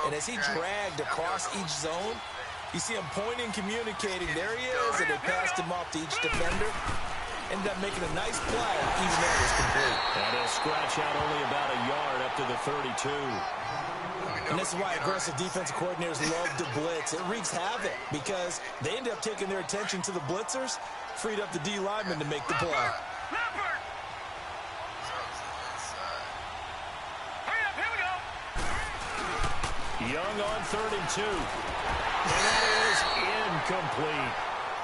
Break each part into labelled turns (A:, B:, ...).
A: And as he dragged across each zone, you see him pointing, communicating. There he is, and they passed him off to each defender. Ended up making a nice play, even though it was complete.
B: And he'll scratch out only about a yard up to the 32.
A: And this is why aggressive defensive coordinators love to blitz. It wreaks havoc because they end up taking their attention to the blitzers, freed up the D lineman to make the play.
B: Young on 32. And that is incomplete.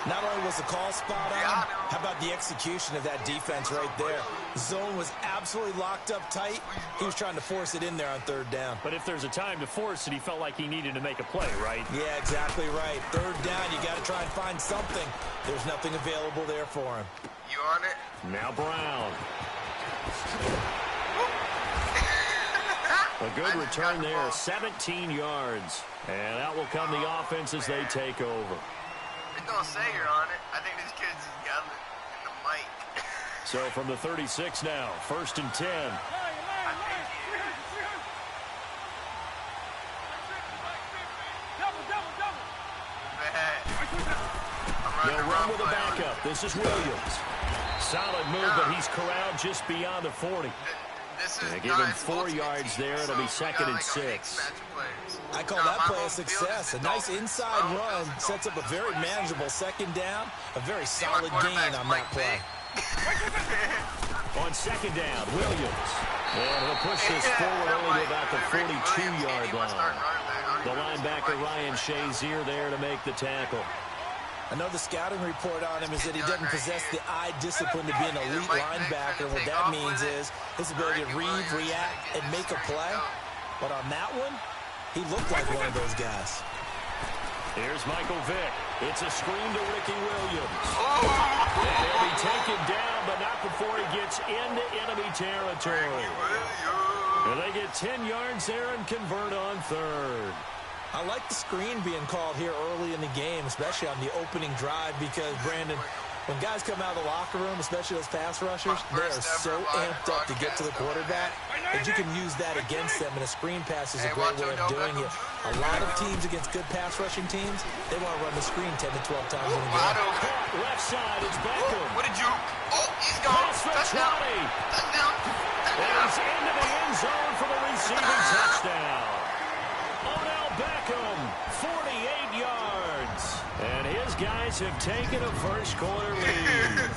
A: Not only was the call spot on, how about the execution of that defense right there? Zone was absolutely locked up tight. He was trying to force it in there on third down.
B: But if there's a time to force it, he felt like he needed to make a play, right?
A: Yeah, exactly right. Third down, you got to try and find something. There's nothing available there for him.
C: You on it?
B: Now Brown. A good return there, 17 yards. And out will come the offense as they take over.
C: It don't say you're on it. I think these kids just got it in the mic.
B: So from the 36 now, 1st and 10. They'll run with a backup. This is Williams. Solid move, but he's corralled just beyond the 40. They give him 4 yards there. It'll be 2nd and 6.
A: I call that play a success. A nice inside run sets up a very manageable second down. A very solid gain on that play.
B: On 2nd down, Williams. And he'll push this forward only to about the 42-yard line. The linebacker Ryan Shazier there to make the tackle.
A: I know the scouting report on him is that he doesn't possess the eye discipline to be an elite linebacker. What that means is his ability to read, react, and make a play. But on that one, he looked like one of those guys.
B: Here's Michael Vick. It's a screen to Ricky Williams. And he'll be taken down, but not before he gets into enemy territory. And they get 10 yards there and convert on 3rd.
A: I like the screen being called here early in the game, especially on the opening drive, because, Brandon, when guys come out of the locker room, especially those pass rushers, they are so amped up to get to the quarterback that you can use that against them, and a screen pass is a great way of doing it. A lot of teams against good pass rushing teams, they want to run the screen 10 to 12 times in a game.
B: Left side, it's Beckham.
C: What did you? Oh, he's gone.
B: Pass for 20.
C: Touchdown.
B: And he's into the end zone for the receiving touchdown. Beckham, 48 yards. And his guys have taken a first-quarter lead.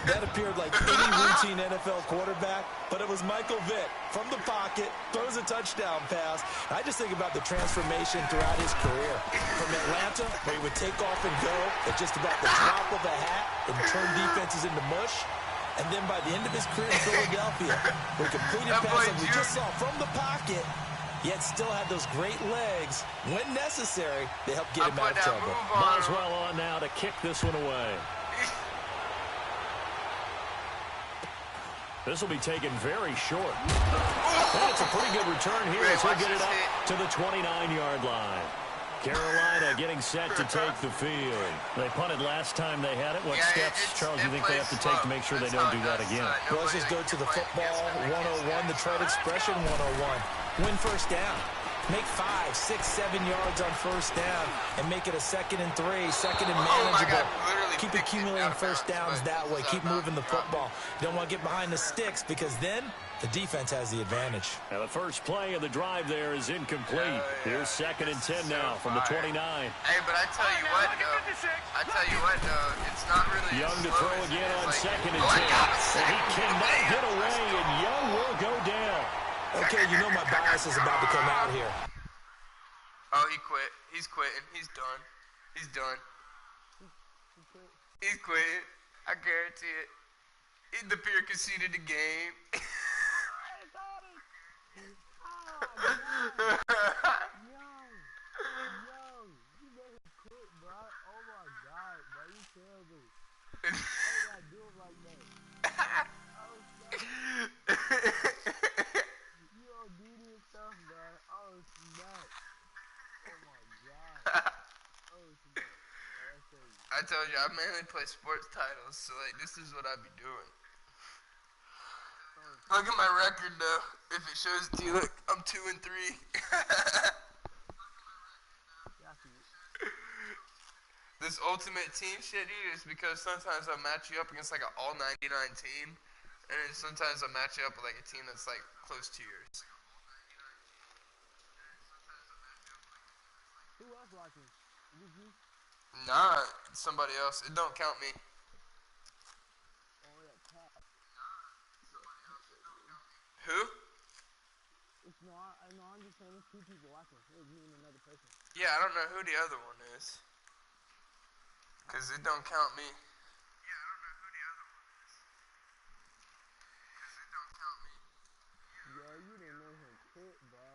A: That appeared like any routine NFL quarterback, but it was Michael Vick from the pocket, throws a touchdown pass. I just think about the transformation throughout his career. From Atlanta, where he would take off and go at just about the drop of a hat and turn defenses into mush. And then by the end of his career in Philadelphia, where he completed passes like we just saw from the pocket, yet still had those great legs. When necessary, they help get him out of trouble.
B: Boswell on now to kick this one away. This will be taken very short. And it's a pretty good return here as he'll get it up to the 29-yard line. Carolina getting set to take the field. They punted last time they had it. What steps, Charles, do you think they have to take to make sure they don't do that again?
A: Well, let's just go to the football 101, the trade expression 101. Win first down. Make 5, 6, 7 yards on first down and make it a 2nd and 3, 2nd and manageable. Keep accumulating first downs that way. Keep moving the football. You don't want to get behind the sticks because then the defense has the advantage.
B: Now the first play of the drive there is incomplete. Here's 2nd and 10 now from the 29.
C: Hey, but I tell you what, though, it's not really
B: Young to throw again on 2nd and 10. And he cannot get away, and Young will go down.
A: Okay, you know my bias is about to come out here.
C: Oh, he quit. He's quitting. He's done. He's done. He's quitting. I guarantee it. The Pier conceded the game. I told you, I mainly play sports titles, so like this is what I be doing. Look at my record though. If it shows it to you, look, I'm 2-3. this ultimate team shit, dude, is because sometimes I'll match you up against like an all 99 team, and then sometimes I'll match you up with like a team that's like close to yours.
D: Who else watching? Is it you?
C: Nah, somebody else. It don't count me.
D: Oh, yeah, Pat.
C: Who?
D: I'm just saying there's 2 people watching. It was me and another person.
C: Yeah, I don't know who the other one is. Cause it don't count me. Yeah, I don't know who the other one is. Cause it don't count me.
D: Yo, you didn't know him quit, bro.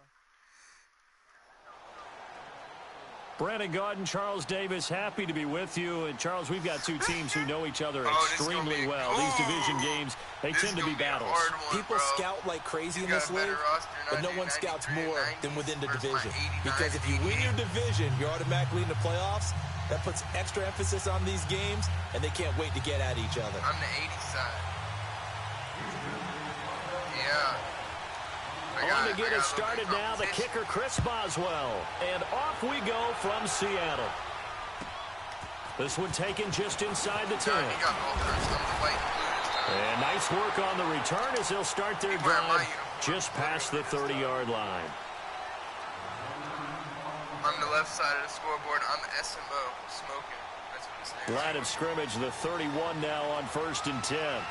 B: Brandon Gaudin, Charles Davis, happy to be with you. And Charles, we've got 2 teams who know each other extremely well. These division games, they tend to be battles.
A: People scout like crazy in this league, but no one scouts more than within the division. Because if you win your division, you're automatically in the playoffs. That puts extra emphasis on these games, and they can't wait to get at each other.
C: I'm the 80 side. Yeah.
B: On to get it started now, the kicker, Chris Boswell. And off we go from Seattle. This one taken just inside the 10. And nice work on the return as they'll start their drive just past the 30-yard line.
C: On the left side of the scoreboard, I'm SMO, Smoking. That's what his name is.
B: Line of scrimmage, the 31 now on 1st and 10.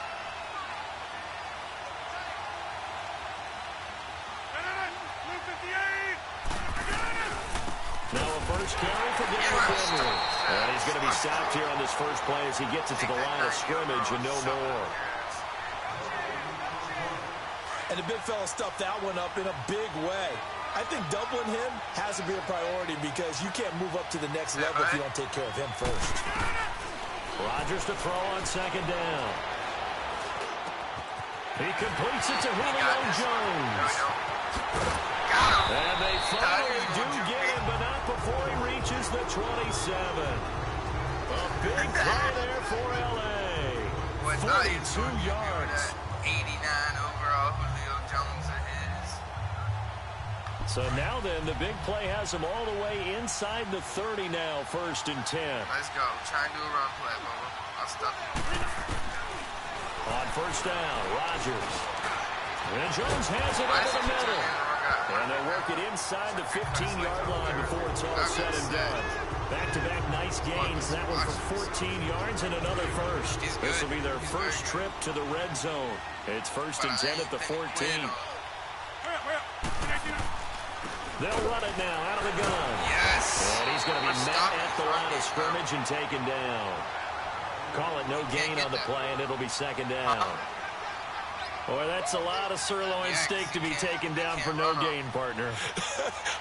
B: Now a first carry for Derrick Henry. And he's going to be stopped here on this first play as he gets it to the line of scrimmage and no more.
A: And the big fella stuffed that one up in a big way. I think doubling him has to be a priority because you can't move up to the next level if you don't take care of him first.
B: Rodgers to throw on 2nd down. He completes it to Julio Jones. And they finally do get him, but not before he reaches the 27. A big play there for L.A. 42 yards.
C: 89 overall Julio Jones are his.
B: So now then, the big play has him all the way inside the 30 now, 1st and 10.
C: Let's go. Try and do a run play, Bubba. I'll stop you.
B: On 1st down, Rodgers. And Jones has it over the middle. And they'll work it inside the 15-yard line before it's all said and done. Back-to-back nice gains. That one for 14 yards and another first. This will be their first trip to the red zone. It's 1st and 10 at the 14. They'll run it now out of the gun.
C: Yes.
B: And he's going to be met at the line of scrimmage and taken down. Call it no gain on the play, and it'll be 2nd down. Boy, that's a lot of sirloin steak to be taken down for no gain, partner.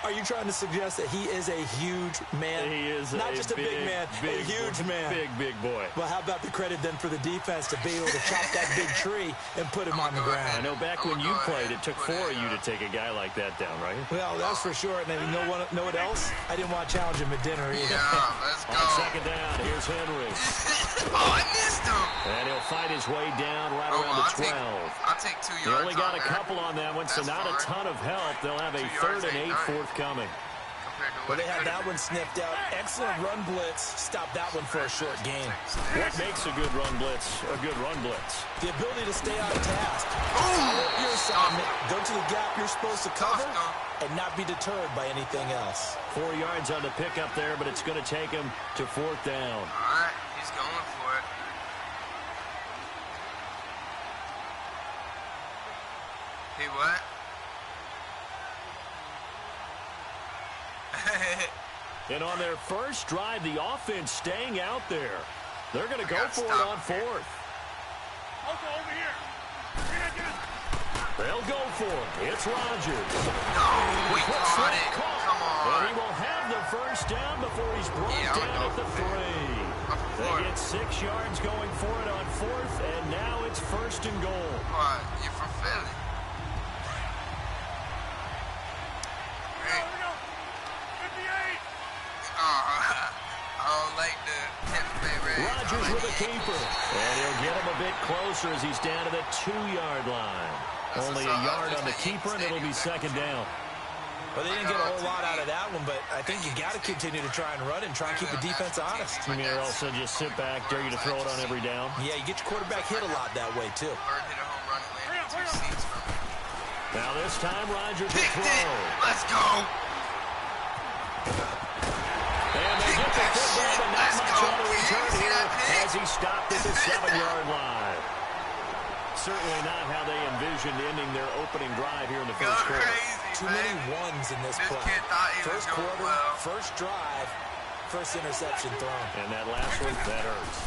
A: Are you trying to suggest that he is a huge man?
B: He is
A: not just a big man, a huge man.
B: Big boy.
A: Well, how about the credit then for the defense to be able to chop that big tree and put him on the ground?
B: I know back when you played, it took 4 of you to take a guy like that down, right?
A: Well, that's for sure. And you know what else? I didn't want to challenge him at dinner either.
C: Yeah, let's go.
B: On 2nd down, here's Henry.
C: Oh, I missed him.
B: And he'll fight his way down right around the 12.
C: I'll take 2 yards.
B: They only got a couple on that one, so not a ton of help. They'll have a 3rd and 8 forthcoming.
A: Well, they had that one sniffed out. Excellent run blitz. Stop that one for a short gain.
B: What makes a good run blitz a good run blitz?
A: The ability to stay on task. Follow your assignment, go to the gap you're supposed to cover, and not be deterred by anything else.
B: 4 yards on the pickup there, but it's going to take him to 4th down.
C: All right, he's going for it. Hey, what?
B: And on their first drive, the offense staying out there. They're going to go for it on 4th.
D: Also over here.
B: They'll go for it. It's Rodgers.
C: No, we caught it. Come on.
B: And he will have the first down before he's brought down at the 3. They get 6 yards going for it on 4th, and now it's 1st and goal.
C: What? You're from Philly.
B: Rodgers with a keeper. And he'll get him a bit closer as he's down to the 2-yard line. Only a yard on the keeper, and it'll be 2nd down.
A: Well, they didn't get a whole lot out of that one but I think you got to continue to try and run and try and keep the defense honest.
B: You mean also just sit back, dare you to throw it on every down?
A: Yeah, you get your quarterback hit a lot that way, too.
C: Bird hit a home run and landed 2 seats from it.
B: Now this time, Rodgers will
C: Kicked
B: throw.
C: it! Let's go!
B: And they get the football, but not
C: Let's
B: much
C: go,
B: on the
C: kid.
B: return
C: See
B: here
C: that pick?
B: as he stopped at the 7-yard line. Certainly not how they envisioned ending their opening drive here in the
C: Go
B: first quarter.
C: crazy,
A: Too many ones in this play.
C: kid thought he was
A: First
C: going
A: quarter,
C: well.
A: first drive, first interception thrown.
B: And that last one, that hurts.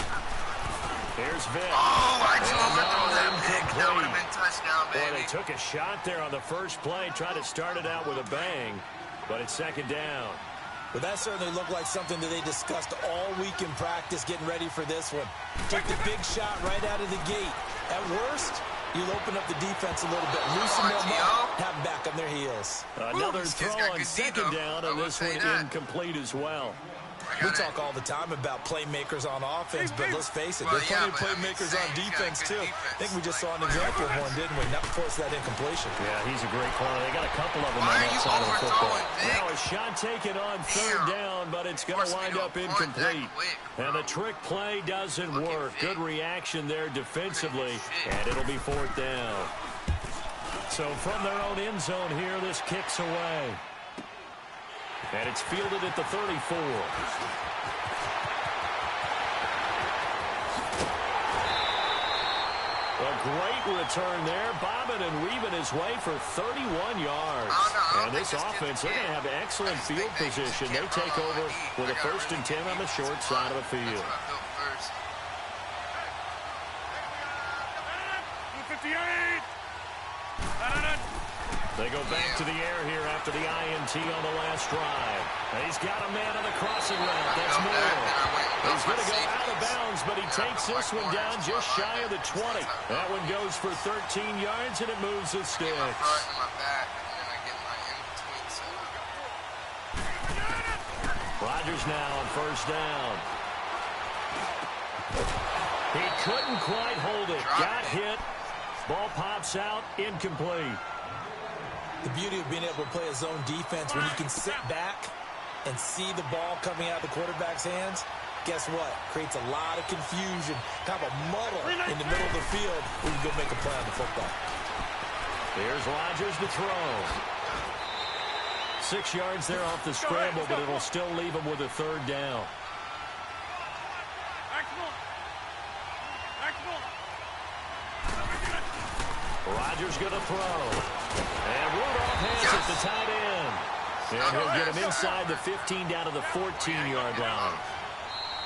B: Here's Vic.
C: Oh, I told him to throw that pick.
B: Incomplete.
C: That would have been touchdown,
B: Boy,
C: baby.
B: they took a shot there on the first play, tried to start it out with a bang, but it's second down.
A: But that certainly looked like something that they discussed all week in practice, getting ready for this one. Take the big shot right out of the gate. At worst, you'll open up the defense a little bit, loosen them up, have them back on their heels.
B: Another
C: These kids
B: throw
C: got
B: on
C: good
B: second
C: D, though.
B: down,
C: I
B: and
C: will
B: this
C: say
B: one
C: that.
B: incomplete as well.
A: We talk all the time about playmakers on offense, but let's face it,
C: Well,
A: there's
C: yeah,
A: plenty of
C: but I mean,
A: playmakers
C: saying
A: on
C: he's got a
A: defense,
C: good
A: too.
C: defense.
A: I think we just saw an
C: Like,
A: example of one, didn't we? Not force that incompletion.
B: Yeah, he's a great corner. They got a couple of them
C: Why
B: on
C: are
B: that
C: you
B: side of the football.
C: overthrowing, Vic?
B: Now a shot taken on third
C: Damn.
B: down, but it's going
C: Forced
B: to
C: me
B: wind
C: to
B: up
C: a punt that
B: incomplete.
C: quick,
B: And the trick play doesn't
C: Look at
B: work.
C: Vic.
B: Good reaction there defensively,
C: Shit.
B: and it'll be fourth down. So from their own end zone here, this kicks away. And it's fielded at the 34. A great return there, bobbing and weaving his way for 31 yards. And this offense, they're going to have excellent field position. They take over with a 1st and 10 on the short side of the field.
C: That's what I built first.
D: 258.
B: They go back to the air here after the INT on the last drive. And he's got a man on the crossing route. That's
C: built that,
B: Moore.
C: then I went and built
B: He's
C: my
B: going to go out of
C: safeties.
B: bounds, but he
C: Then I
B: takes
C: built
B: this
C: my
B: one down
C: corners,
B: just
C: my
B: shy of the 20.
C: linebackers. That's
B: That
C: how I
B: one goes for 13 yards, and it moves the
C: get my
B: sticks.
C: front and my back, and then I get my in-between set up.
B: Rodgers now on first down. He couldn't quite hold it. Got hit. Ball pops out. Incomplete.
A: The beauty of being able to play a zone defense when you can sit back and see the ball coming out of the quarterback's hands, guess what? Creates a lot of confusion, kind of a muddle in the middle of the field when you go make a play on the football.
B: Here's Rodgers to throw. 6 yards there off the scramble, but it'll still leave him with a third down. Rodgers going to throw. And Rudolph has it, the tight end. And he'll get him inside the 15 down to the 14-yard line.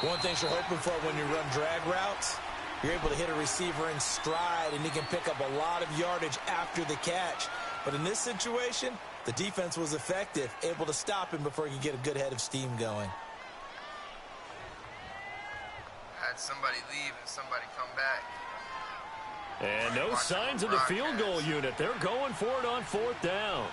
A: One thing you're hoping for when you run drag routes, you're able to hit a receiver in stride, and he can pick up a lot of yardage after the catch. But in this situation, the defense was effective, able to stop him before he could get a good head of steam going.
C: Had somebody leave and somebody come back.
B: And no signs of the field goal unit. They're going for it on fourth down.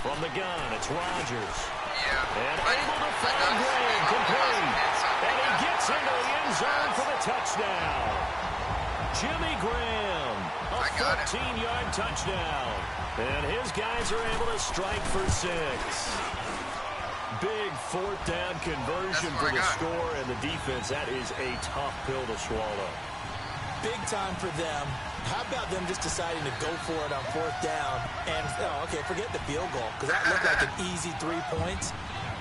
B: From the gun, it's Rodgers.
C: Yeah.
B: And able to find Graham, complete. And he gets into the end zone for the touchdown. Jimmy Graham, a 14-yard touchdown. And his guys are able to strike for 6. Big fourth down conversion for the score and the defense. That is a tough pill to swallow.
A: Big time for them. How about them just deciding to go for it on fourth down and, okay, forget the field goal, because that looked like an easy 3 points.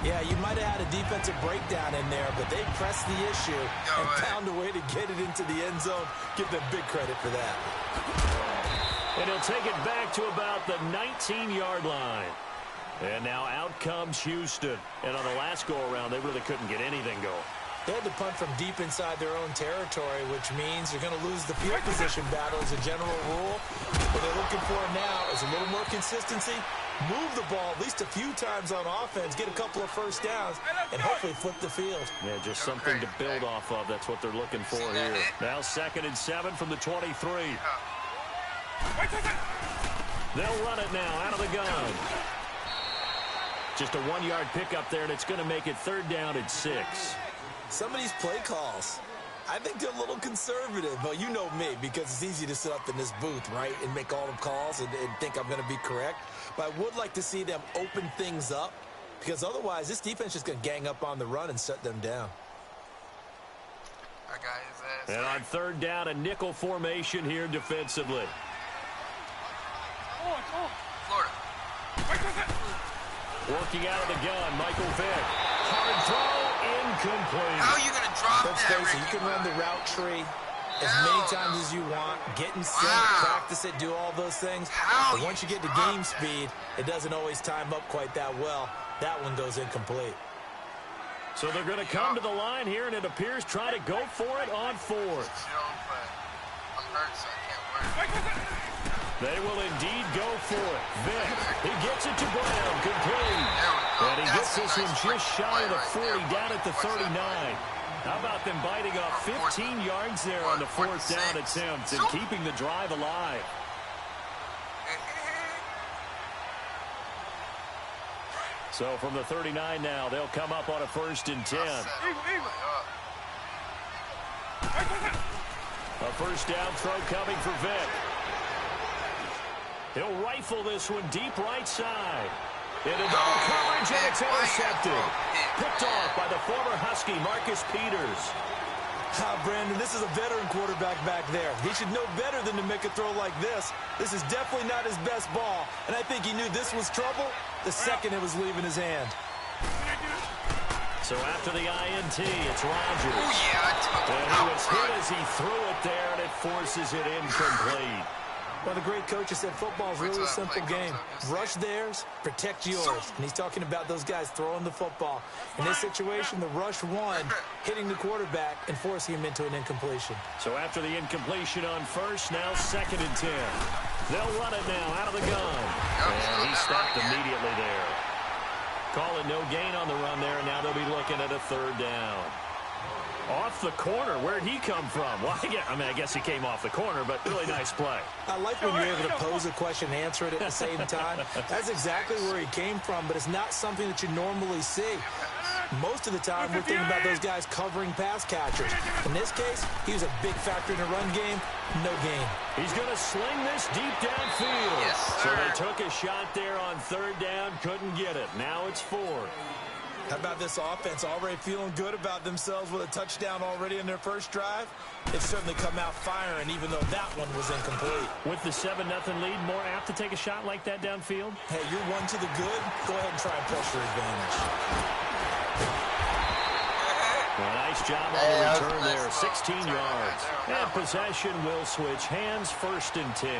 A: Yeah, you might have had a defensive breakdown in there, but they pressed the issue and found a way to get it into the end zone. Give them big credit for that.
B: And he'll take it back to about the 19-yard line. And now out comes Houston. And on the last go-around, they really couldn't get anything going.
A: They had to punt from deep inside their own territory, which means you're going to lose the field position battle as a general rule. What they're looking for now is a little more consistency, move the ball at least a few times on offense, get a couple of first downs, and hopefully flip the field.
B: Yeah, just something to build off of. That's what they're looking for here. Now 2nd and 7 from the 23. They'll run it now out of the gun. Just a 1-yard pickup there, and it's going to make it 3rd down and 6.
A: Some of these play calls, I think they're a little conservative, but you know me, because it's easy to sit up in this booth, right, and make all the calls and think I'm going to be correct. But I would like to see them open things up, because otherwise this defense is going to gang up on the run and shut them down.
C: That guy is ass.
B: And on third down, a nickel formation here defensively.
C: Florida.
B: Working out of the gun, Michael Vick. Hard throw, incomplete.
C: How are you going to drop
A: Let's
C: that,
A: face it, you
C: Ricky?
A: can run the route tree as many times as you want, getting set, practice it, do all those things. But once you get to game speed, it doesn't always time up quite that well. That one goes incomplete.
B: So they're going to come to the line here, and it appears try to go for it on fourth.
C: I'm hurt, so I can't work.
B: They will indeed go for it. Vick, he gets it to Brown, complete. And he gets this one just shy of the 40, down at the 39. How about them biting off 15 yards there on the fourth down attempt and keeping the drive alive? So from the 39 now, they'll come up on a 1st and 10. A first down throw coming for Vick. He'll rifle this one deep right side. Into double coverage, and it's intercepted. Picked off by the former Husky, Marcus Peters.
A: Brandon, this is a veteran quarterback back there. He should know better than to make a throw like this. This is definitely not his best ball, and I think he knew this was trouble the second it was leaving his hand.
B: So after the INT, it's Rodgers.
C: Oh, yeah, I took it.
B: And he was hit as he threw it there, and it forces it incomplete.
A: Well, the great coach has said football is really a simple game. Rush theirs, protect yours. And he's talking about those guys throwing the football. In this situation, the rush one, hitting the quarterback and forcing him into an incompletion.
B: So after the incompletion on first, now 2nd and 10. They'll run it now out of the gun. And he stopped immediately there. Calling no gain on the run there, and now they'll be looking at a 3rd down. Off the corner. Where'd he come from? Well, I guess he came off the corner, but really nice play.
A: I like when you're able to pose a question and answer it at the same time. That's exactly where he came from, but it's not something that you normally see. Most of the time, we're thinking about those guys covering pass catchers. In this case, he was a big factor in the run game. No gain.
B: He's going to sling this deep downfield.
C: Yes,
B: so they took a shot there on 3rd down, couldn't get it. Now it's 4th.
A: How about this offense already feeling good about themselves with a touchdown already in their first drive? They've certainly come out firing, even though that one was incomplete.
B: With the 7-0 lead, more apt to take a shot like that downfield?
A: Hey, you're one to the good. Go ahead and try and press your advantage.
B: Well, nice job on the return there, 16 yards. And possession will switch hands, 1st and 10.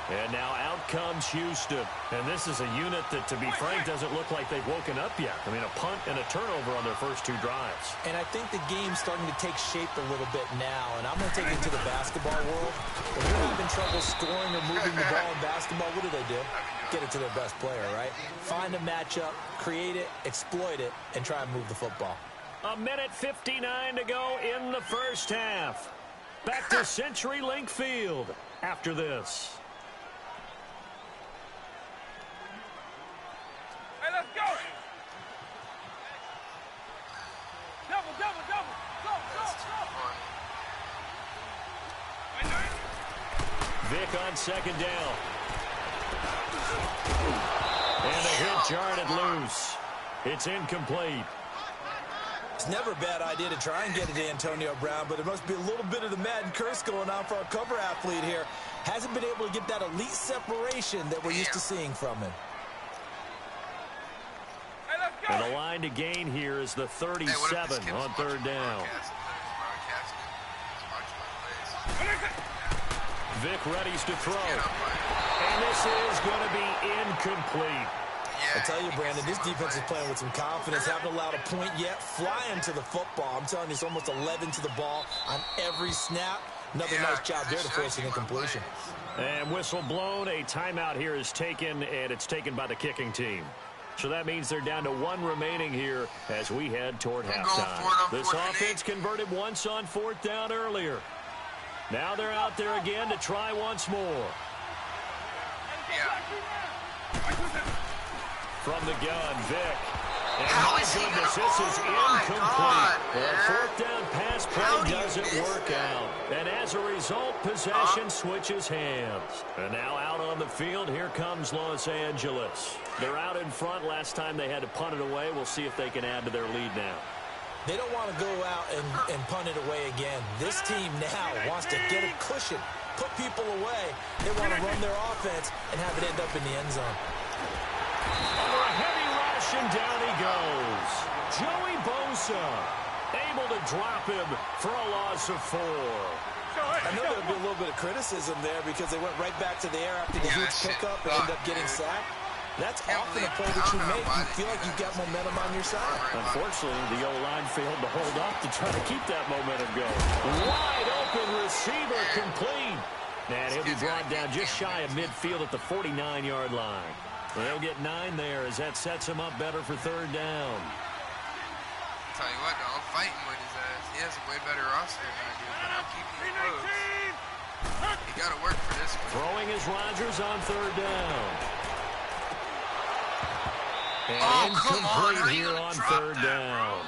B: And now out comes Houston. And this is a unit that, to be frank, doesn't look like they've woken up yet. I mean, a punt and a turnover on their first 2 drives.
A: And I think the game's starting to take shape a little bit now. And I'm going to take it to the basketball world. When you're having trouble scoring or moving the ball in basketball, what do? Get it to their best player, right? Find a matchup, create it, exploit it, and try and move the football.
B: 1:59 to go in the first half. Back to CenturyLink Field after this.
D: Let's go! Double! Go!
B: Vick on 2nd down. And a hit jarred it loose. It's incomplete.
A: It's never a bad idea to try and get it to Antonio Brown, but there must be a little bit of the Madden curse going on for our cover athlete here. Hasn't been able to get that elite separation that we're used to seeing from him.
B: And the line to gain here is the 37 on 3rd down. Vick readies to throw. And this is going to be incomplete.
A: I tell you, Brandon, this defense is playing with some confidence. Haven't allowed a point yet. Flying to the football. I'm telling you, it's almost 11 to the ball on every snap. Another nice job there to force an incompletion.
B: And whistle blown. A timeout here is taken, and it's taken by the kicking team. So that means they're down to 1 remaining here as we head toward halftime. This offense converted once on 4th down earlier. Now they're out there again to try once more. From the gun, Vick. How is he gonna... This is incomplete. The fourth down pass play doesn't work out. And as a result, possession switches hands. And now out on the field, here comes Los Angeles. They're out in front. Last time they had to punt it away. We'll see if they can add to their lead now.
A: They don't want to go out and punt it away again. This team now wants to get a cushion, put people away. They want to run their offense and have it end up in the end zone.
B: Under a heavy rush, and down he goes. Joey Bosa able to drop him for a loss of 4.
A: I know there'll be a little bit of criticism there because they went right back to the air after the huge pickup and ended up getting sacked. That's often a play that you make. You feel like you've got momentum on your side.
B: Unfortunately, the O-line failed to hold up to try to keep that momentum going. Wide open receiver complete. And he'll be brought down just shy of midfield at the 49-yard line. They'll get 9 there as that sets him up better for third down.
C: Tell you what, though, I'm fighting with his ass. He has a way better roster than I do, but I'm keeping him close. You got to work for this one.
B: Throwing is Rodgers on third down. And incomplete here on third down.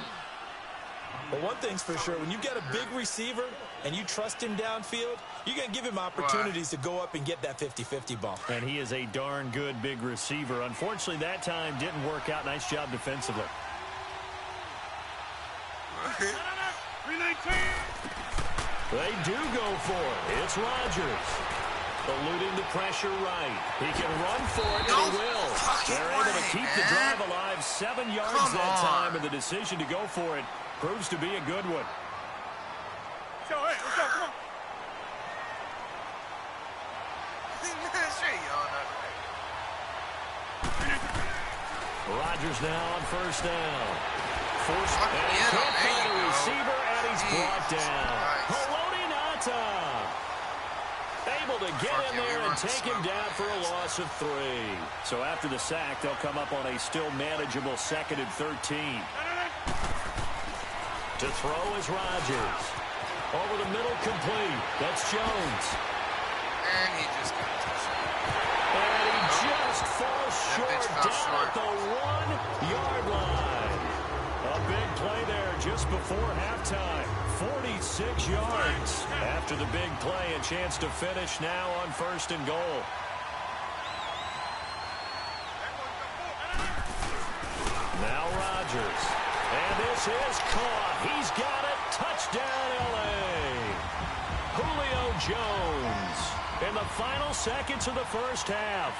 A: Well, one thing's for sure. When you get a big receiver and you trust him downfield, you're going to give him opportunities to go up and get that 50-50 ball.
B: And he is a darn good big receiver. Unfortunately, that time didn't work out. Nice job defensively. They do go for it. It's Rodgers. Eluding the pressure right. He can run for it, and he will. They're able to keep the drive alive. 7 yards that time, and the decision to go for it proves to be a good one.
D: Let's go, come on.
B: Rodgers now on first down. Forced and can't find a receiver, and he's brought down. Haloti Ngata able to get in there and take him down for a loss of 3. So after the sack, they'll come up on a still manageable 2nd and 13. To throw is Rodgers. Over the middle, complete. That's Jones.
C: And he just got touched.
B: And he just falls short down at the 1-yard line. A big play there just before halftime. 46 yards after the big play. A chance to finish now on 1st and goal. Now Rodgers. And this is caught. He's got it. Touchdown, L.A. Julio Jones in the final seconds of the first half.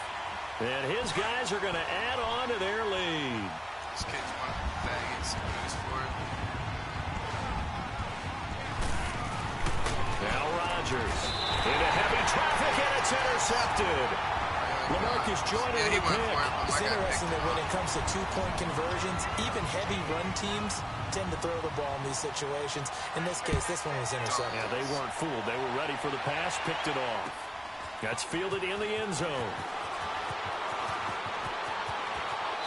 B: And his guys are going to add on to their lead.
C: This kid's one of the faggots in PS4.
B: Now Rodgers into heavy traffic, and it's intercepted. LaMarcus joining the pick.
A: It's interesting that when it comes to two-point conversions, even heavy run teams tend to throw the ball in these situations. In this case, this one was intercepted.
B: Yeah, they weren't fooled. They were ready for the pass, picked it off. That's fielded in the end zone.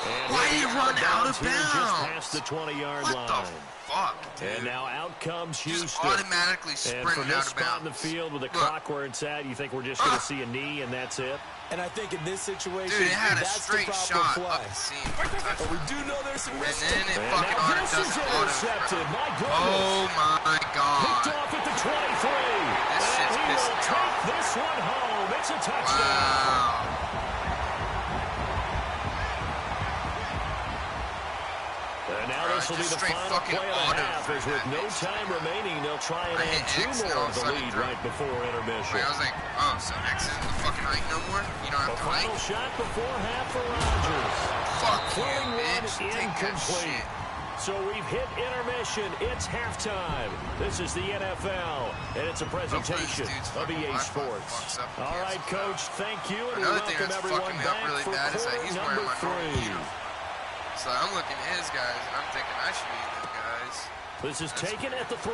B: And
C: why did he run out of
B: bounds? Just
C: bounds?
B: past the 20-yard line.
C: What the fuck, dude?
B: And now out comes Houston.
C: Just automatically
B: and
C: sprinted
B: from this
C: out of
B: spot in the
C: bounds.
B: field with the clock where it's at, you think we're just going to see a knee and that's it?
A: And I think in this situation,
C: dude, it had a
A: that's
C: straight
A: the
C: shot
A: proper
C: up
A: play.
C: the seam.
A: But we do know there's some risk.
C: And then it
B: And
C: fucking
B: now this is intercepted. My goodness.
C: Oh my god.
B: Picked off at the 23.
C: This shit's
B: and he
C: pissing
B: will
C: me
B: take
C: off.
B: this one home. It's a touchdown.
C: Wow.
B: And now this will be the final play of the half, as with no time remaining, they'll try and add 2 more of the lead right before intermission.
C: I was like, oh, so X isn't the fucking height no more? You don't have
B: The
C: to height?
B: final shot before half for Rodgers.
C: Fuck you,
B: Throwing one
C: bitch. Take that
B: incomplete.
C: shit.
B: So we've hit intermission. It's halftime. This is the NFL, and it's a presentation of EA Sports. All right, Coach, thank you, and we
C: Another thing
B: welcome
C: that's
B: everyone
C: fucking me up
B: back
C: really
B: for
C: bad is that
B: quarter
C: he's
B: number
C: wearing my normal
B: 3.
C: gear. So I'm looking at his guys, and I'm thinking I should be them guys.
B: This is taken at the 3.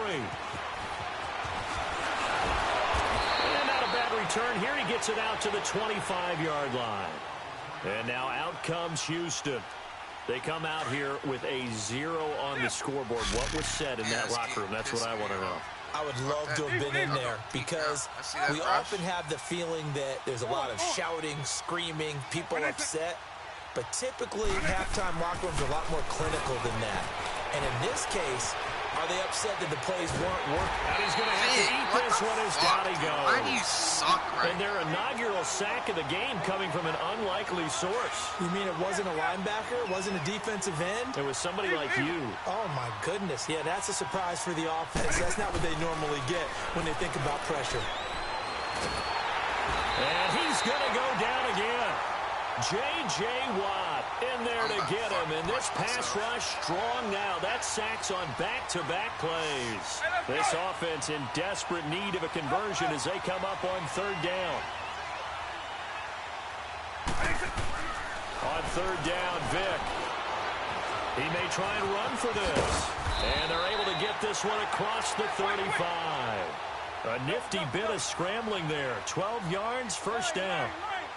B: And not a bad return here. He gets it out to the 25-yard line. And now out comes Houston. They come out here with a 0 on the scoreboard. What was said in that locker room? That's what I want to know.
A: I would love to have been in there because we often have the feeling that there's a lot of shouting, screaming, people upset. but typically halftime locker rooms are a lot more clinical than that. And in this case, are they upset that the plays weren't working?
B: And he's going to have to eat this one as down he goes.
C: Why do you suck right
B: And their inaugural sack of the game coming from an unlikely source.
A: You mean it wasn't a linebacker? It wasn't a defensive end?
B: It was somebody like you.
A: Oh, my goodness. Yeah, that's a surprise for the offense. That's not what they normally get when they think about pressure.
B: And he's going to go down again. J.J. Watt in there to get him. And this pass rush strong now. That's sacks on back-to-back plays. This offense in desperate need of a conversion as they come up on third down. On third down, Vick. He may try and run for this. And they're able to get this one across the 35. A nifty bit of scrambling there. 12 yards, first down.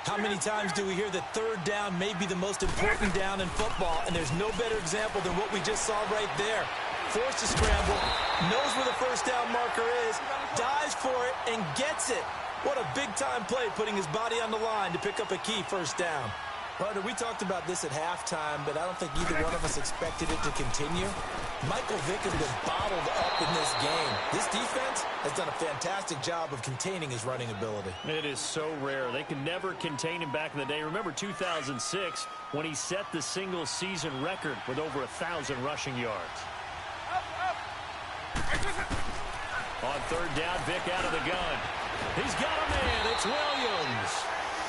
A: How many times do we hear that third down may be the most important down in football, and there's no better example than what we just saw right there. Forced to scramble, knows where the first down marker is, dives for it, and gets it. What a big-time play, putting his body on the line to pick up a key first down. Brother, we talked about this at halftime, but I don't think either one of us expected it to continue. Michael Vick has been bottled up in this game. This defense has done a fantastic job of containing his running ability.
B: It is so rare. They could never contain him back in the day. Remember 2006 when he set the single-season record with over 1,000 rushing yards. On third down, Vick out of the gun. He's got a man. It's Williams.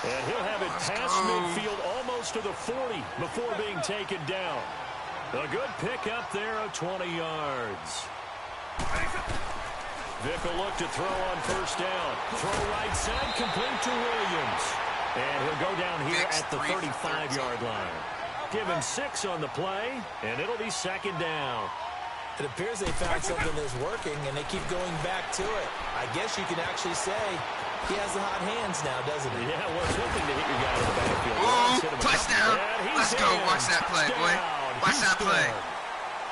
B: And he'll have it past midfield almost to the 40 before being taken down. A good pickup there of 20 yards. Vick will look to throw on first down. Throw right side, complete to Williams. And he'll go down here at the 35-yard line. Give him 6 on the play, and it'll be second down.
A: It appears they found something that's working, and they keep going back to it. I guess you can actually say he has the hot hands now, doesn't he?
B: Yeah, well, it's one thing to hit your guy in the backfield.
C: Ooh, touchdown. Let's go. Watch that play, boy. Watch that play.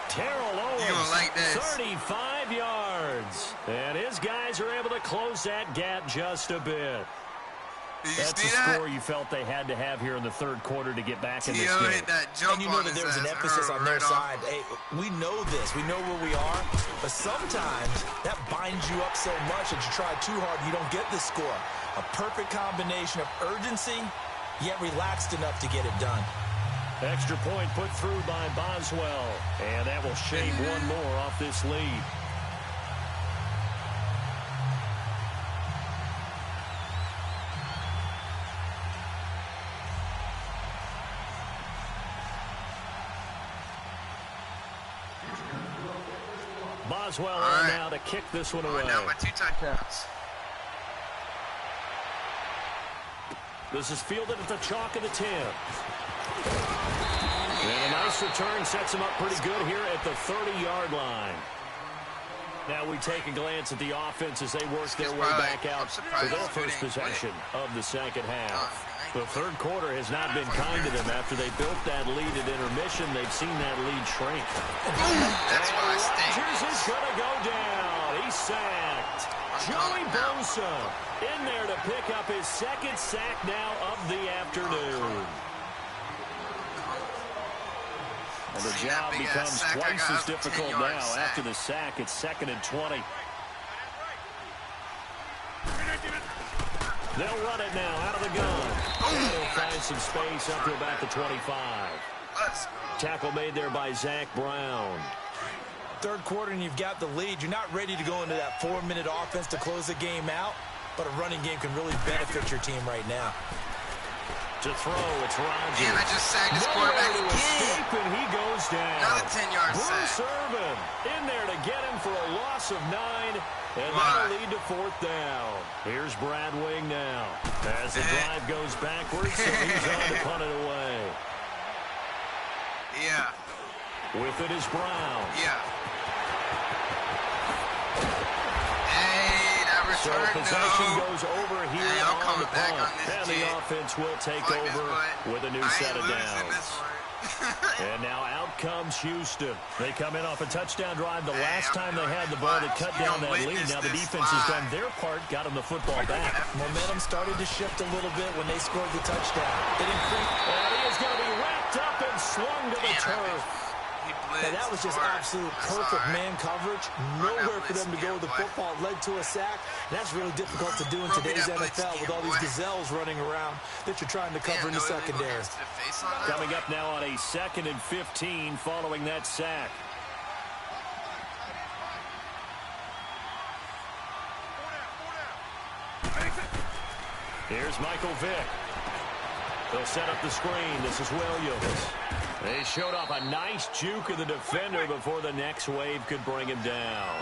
B: Terrell Owens,
C: you gonna like this.
B: 35 yards. And his guys are able to close that gap just a bit. That's the score you felt they had to have here in the third quarter to get back in this game.
C: Hit that jump
A: and you know that there was an emphasis on their side. Hey, we know this. We know where we are. But sometimes that binds you up so much that you try too hard, you don't get the score. A perfect combination of urgency, yet relaxed enough to get it done.
B: Extra point put through by Boswell. And that will shave one more off this lead. Boswell on now to kick this one away.
C: Now by 2 touchdowns.
B: This is fielded at the chalk of the 10. And a nice return sets him up pretty good here at the 30-yard line. Now we take a glance at the offense as they work their way back out for their first possession of the second half. The third quarter has not been kind to them. After they built that lead at intermission, they've seen that lead shrink.
C: That's why I stink.
B: Rodgers is going to go down. He's sacked. Joey Bosa in there to pick up his second sack now of the afternoon. And the job becomes twice as difficult now. After the sack, it's 2nd and 20. They'll run it now out of the gun. They'll find some space up to about the 25. Tackle made there by Zach Brown.
A: Third quarter and you've got the lead. You're not ready to go into that 4-minute offense to close the game out, but a running game can really benefit your team right now.
B: To throw, it's Rodgers.
C: Man, I just sacked his quarterback again.
B: And he goes down.
C: Another 10-yard sack.
B: Bruce Irvin in there to get him for a loss of 9. And that'll lead to 4th down. Here's Brad Wing now. As the drive goes backwards, so he's on to punt it away.
C: Yeah.
B: With it is Brown.
C: Yeah. Hey, that
B: So
C: return,
B: possession goes over here on the punt. And the
C: G.
B: offense will take over with a new set of downs. And now out comes Houston. They come in off a touchdown drive the last time they had the ball to cut down that lead. Now the defense has done their part, got them the football back.
A: Momentum started to shift a little bit when they scored the touchdown. It increased.
B: And he is going to be wrapped been slung to the turf.
A: And that was just absolute perfect man coverage. Nowhere for them to go with the football. Led to a sack. And that's really difficult to do in today's NFL with all these gazelles running around that you're trying to cover in the secondary.
B: Coming up now on a 2nd and 15 following that sack. Here's Michael Vick. They'll set up the screen. This is Williams. They showed off a nice juke of the defender before the next wave could bring him down.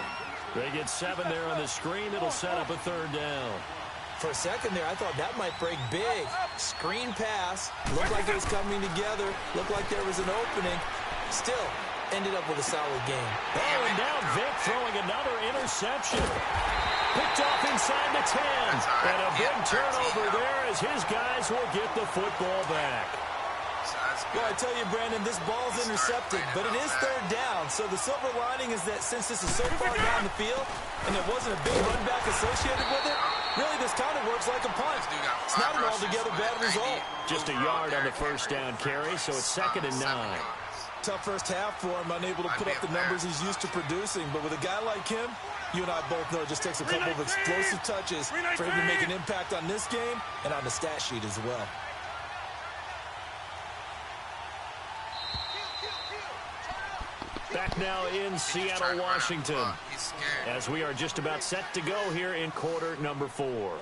B: They get 7 there on the screen. It'll set up a 3rd down.
A: For a second there, I thought that might break big. Screen pass. Looked like it was coming together. Looked like there was an opening. Still, ended up with a solid game.
B: Oh, and now Vick throwing another interception. Picked off inside the 10. And a big turnover there as his guys will get the football back.
A: Well, I tell you, Brandon, this ball's intercepted, but it is 3rd down. So the silver lining is that since this is so far down the field and there wasn't a big run back associated with it, really this kind of works like a punt. It's not an altogether bad result.
B: Just a yard on the 1st down carry, so it's 2nd and 9.
A: Tough first half for him, unable to put up the numbers he's used to producing. But with a guy like him, you and I both know it just takes a couple of explosive touches for him to make an impact on this game and on the stat sheet as well.
B: Back now in Seattle, Washington, as we are just about set to go here in quarter number 4.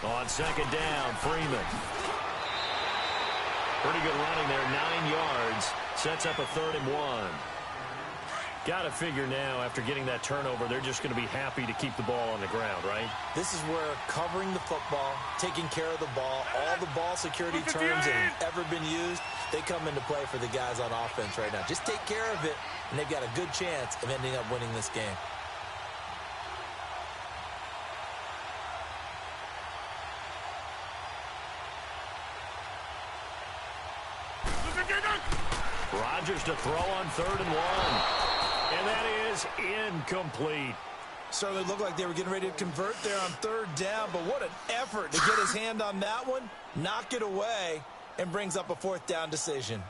B: On 2nd down, Freeman. Pretty good running there, 9 yards. Sets up a 3rd and 1. Got to figure now, after getting that turnover, they're just going to be happy to keep the ball on the ground, right?
A: This is where covering the football, taking care of the ball, all the ball security terms that have ever been used, they come into play for the guys on offense right now. Just take care of it, and they've got a good chance of ending up winning this game.
B: Rodgers to throw on 3rd and 1. And that is incomplete.
A: Certainly looked like they were getting ready to convert there on 3rd down, but what an effort to get his hand on that one, knock it away, and brings up a 4th down decision.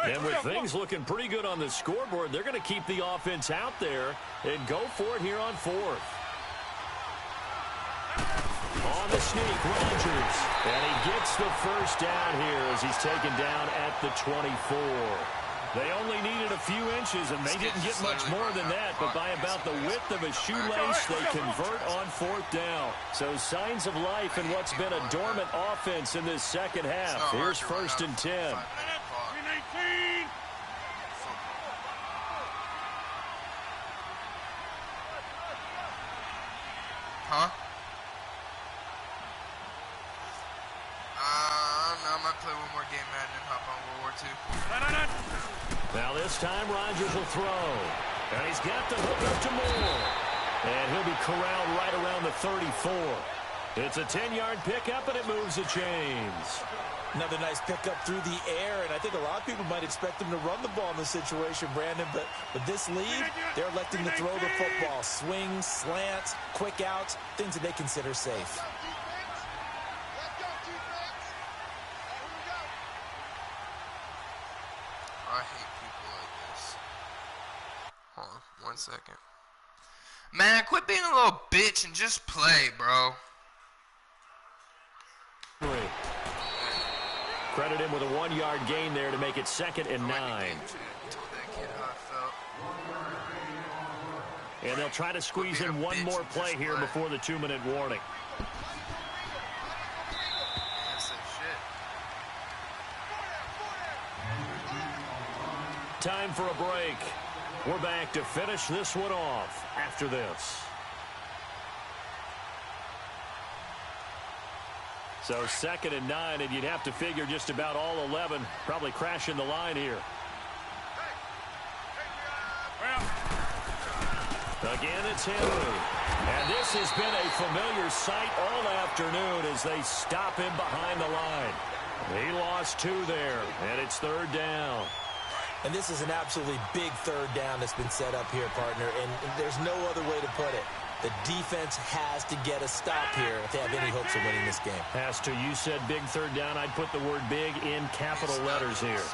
B: And with things looking pretty good on the scoreboard, they're going to keep the offense out there and go for it here on 4th. On the sneak, Rodgers. And he gets the 1st down here as he's taken down at the 24. They only needed a few inches, and they didn't get much more than that. But by about the width of a shoelace, they convert on 4th down. So signs of life in what's been a dormant offense in this 2nd half. Here's 1st and 10.
C: Huh? I might play one more game Madden and hop on World War II.
B: Now this time Rodgers will throw. And he's got the hook up to Moore. And he'll be corralled right around the 34. It's a 10-yard pickup, and it moves the chains.
A: Another nice pickup through the air, and I think a lot of people might expect him to run the ball in this situation, Brandon, but with this lead, they're electing to throw the football. Swings, slants, quick outs, things that they consider safe.
C: I hate people like this. Hold on, 1 second. Man, quit being a little bitch and just play, bro.
B: Credit him with a 1-yard gain there to make it 2nd and 9.
C: Told that kid how I felt.
B: And they'll try to squeeze in one more play here before the 2-minute warning.
C: That's that shit.
B: Time for a break. We're back to finish this one off after this. So 2nd and 9, and you'd have to figure just about all 11 probably crashing the line here. Again, it's Henry. And this has been a familiar sight all afternoon as they stop him behind the line. He lost 2 there, and it's 3rd down.
A: And this is an absolutely big 3rd down that's been set up here, partner, and there's no other way to put it. The defense has to get a stop here if they have any hopes of winning this game.
B: Has to. You said big 3rd down. I'd put the word big in capital letters here.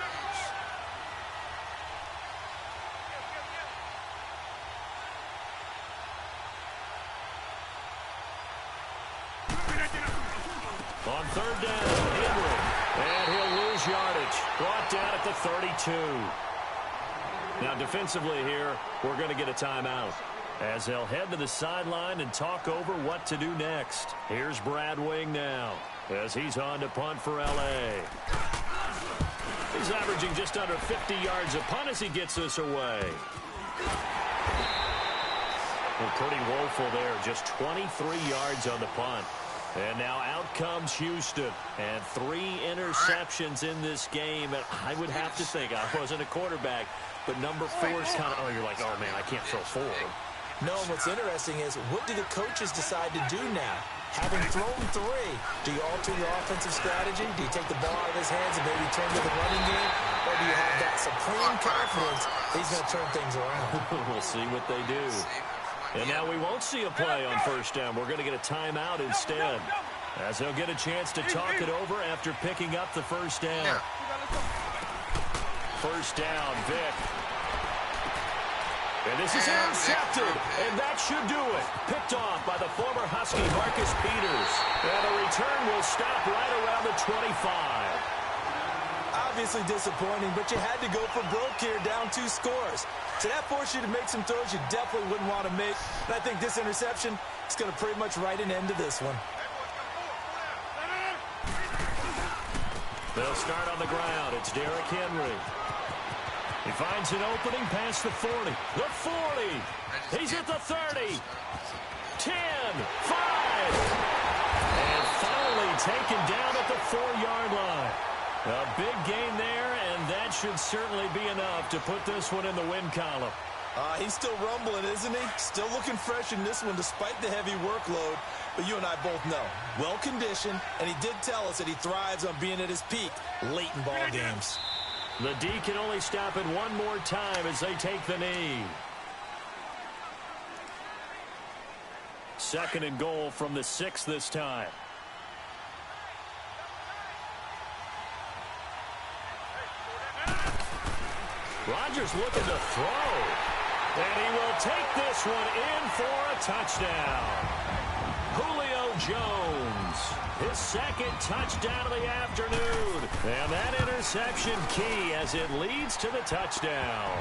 B: On 3rd down, Henry. And he'll lose yardage. Brought down at the 32. Now, defensively here, we're going to get a timeout as they'll head to the sideline and talk over what to do next. Here's Brad Wing now as he's on to punt for L.A. He's averaging just under 50 yards a punt as he gets this away. Well, pretty woeful there, just 23 yards on the punt. And now out comes Houston. And 3 interceptions in this game. And I would have to think, I wasn't a quarterback, but number 4 is kind of, oh, you're like, oh, man, I can't throw 4.
A: No, and what's interesting is, what do the coaches decide to do now? Having thrown 3, do you alter your offensive strategy? Do you take the ball out of his hands and maybe turn to the running game? Or do you have that supreme confidence that he's going to turn things around?
B: We'll see what they do. And now we won't see a play on 1st down. We're going to get a timeout instead, as they'll get a chance to talk it over after picking up the 1st down. 1st down, Vic. And this is intercepted, and that should do it. Picked off by the former Husky Marcus Peters. And the return will stop right around the 25.
A: Obviously disappointing, but you had to go for broke here, down 2 scores. So that forced you to make some throws you definitely wouldn't want to make. And I think this interception is going to pretty much write an end to this one.
B: They'll start on the ground. It's Derrick Henry. He finds an opening past the 40. The 40. He's at the 30. 10, 5. And finally taken down at the 4-yard line. A big gain there, and that should certainly be enough to put this one in the win column.
A: He's still rumbling, isn't he? Still looking fresh in this one despite the heavy workload. But you and I both know, well-conditioned, and he did tell us that he thrives on being at his peak late in ball games.
B: The D can only stop it one more time as they take the knee. 2nd and goal from the 6 this time. Rodgers looking to throw. And he will take this one in for a touchdown. Julio Jones, his 2nd touchdown of the afternoon. And that interception key as it leads to the touchdown.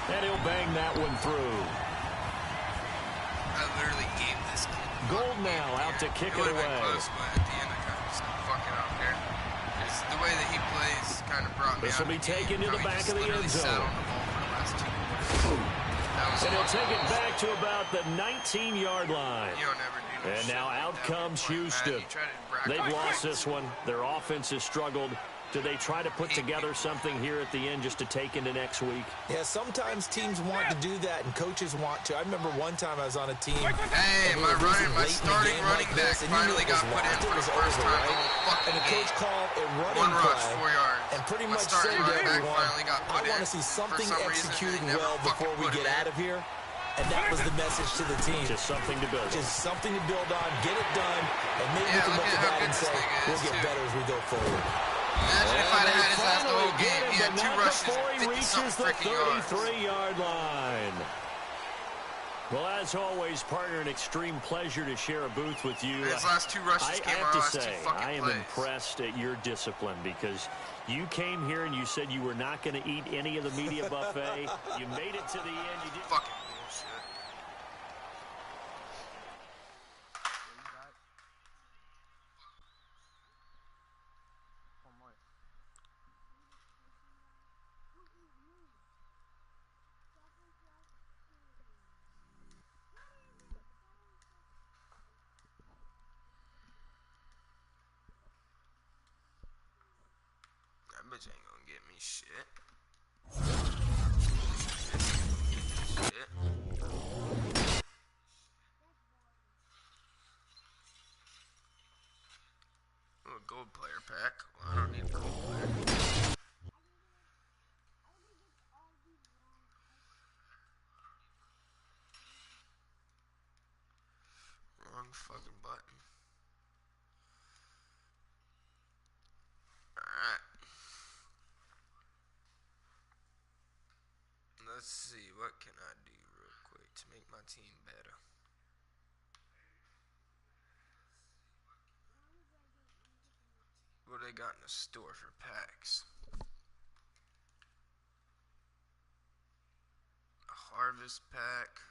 B: And he'll bang that one through.
C: I literally gave this kid
B: Gold now out to kick it away.
C: Been close, but at the end I kind of just fuck it up there. Because the way that he plays kind of brought me
B: This will be taken to the back of the end
C: sat
B: zone.
C: on the ball for the last 2 quarters.
B: And he'll take it back to about the 19-yard line.
C: You don't ever do
B: And now out comes Houston. They've lost this one. Their offense has struggled. Do they try to put together something here at the end just to take into next week?
A: Yeah, sometimes teams want to do that, and coaches want to. I remember one time I was on a team.
C: Hey, my starting running back finally got put in for the first time the whole fucking
A: game. And the coach called a running
C: 1 rush,
A: play
C: 4 yards.
A: and pretty much said to everyone, I want to see something executed well before we get out of here. And that was the message to the team.
B: Just something to build on.
A: Just something to build on, get it done, and maybe we can look at that and say, we'll get better as we go forward.
C: Imagine if I'd had his last the whole game. He had 2 rushes
B: before he
C: and
B: reaches the
C: 50-something
B: 33-yard line. Well, as always, partner, an extreme pleasure to share a booth with you.
C: His last 2 rushes
B: I
C: came
B: have
C: on
B: to
C: last 2
B: say,
C: fucking
B: I am
C: plays.
B: impressed at your discipline because you came here and you said you were not going to eat any of the media buffet. You made it to the end. You did
C: fucking bullshit. That bitch ain't gonna get me shit. Shit. gold player pack. Well, I don't need a gold player. Wrong fucking button. Alright. Let's see, what can I do real quick to make my team better? What they got in the store for packs? A harvest pack.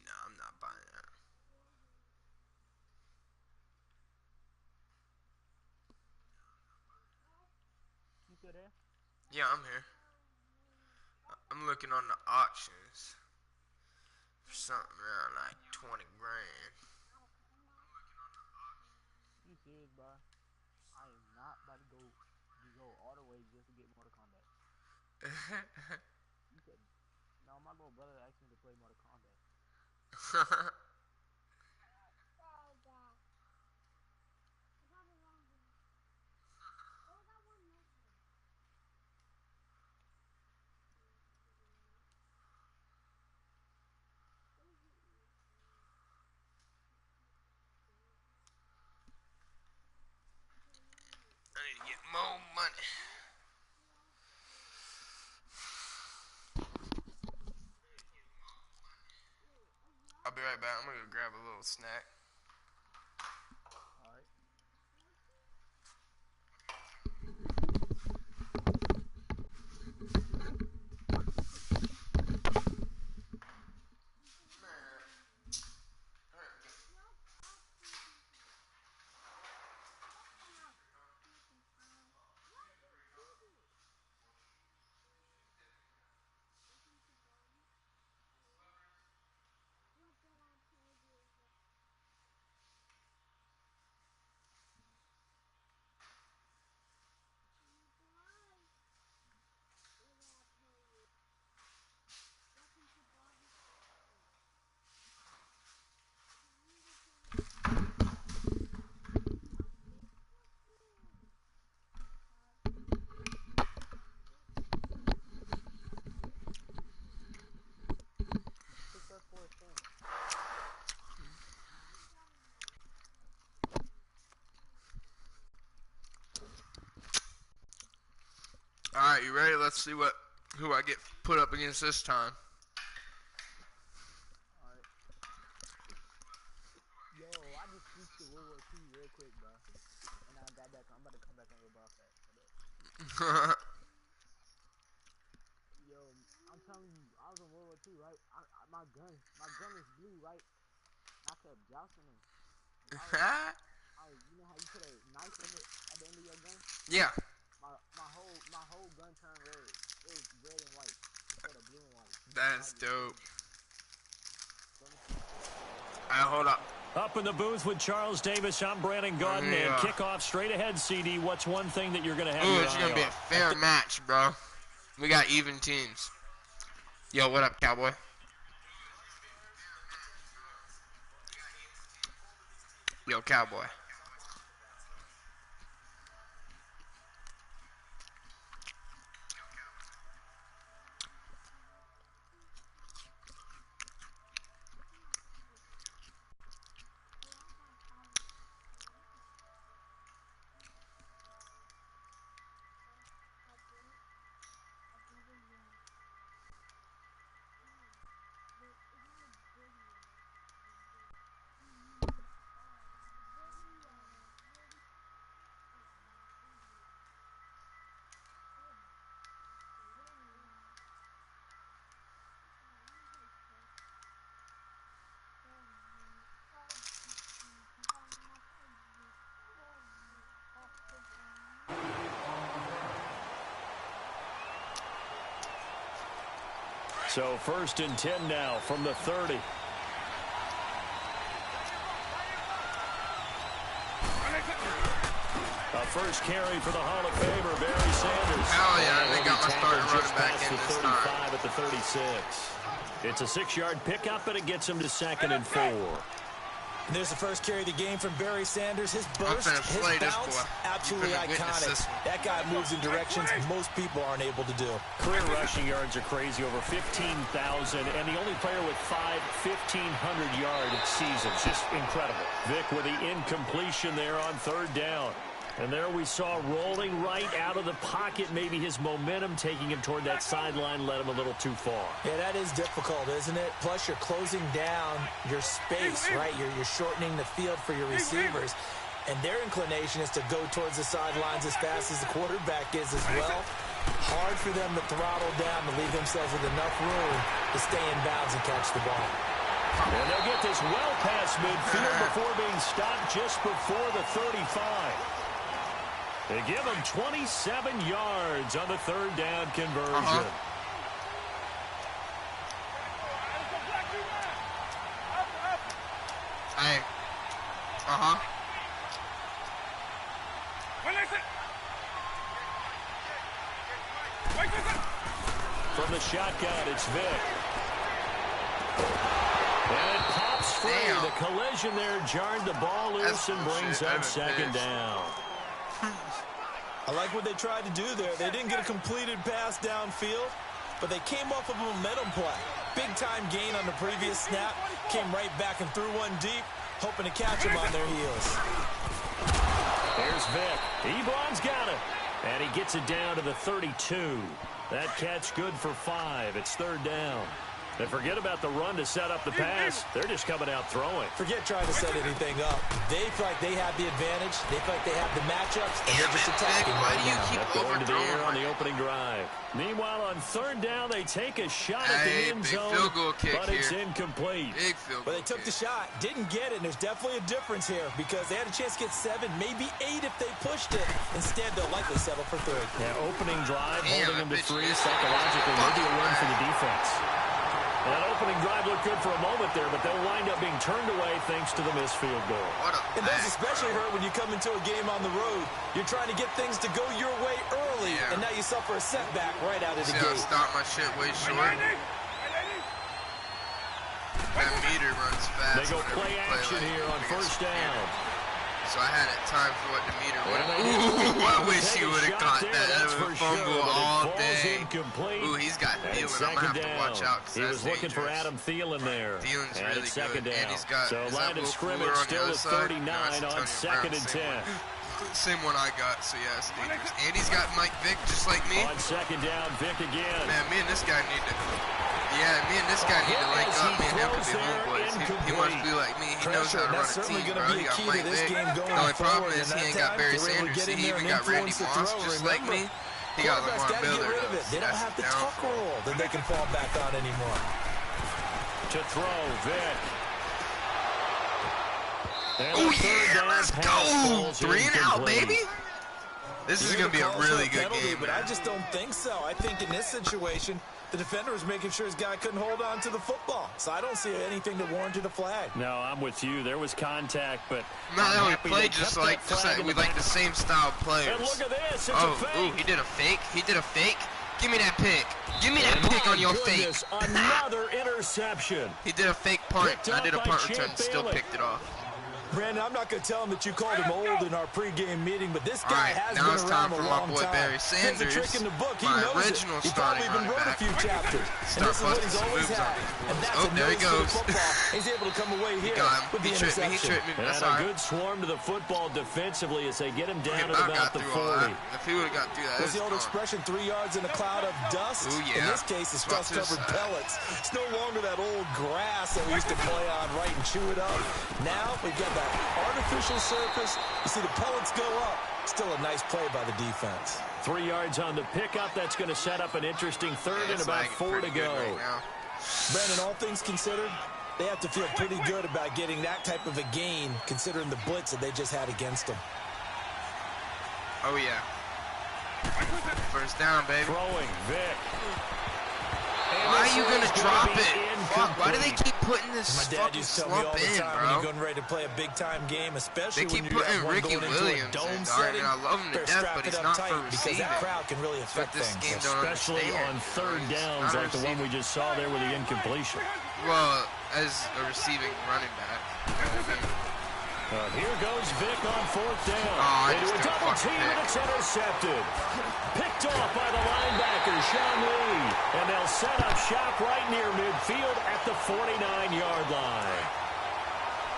C: No, I'm not buying that.
D: You still there?
C: Yeah, I'm here. I'm looking on the auctions for something around like 20 grand.
D: You serious, bro? I am not about to go all the way just to get Mortal Kombat. You said, no, my little brother asked me to play Mortal Kombat.
C: I need to get more money. I'll be right back. I'm gonna go grab a little snack.
D: Alright.
C: Alright, you ready? Let's see who I get put up against this time.
D: Alright. Yo, I just switched to World War II real quick, bro. And I got back. I'm about to come back on your broadcast. Yo, I'm telling you, I was in World War II, right? My gun is blue, right? I kept jousting him. You know how you put a knife in it at the end of your gun?
C: Yeah.
D: My whole gun turned red. It was red and white instead of blue and white.
C: That's dope.
D: Alright,
C: hold up.
B: Up in the booth with Charles Davis, I'm Brandon Gaudin, and kickoff straight ahead, CD. What's one thing that you're going to have your
C: it's
B: eye
C: going to be a
B: on?
C: fair match, bro. We got even teams. Yo, what up, cowboy? Yo, cowboy.
B: So 1st and 10 now from the 30. A first carry for the Hall of Famer, Barry Sanders.
C: Hell yeah, they got my starting running back
B: past
C: in
B: the
C: this
B: 35
C: time.
B: at the 36. It's a 6-yard pickup, but it gets him to 2nd and 4.
A: And there's the first carry of the game from Barry Sanders. His burst, his bounce, absolutely iconic. That guy moves in directions most people aren't able to do.
B: Career rushing yards are crazy, over 15,000, and the only player with 5 1,500-yard seasons. Just incredible. Vic with the incompletion there on 3rd down. And there we saw rolling right out of the pocket. Maybe his momentum taking him toward that sideline led him a little too far.
A: Yeah, that is difficult, isn't it? Plus, you're closing down your space, right? You're shortening the field for your receivers. And their inclination is to go towards the sidelines as fast as the quarterback is as well. Hard for them to throttle down to leave themselves with enough room to stay in bounds and catch the ball.
B: And they'll get this well past midfield before being stopped just before the 35. They give him 27 yards on the 3rd down conversion.
C: Hey.
B: From the shotgun, it's Vic. And it pops free.
C: Damn.
B: The collision there jarred the ball loose and brings up 2nd down.
A: I like what they tried to do there. They didn't get a completed pass downfield, but they came off of a momentum play. Big-time gain on the previous snap. Came right back and threw one deep, hoping to catch them on their heels.
B: There's Vic. Ebron's got it. And he gets it down to the 32. That catch good for 5. It's 3rd down. And forget about the run to set up the pass. They're just coming out throwing.
A: Forget trying to set anything up. They feel like they have the advantage. They feel like they have the matchups, and they're just attacking
C: why
A: right
C: do you
A: now.
C: keep
B: Going to the air on
C: overthrowing?
B: the opening drive. Meanwhile, on 3rd down, they take a shot at
C: Hey,
B: the end
C: big
B: zone,
C: field goal kick
B: but it's
C: here.
B: incomplete.
C: Big field
A: But
C: goal
A: they took the
C: kick.
A: shot, didn't get it, and there's definitely a difference here because they had a chance to get 7, maybe 8 if they pushed it. Instead, they'll likely settle for 3.
B: Yeah, opening drive,
C: Damn,
B: holding them to
C: that bitch
B: 3
C: missed.
B: psychologically. Maybe a win for the defense. That opening drive looked good for a moment there, but they'll wind up being turned away thanks to the missed field goal.
C: What a
A: And those especially hurt when you come into a game on the road. You're trying to get things to go your way early, and now you suffer a setback right out of the
C: See how I
A: gate.
C: start my shit way short? That meter runs fast.
B: They go
C: whenever
B: play
C: you
B: action
C: like
B: here on
C: against
B: 1st down.
C: So I had it timed for what the meter
B: Well,
C: would.
B: they didn't
C: Ooh, I wish
B: take
C: he
B: a
C: would have
B: shot
C: caught
B: there,
C: that. That
B: that's
C: would
B: for
C: fumble
B: sure, but it
C: all
B: falls
C: day.
B: incomplete.
C: Ooh, he's got
B: And
C: Thielen. I'm going to have to watch out because
B: He
C: that's
B: was looking for
C: dangerous.
B: Adam Thielen there.
C: Thielen's
B: And
C: really
B: it's 2nd
C: good.
B: down.
C: And he's got,
B: So
C: is
B: line
C: that
B: of
C: Will
B: scrimmage
C: Fuller on the
B: still
C: other
B: at
C: side?
B: 39
C: No, it's
B: on
C: Antonio
B: 2nd and
C: Brown,
B: 10.
C: Same one I got, so yeah, it's dangerous. And he's got Mike Vick just like me.
B: On 2nd down, Vic again.
C: Man, me and this guy need to... Yeah, me and this guy need to link up. Me and him could be homeboys. He must be like me. He knows how to run a team, bro. He got Mike Vick. The only problem is he ain't got Barry Sanders. He even got Randy Moss just like me. He got Lamar
A: Gotta
C: Miller,
A: get rid of
C: though.
A: it. They don't have the tuck roll that they can fall back on anymore.
B: To throw, Vic.
C: Oh, yeah, let's go. 3 and out, baby. This is going to be a really good game,
A: but
C: man.
A: I just don't think so. I think in this situation, the defender was making sure his guy couldn't hold on to the football. So I don't see anything that warranted a flag.
B: No, I'm with you. There was contact, but
C: Not
B: I'm
C: only
B: happy
C: play
B: they
C: just
B: kept
C: like
B: that flag in
C: we like the same style players.
B: And look at this. It's
C: Oh,
B: a fake.
C: ooh, he did a fake. He did a fake. Give me that pick. Give me that pick on your fake.
B: Goodness, another interception.
C: He did a fake punt.
B: Picked
C: I did a
B: off by
C: punt return.
B: Champ
C: Still
B: Bailey.
C: picked it off.
A: Brandon, I'm not going to tell him that you called him old in our pregame meeting, but this guy
C: Alright,
A: has
C: now
A: been
C: it's
A: around
C: time for
A: a
C: my
A: long
C: boy
A: time.
C: Barry
A: There's
C: Sanders,
A: a trick in the book. He
C: my
A: knows
C: original
A: it. He probably
C: starting
A: even
C: running
A: wrote a
C: back.
A: few chapters. And
C: Start
A: this is what
C: busting
A: he's
C: some
A: always
C: moves on
A: had.
C: these
A: And
C: boys.
A: that's
C: Oh,
A: a
C: there he
A: nose for the
C: goes.
A: football. He's able to come away here
C: Got him.
A: with the
C: He tripped me. He
A: interception.
C: tripped me.
B: And
C: That's
B: a
C: alright.
B: good swarm to the football defensively as they get him
C: He
B: down at
C: about
B: about
C: got
B: the
C: through all
B: 40.
C: that. If he would have got through that,
A: What's the old
C: it's gone.
A: expression, 3 yards in a cloud of dust?
C: Ooh,
A: In
C: yeah.
A: this case, it's
C: Watch this
A: dust-covered
C: side.
A: pellets. It's no longer that old grass that we used to play on, right, and chew it up. Now we've got that artificial surface. You see the pellets go up. Still a nice play by the defense.
B: 3 yards on the pickup. That's going to set up an interesting third
C: Yeah,
B: and
C: it's
B: about
C: lagging
B: 4 to
C: pretty good
B: go.
C: right now.
A: Brandon, all things considered, they have to feel pretty good about getting that type of a gain, considering the blitz that they just had against them.
C: Oh, yeah. First down, baby.
B: Throwing, Vic.
C: Why are you going to just drop it. Fuck, why do they keep putting this fucking slump in, bro?
A: When you're getting ready to play a big-time game, especially
C: they keep
A: when you
C: putting
A: have one
C: Ricky
A: going into
C: Williams
A: a dome
C: in,
A: setting.
C: and I love him to death, but he's not for receiving.
A: Because that crowd can really affect
C: this
A: things.
C: game don't
B: Especially on third downs like the one we just saw there with the incompletion.
C: Well, as a receiving running back.
B: Here goes Vic on fourth down.
C: Into
B: a double team, and it's intercepted. Picked off by the linebacker, Sean Lee. And they'll set up shop right near midfield at the 49-yard line.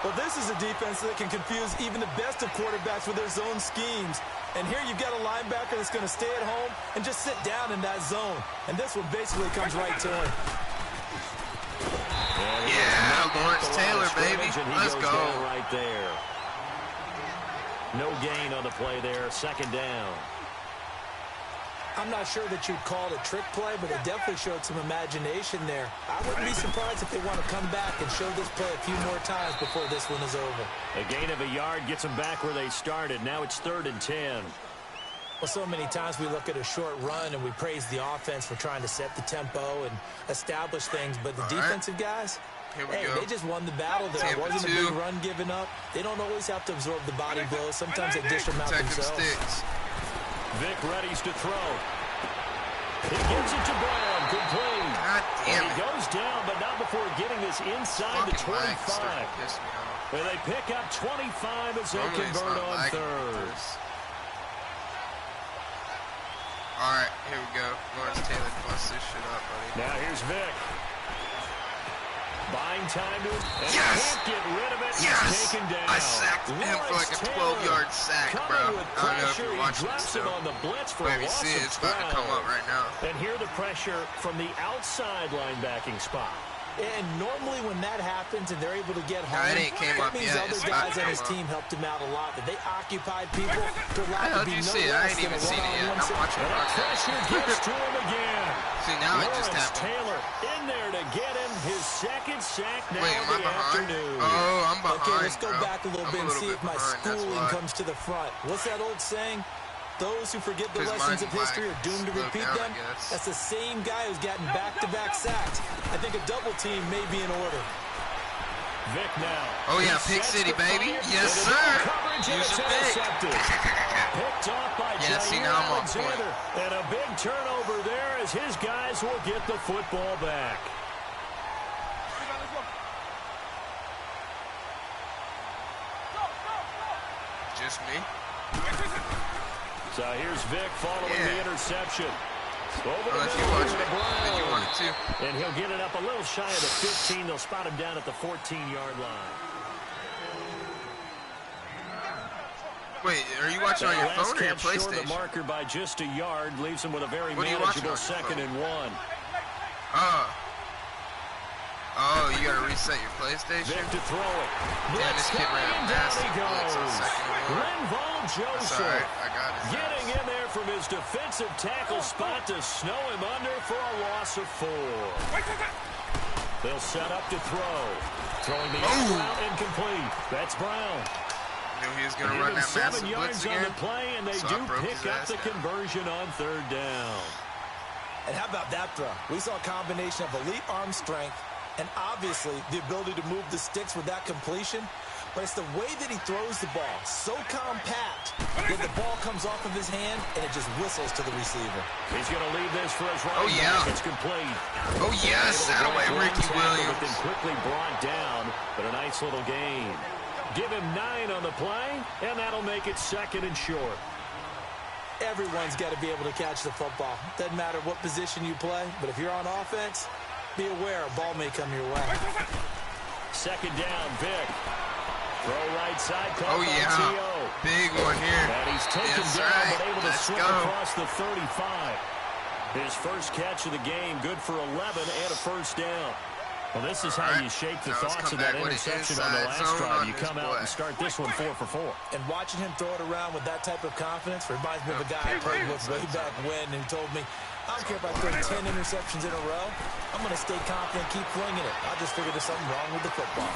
A: Well, this is a defense that can confuse even the best of quarterbacks with their zone schemes. And here you've got a linebacker that's going to stay at home and just sit down in that zone. And this one basically comes right to him.
C: Yeah, Lawrence Taylor, baby. Let's go.
B: Right there. No gain on the play there. Second down.
A: I'm not sure that you'd call it a trick play, but it definitely showed some imagination there. I wouldn't be surprised if they want to come back and show this play a few more times before this one is over.
B: A gain of a yard gets them back where they started. Now it's 3rd and 10.
A: Well, so many times we look at a short run and we praise the offense for trying to set the tempo and establish things, but the defensive guys, they just won the battle there. It wasn't a big run given up. They don't always have to absorb the body blows. Sometimes they dish them out themselves.
B: Vic readies to throw. He gives it to Brown. Good play.
C: God damn it.
B: He goes down, but not before getting this inside the 25. And they pick up 25 as they convert on third.
C: All right, here we go. Lawrence Taylor busts this shit up, buddy.
B: Now here's Vic. Buying time to him. And
C: yes!
B: Can't get rid of it.
C: Yes!
B: Taken down.
C: I sacked him for like a 12-yard sack, bro. I don't know if you're watching this still.
B: On the blitz for
C: Maybe see it. It's about to come up right now.
B: And here the pressure from the outside linebacking spot.
A: And normally when that happens and they're able to get home,
C: it
A: means other guys on his team helped him out a lot. That they occupied people to allow to be no less than a one-on-one situation.
B: And the pressure gets to him again.
C: See, now it just happened.
B: Taylor in there to get him his second sack now
C: in the afternoon. Oh, I'm behind,
A: Okay, let's go back a little bit and see if my schooling comes to the front. What's that old saying? Those who forget the lessons of history are doomed to repeat them. That's the same guy who's gotten back-to-back sacks. I think a double team may be in order.
B: Vic now.
C: Oh, yeah, Pick City, baby. Yes, sir. Use your pick.
B: Picked off by
C: see, now I'm on
B: Alexander. And a big turnover there as his guys will get the football back.
C: Just me.
B: So here's Vic following the interception. Over
C: Unless you watch it, then you want it too.
B: And he'll get it up a little shy of the 15. They'll spot him down at the 14-yard line.
C: Wait, are you watching on your phone or your PlayStation?
B: Short the marker by just a yard, leaves him with a very manageable 2nd and 1.
C: Oh, you gotta reset your PlayStation?
B: Vic to throw it.
C: Damn, this kid ran a massive blitz on 2nd and 1.
B: Linval Joseph.
C: That's alright, I got it.
B: Getting in there from his defensive tackle spot to snow him under for a loss of 4. They'll set up to throw. Throwing the route incomplete. That's Brown.
C: Knew he was gonna run that massive
B: 7 yards
C: blitz again.
B: on the play, and they do pick up the conversion on 3rd down.
A: And how about that throw? We saw a combination of elite arm strength and obviously the ability to move the sticks with that completion. But it's the way that he throws the ball. So compact that the ball comes off of his hand and it just whistles to the receiver.
B: He's going to leave this for his running back. It's complete.
C: Oh, yes. That away, Ricky Williams.
B: But then quickly brought down, but a nice little gain. Give him 9 on the play, and that'll make it 2nd and short.
A: Everyone's got to be able to catch the football. Doesn't matter what position you play, but if you're on offense, be aware a ball may come your way.
B: 2nd down, Vic. Throw right side.
C: Oh, yeah. Big one here.
B: And he's taken down, but able to swing across the 35. His first catch of the game, good for 11 and a first down. Well, this is how you shake the thoughts of that interception on the last drive. You come out and start this one 4 for 4.
A: And watching him throw it around with that type of confidence reminds me of a guy I played with way back when who told me, I don't care if I throw 10 interceptions in a row. I'm going to stay confident, keep flinging it. I just figured there's something wrong with the football.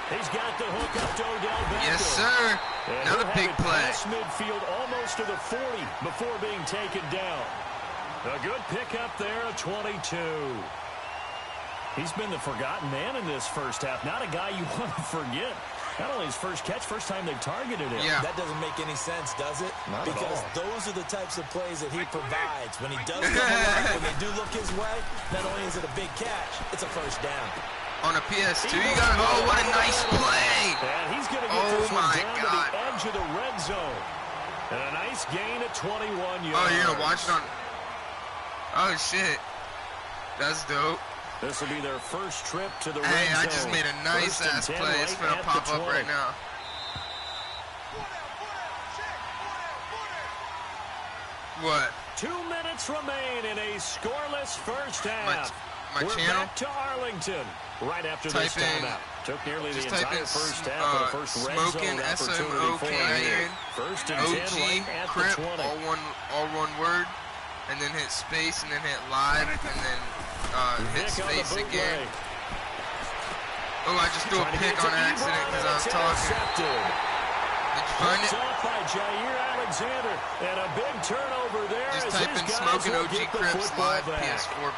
B: He's got the hook up to Odell Beckham.
C: Yes, sir. Another big play.
B: Past midfield almost to the 40 before being taken down. A good pickup there, a 22. He's been the forgotten man in this first half. Not a guy you want to forget. Not only his first catch, first time they've targeted him.
A: Yeah. That doesn't make any sense, does it?
B: Not
A: because
B: at all.
A: Those are the types of plays that he provides. When he does come around, when they do look his way, not only is it a big catch, it's a first down.
C: On a PS2, you got, oh, what a nice play.
B: And he's going to get this one down to the edge of the red zone. And a nice gain of 21 yards.
C: Oh, you're going to watch it on... Oh, shit. That's dope.
B: This will be their first trip to the red zone.
C: Hey, I just made a nice-ass play. It's going to pop up right now. What?
B: 2 minutes remain in a scoreless first half.
C: My
B: We're
C: channel?
B: back to Arlington right after this timeout. Took nearly the entire first half of the first red zone opportunity for him. First and 10 right at the 20.
C: All one word, and then hit space, and then hit live, and then hit space again. Oh, I just threw a pick on accident because I was talking. Did you find it?
B: Off by Jair Alexander, and a big turnover there.
C: Just type in SmokinOgCrip's live PS4.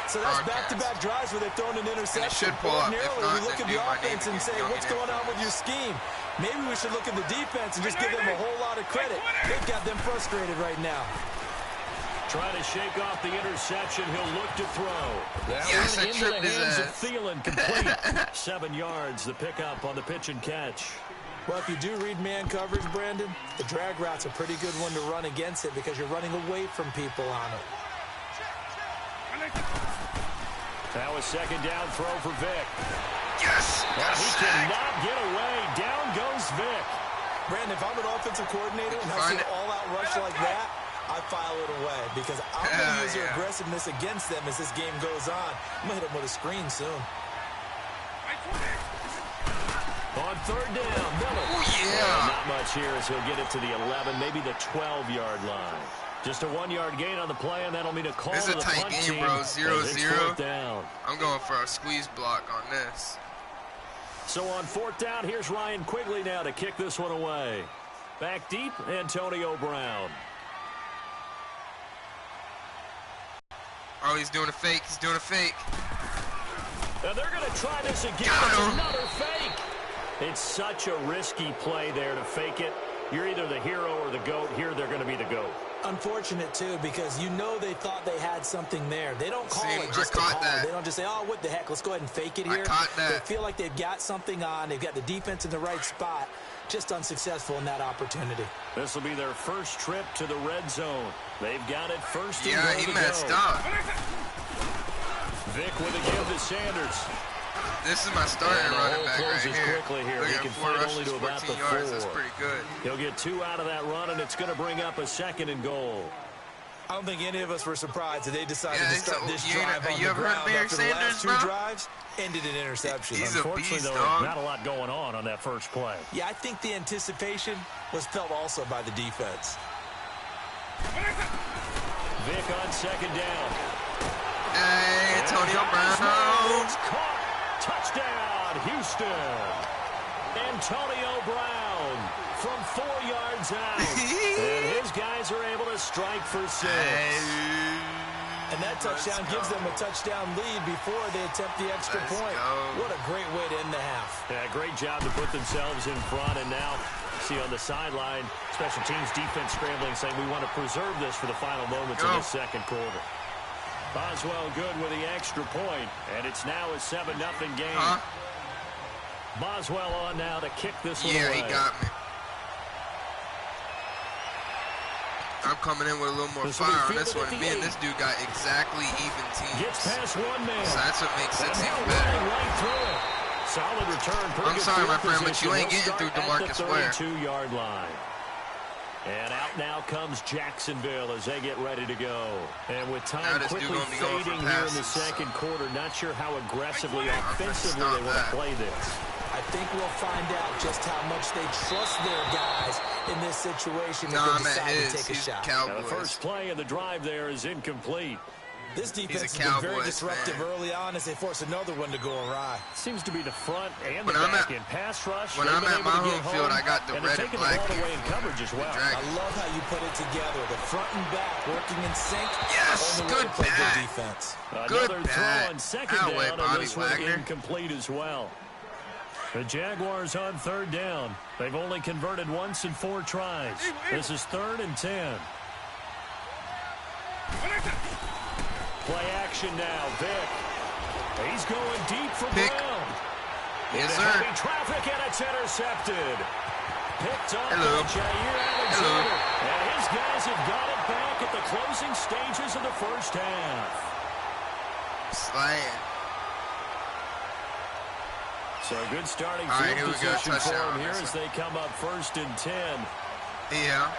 A: So that's back-to-back drives where they've thrown an interception.
C: And it should pull up. If not,
A: we look at the offense and say, what's going on with your scheme? Maybe we should look at the defense and just give them a whole lot of credit. They've got them frustrated right now.
B: Trying to shake off the interception. He'll look to throw.
C: Yes, I tripped his ass.
B: Thielen complete. 7 yards, the pickup on the pitch and catch.
A: Well, if you do read man coverage, Brandon, the drag route's a pretty good one to run against it because you're running away from people on it.
B: Now a second down throw for Vic.
C: Yes!
B: He cannot get away. Down goes Vic.
A: Brandon, if I'm an offensive coordinator and I see an all-out rush like that, I file it away because I'm going to use their aggressiveness against them as this game goes on. I'm going to hit them with a screen soon.
B: On third down, Miller.
C: Oh, yeah.
B: Not much here as he'll get it to the 11, maybe the 12-yard line. Just a 1-yard gain on the play, and that'll mean a call to the punt team.
C: This is a tight game, bro. 0-0.
B: Down.
C: I'm going for a squeeze block on this.
B: So on fourth down, here's Ryan Quigley now to kick this one away. Back deep, Antonio Brown.
C: Oh, he's doing a fake. He's doing a fake.
B: Now they're going to try this again. Another fake. It's such a risky play there to fake it. You're either the hero or the GOAT. Here, they're going to be the GOAT.
A: Unfortunate, too, because you know they thought they had something there. They don't call it just to call. They don't just say, oh, what the heck, let's go ahead and fake it here.
C: I caught that.
A: They feel like they've got something on. They've got the defense in the right spot. Just unsuccessful in that opportunity.
B: This will be their first trip to the red zone. They've got it first and
C: goal he messed up.
B: Vic with a give to Sanders.
C: This is my starting running back right here.
B: Quickly here.
C: Look
B: He
C: at
B: can
C: 4
B: fight
C: rushes,
B: only to about
C: 14
B: the
C: yards.
B: 4.
C: That's pretty good.
B: He'll get 2 out of that run, and it's going to bring up a second and goal.
A: I don't think any of us were surprised that they decided to start this
C: you
A: drive on the ground after the last 2 drives. Ended in interception.
C: He's a beast,
B: though,
C: dog.
B: not a lot going on that first play.
A: Yeah, I think the anticipation was felt also by the defense.
B: Vic on second down.
C: Hey, Antonio Brown.
B: Caught. Touchdown, Houston. Antonio Brown from 4 yards out. And his guys are able to strike for 6.
A: And that touchdown gives them a touchdown lead before they attempt the extra point. What a great way to end the half.
B: Yeah, great job to put themselves in front. And now, see on the sideline, special teams defense scrambling, saying we want to preserve this for the final moments of the second quarter. Boswell good with the extra point, and it's now a 7-0 game. Boswell on now to kick this one away.
C: Yeah, he got me. I'm coming in with a little more fire on this one. Me and this dude got exactly even teams.
B: Gets past one man.
C: So that's what makes it even better.
B: Right through it. Solid return.
C: I'm sorry, my friend, but you ain't getting through DeMarcus Ware.
B: 32-yard line. And out now comes Jacksonville as they get ready to go. And with time quickly fading here in the second quarter, not sure how aggressively, offensively they want to play this.
A: I think we'll find out just how much they trust their guys in this situation if they decide to take a shot.
B: Now the first play of the drive there is incomplete.
A: This defense has been very disruptive early on as they force another one to go awry.
B: Seems to be the front and the back in pass rush.
C: When I'm at my home field, I got the red and black
B: away in coverage as well.
A: I love how you put it together. The front and back working in sync.
C: Yes, good pass.
A: Defense.
B: Another throw on second down, and this one incomplete as well. The Jaguars on third down. They've only converted once in 4 tries. This is 3rd and 10. Play action now, Vic. He's going deep for Brown.
C: Yes, sir.
B: Heavy traffic, and it's intercepted. Picked up by Jair Alexander. And his guys have got it back at the closing stages of the first half.
C: Slaying.
B: So a good starting field position for them here as they come up 1st and 10.
C: Yeah.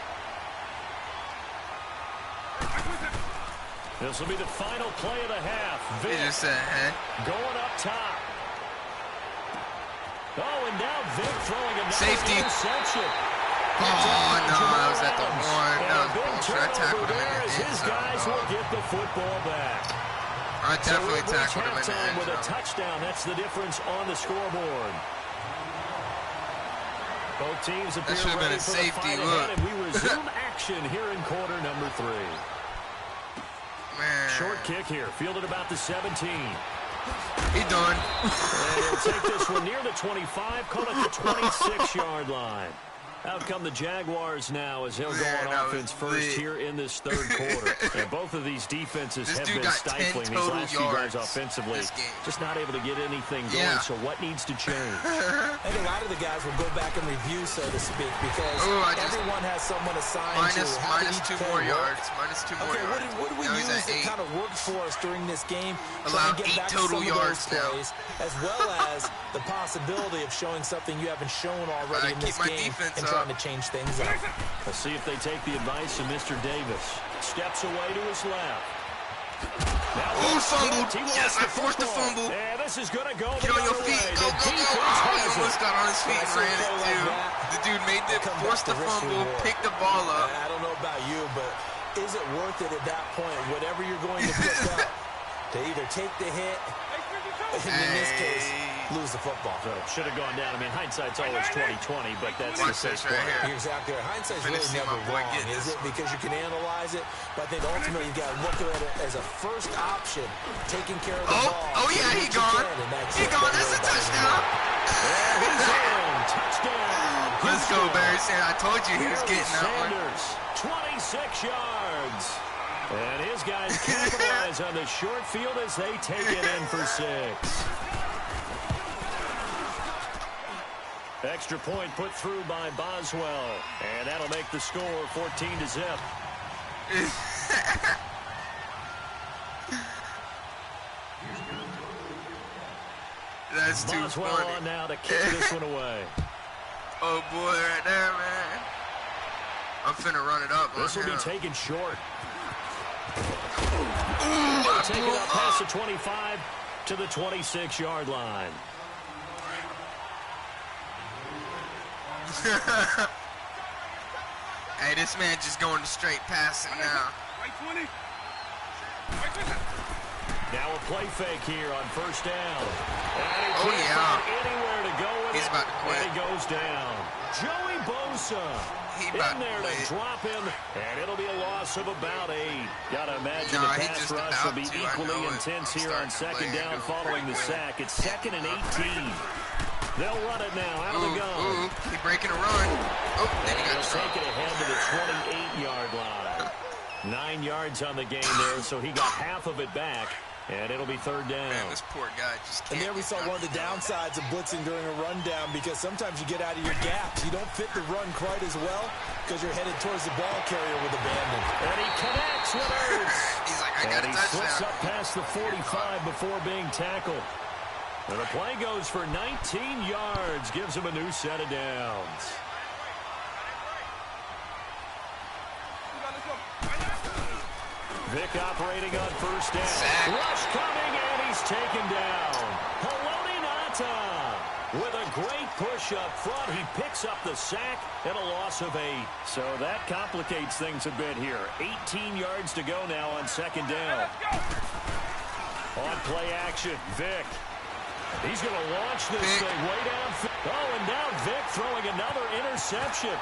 B: This will be the final play of the half. Vic going up top. Oh, and now Vic throwing another interception.
C: Oh, no, that was at the 1. That was bullshit. I tackled him in the end
B: His guys will get the football back.
C: I definitely tackled him in the end
B: with a touchdown. That's the difference on the scoreboard. Both teams appear ready for the fight ahead, and we resume action here in quarter number 3.
C: Man.
B: Short kick here, fielded about the 17.
C: He done.
B: And he'll take this one near the 25, call it the 26-yard line. Out come the Jaguars now as they'll go on offense first here in this 3rd quarter. And both of these defenses have been stifling these last few guys offensively. Just not able to get anything going, so what needs to change?
A: I think a lot of the guys will go back and review, so to speak, because everyone has someone assigned
C: minus 2 more yards. Minus 2 more yards.
A: What did we use that kind of worked for us during this game?
C: Allowed 8 total yards
A: plays, as well as the possibility of showing something you haven't shown already in this game and trying to change things up.
B: We'll see if they take the advice of Mr. Davis. Steps away to his left.
C: Fumbled. Yes, I forced the fumble.
B: Yeah, this is going to go.
C: Get on your feet. Go, go, go. Oh, he almost got on his feet and ran it, too. The dude made the forced the fumble, picked the ball up.
A: I don't know about you, but is it worth it at that point, whatever you're going to pick up, to either take the hit, and in this case, lose the football?
B: So should have gone down. I mean, hindsight's always 20/20, but that's the safe
C: right here.
A: You're exactly right. Hindsight's really never wrong, is it? Because you can analyze it, but I think ultimately you got to look at it as a first option, taking care of the ball.
C: Oh yeah, he gone. He gone. That's a touchdown.
B: He's in. Touchdown.
C: Let's go, Barry Sanders. I told you he was getting that one.
B: 26 yards. And his guys capitalize on the short field as they take it in for 6. Extra point put through by Boswell. And that'll make the score 14-0.
C: That's too
B: Boswell
C: funny.
B: on now to kick this one away.
C: Oh, boy, right there, man. I'm finna run it up.
B: This will be taken short. Take it up past the 25 to the 26-yard line.
C: Hey, this man just going to straight passing now.
B: Now a play fake here on first down.
C: Oh, yeah.
B: Anywhere to go with
C: He's about to quit.
B: And he goes down. Joey Bosa in there to drop him, and it'll be a loss of about 8. Gotta imagine the pass rush will be equally intense here on second down following the sack. It's 2nd and 18. They'll run it now out of the gun.
C: He's breaking a run. Oh, then he got
B: take it ahead to the 28-yard line. 9 yards on the game there, so he got half of it back. And it'll be 3rd down.
C: Man, this poor guy just can't.
A: And there we saw one of the downsides of blitzing during a rundown, because sometimes you get out of your gaps. You don't fit the run quite as well because you're headed towards the ball carrier with abandon.
B: And he connects with Ertz.
C: He's like, I got a touchdown.
B: And he slips up past the 45 before being tackled. And the play goes for 19 yards. Gives him a new set of downs. Vic operating on first down.
C: Sack.
B: Rush coming, and he's taken down. Haloti Ngata. With a great push up front, he picks up the sack and a loss of 8. So that complicates things a bit here. 18 yards to go now on second down. On play action, Vic. He's going to launch this thing way down. Oh, and now Vic throwing another interception.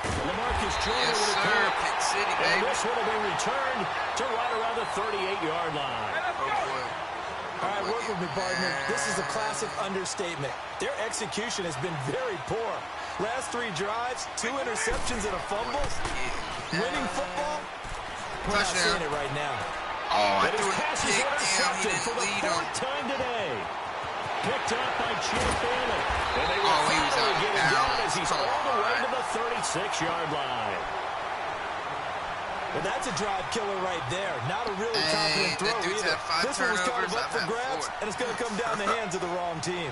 B: LaMarcus Joyner with a catch. And this one will be returned to right around the 38-yard line.
A: All right, work with me, partner. This is a classic understatement. Their execution has been very poor. Last 3 drives, 2 interceptions and a fumble. Winning football? We're not seeing it right now.
C: Oh, I
B: threw a pick down. He didn't lead him. Time today. Picked up by Chip Bailey. And they will finally get him down as he's all the way to the 36-yard line.
A: Well, that's a drive killer right there. Not a really confident throw either. This one was kind of up for grabs, and it's going to come down the hands of the wrong team.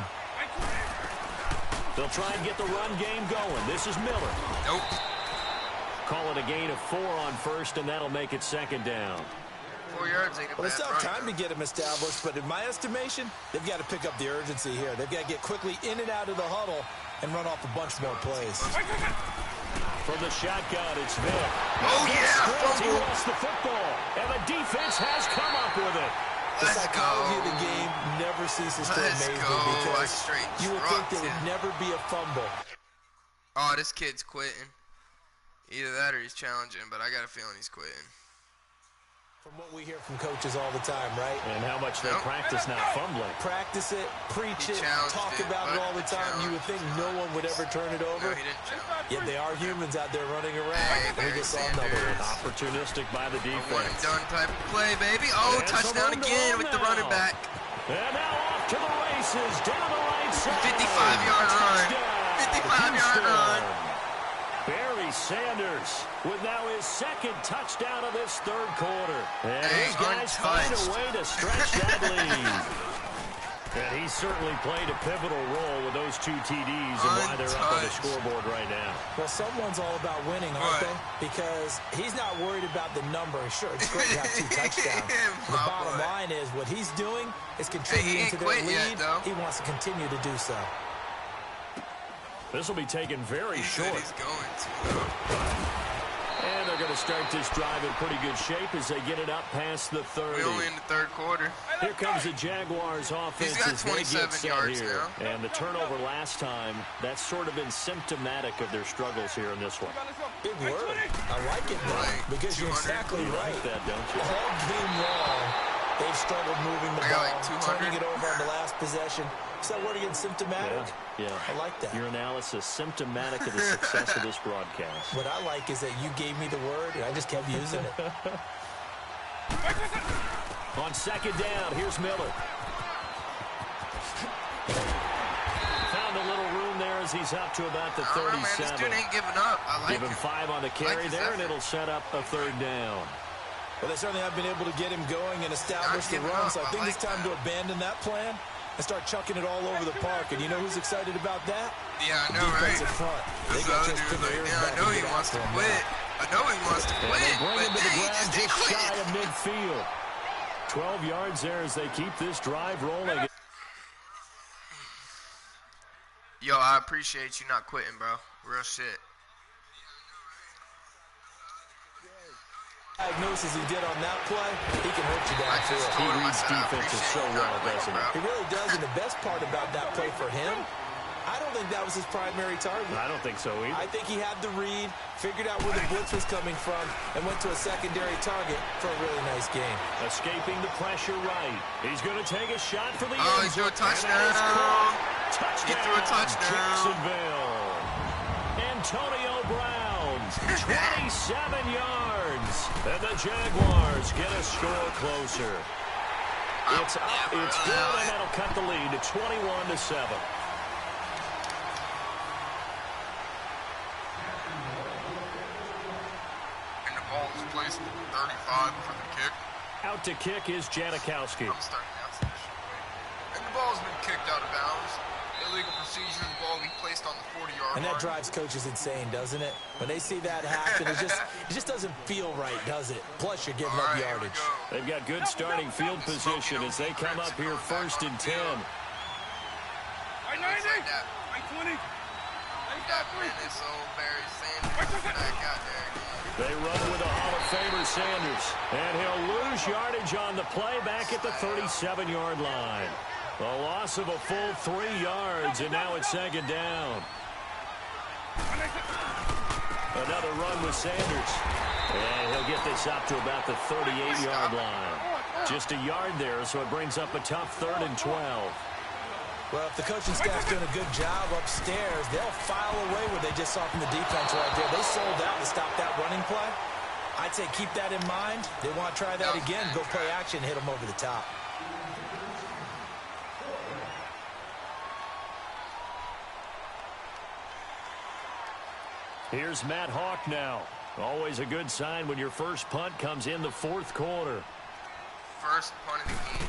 B: They'll try and get the run game going. This is Miller.
C: Nope.
B: Call it a gain of 4 on first, and that'll make it second down.
C: 4 yards ain't a bad
A: Well, they still have
C: run,
A: time to get him established, but in my estimation, they've got to pick up the urgency here. They've got to get quickly in and out of the huddle and run off a bunch more plays.
B: From the shotgun, it's Vic.
C: Oh, yeah!
B: He lost the football, and the defense has come up with it.
A: The psychology of the game never ceases to amaze me because you would think there would never be a fumble.
C: Oh, this kid's quitting. Either that or he's challenging, but I got a feeling he's quitting.
A: From what we hear from coaches all the time, right?
B: And how much they practice not fumbling.
A: Practice it, preach it, talk about it all the time. You would think no one would ever turn it over.
C: No, he didn't challenge.
A: Yet they are humans out there running around.
C: Hey,
A: We just saw another one.
B: Opportunistic by the defense.
C: One and done type of play, baby. Oh, touchdown again with the running back.
B: And now off to the races, down the right side.
C: 55-yard run. 55-yard run.
B: Barry Sanders with now his second touchdown of this third quarter. And
C: Hey,
B: his guys find a way to stretch that lead. And he certainly played a pivotal role with those 2 TDs and why they're up on the scoreboard right now.
A: Well, someone's all about winning, aren't they? Because he's not worried about the number. Sure, it's great to have 2 touchdowns. The bottom line is what he's doing is contributing to their lead. He wants to continue to do so.
B: This will be taken very short.
C: He's going to.
B: And they're going to start this drive in pretty good shape as they get it up past the 30.
C: We're only in the third quarter.
B: Here comes the Jaguars offense.
C: He's got 27 yards
B: here.
C: now.
B: And the turnover last time, that's sort of been symptomatic of their struggles here in this one.
A: Big word. I like it, though, because you're exactly right.
B: Like that, don't you?
A: All game long, they've struggled moving the ball, turning it over on the last possession. Is that word again, symptomatic?
B: Yeah.
A: I like that.
B: Your analysis, symptomatic of the success of this broadcast.
A: What I like is that you gave me the word, and I just kept using it.
B: On second down, here's Miller. Found a little room there as he's up to about the 37.
C: Man, this dude ain't giving up. I like
B: Give him 5 on the carry there, and it'll set up a third down.
A: Well, they certainly have been able to get him going and establish the run, so I think it's time to abandon that plan and start chucking it all over the park. And you know who's excited about that?
C: Yeah, I know,
A: right?
C: Defensive
A: front. They
C: got
A: just put their ears back.
C: I know he wants to quit. I know he wants to quit.
B: They bring him to the
C: he
B: ground
C: just
B: just shy of midfield. 12 yards there as they keep this drive rolling.
C: Yo, I appreciate you not quitting, bro. Real shit.
A: Diagnosis he did on that play, he can hurt you downfield.
B: He reads defenses so well, doesn't he?
A: He really does, and the best part about that play for him, I don't think that was his primary target.
B: I don't think so either.
A: I think he had the read, figured out where the blitz was coming from, and went to a secondary target for a really nice game.
B: Escaping the pressure right. He's going to take a shot for the end zone.
C: Oh, he threw a touchdown.
B: Touchdown.
C: He threw a touchdown.
B: Jacksonville. Antonio Brown, 27 yards. And the Jaguars get a score closer. It's up, it's good, and that'll cut the lead to 21-7.
C: And the ball is placed 35 for the kick.
B: Out to kick is Janikowski.
C: I'm starting out some shit. And the ball's been kicked out of bounds. Illegal procedure, the ball will be placed on the 40-yard line.
A: And that drives coaches insane, doesn't it? When they see that happen, it just doesn't feel right, does it? Plus, you're giving up yardage.
B: They've got good starting field position as they come up here 1st and 10.
C: Looks like that. That menace old Barry Sanders back out there again.
B: They run with a Hall of Famer, Sanders. And he'll lose yardage on the play back at the 37-yard line. A loss of a full 3 yards, and now it's second down. Another run with Sanders. And he'll get this up to about the 38-yard line. Just a yard there, so it brings up a tough 3rd and 12.
A: Well, if the coaching staff's doing a good job upstairs, they'll file away what they just saw from the defense right there. They sold out to stop that running play. I'd say keep that in mind. They want to try that again, go play action, hit them over the top.
B: Here's Matt Hawk now. Always a good sign when your first punt comes in the 4th quarter.
C: First punt of the game.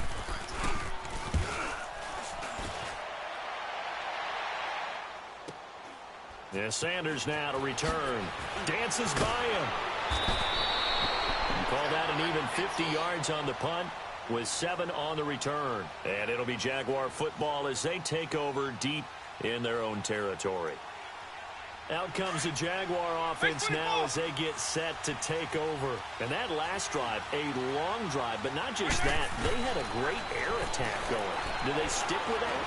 B: Yeah, Sanders now to return. Dances by him. Call that an even 50 yards on the punt with 7 on the return. And it'll be Jaguar football as they take over deep in their own territory. Out comes the Jaguar offense now as they get set to take over. And that last drive, a long drive, but not just that. They had a great air attack going. Do they stick with that?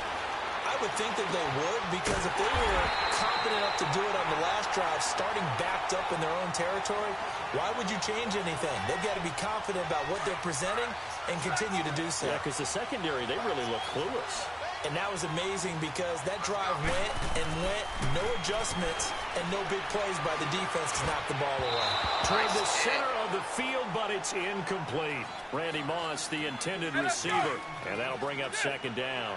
A: I would think that they would, because if they were confident enough to do it on the last drive, starting backed up in their own territory, why would you change anything? They've got to be confident about what they're presenting and continue to do so.
B: Yeah, because the secondary, they really look clueless.
A: And that was amazing because that drive went and went, no adjustments, and no big plays by the defense to knock the ball away.
B: Toward the center of the field, but it's incomplete. Randy Moss, the intended receiver, and that'll bring up second down.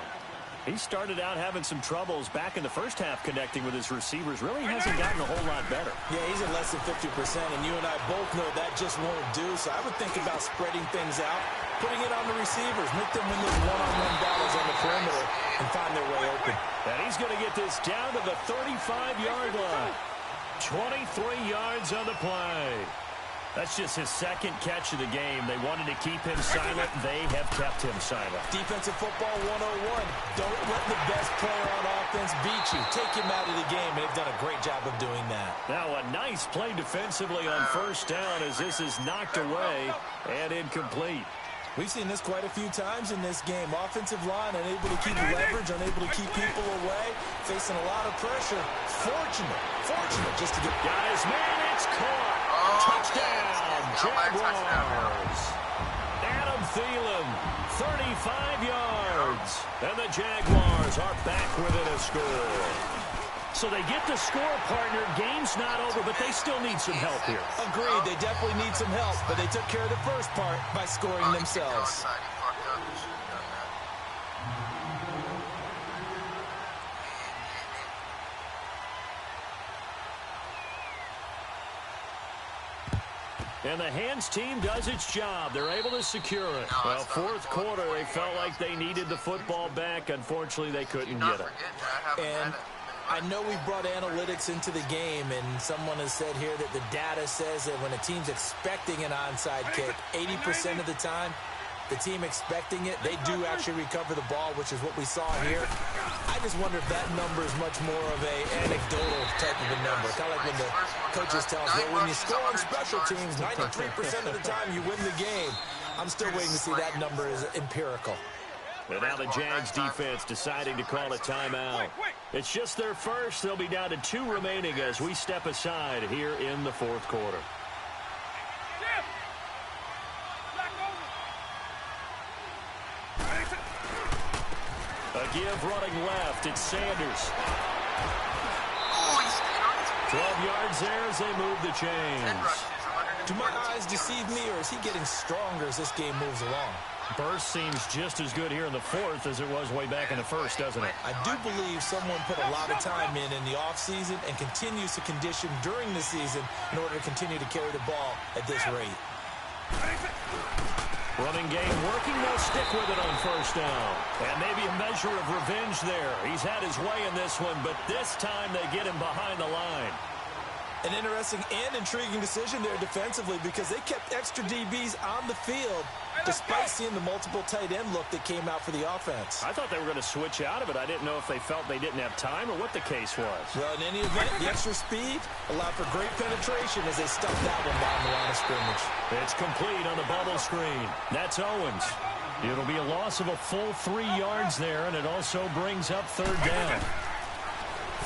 B: He started out having some troubles back in the first half connecting with his receivers. Really hasn't gotten a whole lot better.
A: Yeah, he's at less than 50%, and you and I both know that just won't do. So I would think about spreading things out, putting it on the receivers, make them win those one-on-one battles on the perimeter and find their way open.
B: And he's going to get this down to the 35-yard line. 23 yards on the play. That's just his second catch of the game. They wanted to keep him silent. They have kept him silent.
A: Defensive football 101. Don't let the best player on offense beat you. Take him out of the game, and they've done a great job of doing that.
B: Now a nice play defensively on first down as this is knocked away and incomplete.
A: We've seen this quite a few times in this game. Offensive line unable to keep leverage, unable to keep people away, facing a lot of pressure. Fortunate just to get...
B: Got his man, it's caught. Touchdown, Jaguars. Adam Thielen, 35 yards. And the Jaguars are back within a score. So they get the score, partner. Game's not over, but they still need some help here.
A: Agreed, they definitely need some help, but they took care of the first part by scoring themselves.
B: And the hands team does its job. They're able to secure it. Well, 4th quarter, they felt like they needed the football back. Unfortunately, they couldn't get it.
A: And I know we brought analytics into the game, and someone has said here that the data says that when a team's expecting an onside kick, 80% of the time, the team expecting it, they do actually recover the ball, which is what we saw here. I just wonder if that number is much more of a anecdotal type of a number. Kind of like when the coaches tell us, well, when you score on special teams, 93% of the time you win the game. I'm still waiting to see that number is empirical.
B: And now the Jags defense deciding to call a timeout. It's just their first. They'll be down to 2 remaining as we step aside here in the 4th quarter. A give running left. It's Sanders. 12 yards there as they move the chains.
A: Do my eyes deceive me, or is he getting stronger as this game moves along?
B: Burst seems just as good here in the 4th as it was way back in the 1st, doesn't it?
A: I do believe someone put a lot of time in the offseason and continues to condition during the season in order to continue to carry the ball at this rate.
B: Running game working. They'll stick with it on first down. And maybe a measure of revenge there. He's had his way in this one, but this time they get him behind the line.
A: An interesting and intriguing decision there defensively because they kept extra DBs on the field despite seeing the multiple tight end look that came out for the offense.
B: I thought they were going to switch out of it. I didn't know if they felt they didn't have time or what the case was.
A: Well, in any event, the extra speed allowed for great penetration as they stuffed that one down the line of scrimmage.
B: It's complete on the bubble screen. That's Owens. It'll be a loss of a full 3 yards there, and it also brings up third down.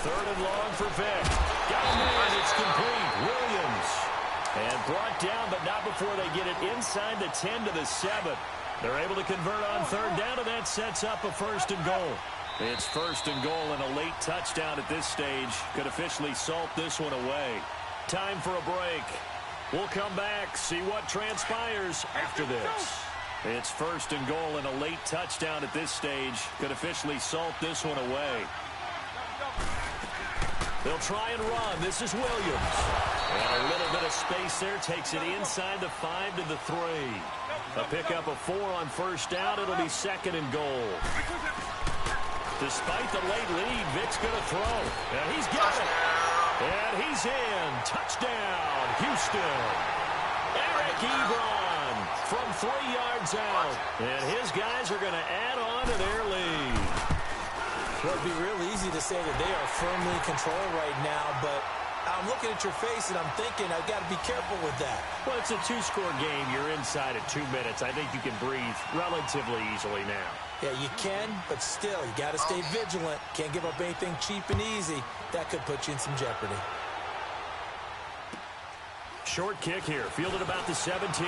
B: Third and long for Vic. Got him in. It's complete. Williams. And brought down, but not before they get it inside the 10 to the 7. They're able to convert on third down, and that sets up a first and goal. It's first and goal, and a late touchdown at this stage could officially salt this one away. Time for a break. We'll come back, see what transpires after this. It's first and goal, and a late touchdown at this stage could officially salt this one away. They'll try and run. This is Williams. And a little bit of space there takes it inside the 5 to the 3. A pickup of 4 on first down. It'll be second and goal. Despite the late lead, Vic's going to throw. And he's got it. And he's in. Touchdown, Houston. Eric Ebron from 3 yards out. And his guys are going to add on to their lead.
A: Well, it'd be real easy to say that they are firmly in control right now, but I'm looking at your face and I'm thinking I've got to be careful with that.
B: Well, it's a 2-score game. You're inside at 2 minutes. I think you can breathe relatively easily now.
A: Yeah, you can, but still, you got to stay vigilant. Can't give up anything cheap and easy. That could put you in some jeopardy.
B: Short kick here, fielded about the 17.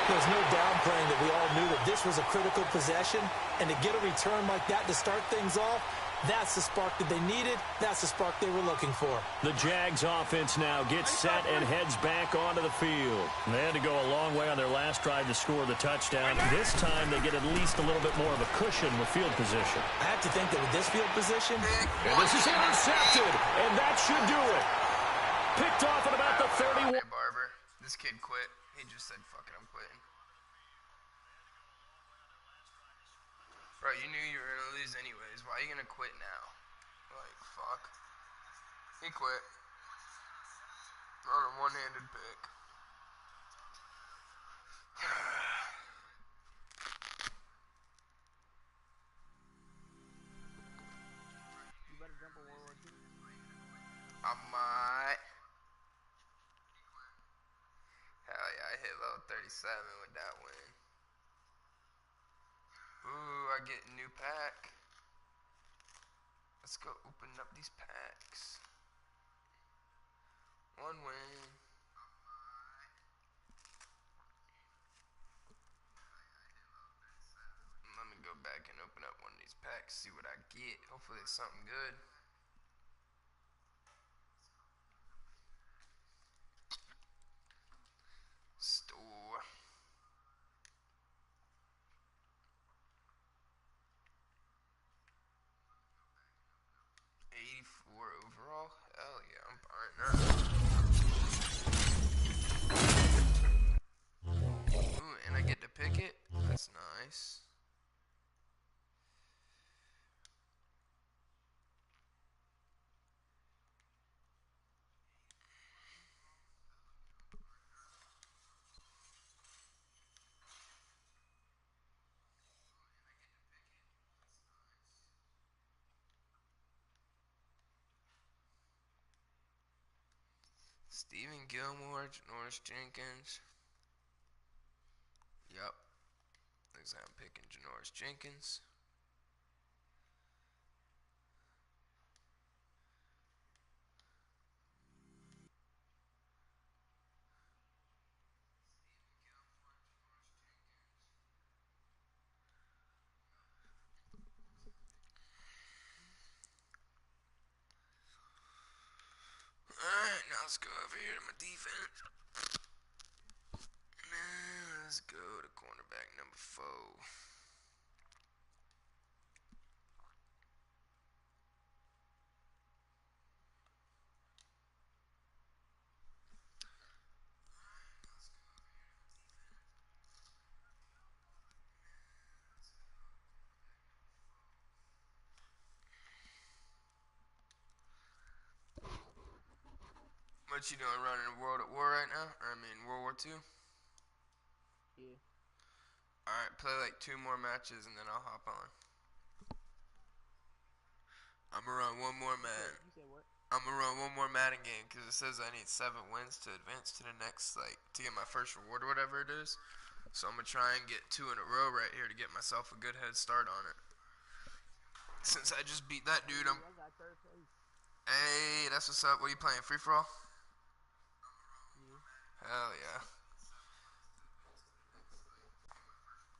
A: There's no downplaying that we all knew that this was a critical possession, and to get a return like that to start things off, that's the spark that they needed. That's the spark they were looking for.
B: The Jags offense now gets set and heads back onto the field. They had to go a long way on their last drive to score the touchdown. This time they get at least a little bit more of a cushion with field position.
A: I have to think that with this field position,
B: and this is intercepted, and that should do it. Picked off at about the 31.
C: Barber, this kid quit. He just said, fuck it, I'm quitting. Bro, you knew you were going to lose anyways. Why are you going to quit now? Like, fuck. He quit. On a one-handed pick.
D: You better jump on World War II.
C: I might. Hell yeah, I hit level 37 with that win. Ooh, I get a new pack. Let's go open up these packs. 1 win. Let me go back and open up one of these packs, see what I get. Hopefully it's something good. Store. Overall, hell yeah, I'm buying that. Ooh, and I get to pick it. That's nice. Stephen Gilmore, Janoris Jenkins. Yup. Looks like I'm picking Janoris Jenkins. Alright, now let's go over here to my defense. Now let's go to cornerback number 4. What you doing, running World at War right now? Or, I mean, World War II?
D: Yeah.
C: Alright, play like 2 more matches and then I'll hop on. I'm gonna run one more Madden.
D: You said what?
C: I'm gonna run one more Madden game because it says I need 7 wins to advance to the next, like, to get my first reward or whatever it is. So I'm gonna try and get 2 in a row right here to get myself a good head start on it. Since I just beat that dude,
D: I got 3rd place.
C: Hey, that's what's up. What are you playing, free for all?
D: Yeah.
C: Hell yeah.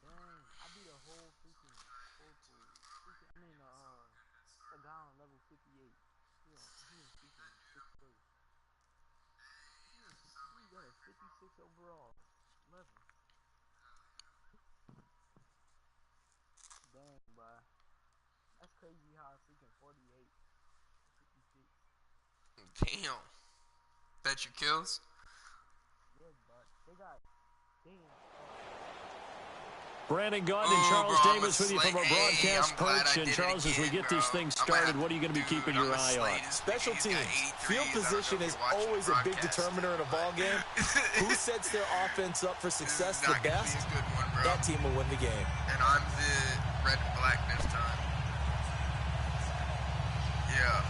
D: Dang, I beat a whole freaking a guy on level 58. He was freaking 6th place. He got a 56 overall level. Dang, bro. That's crazy how I freaking 48, 56.
C: Damn. That your kills?
D: Yeah, but they got, damn.
B: Brandon Gaudin and Charles Davis with you from our broadcast perch. And Charles, as we get these things started, what are you going to be keeping your eye on?
A: Special teams. Field position is always a big determiner in a ball game. Who sets their offense up for success the best, that team will win the game.
C: And I'm the red and black this time. Yeah.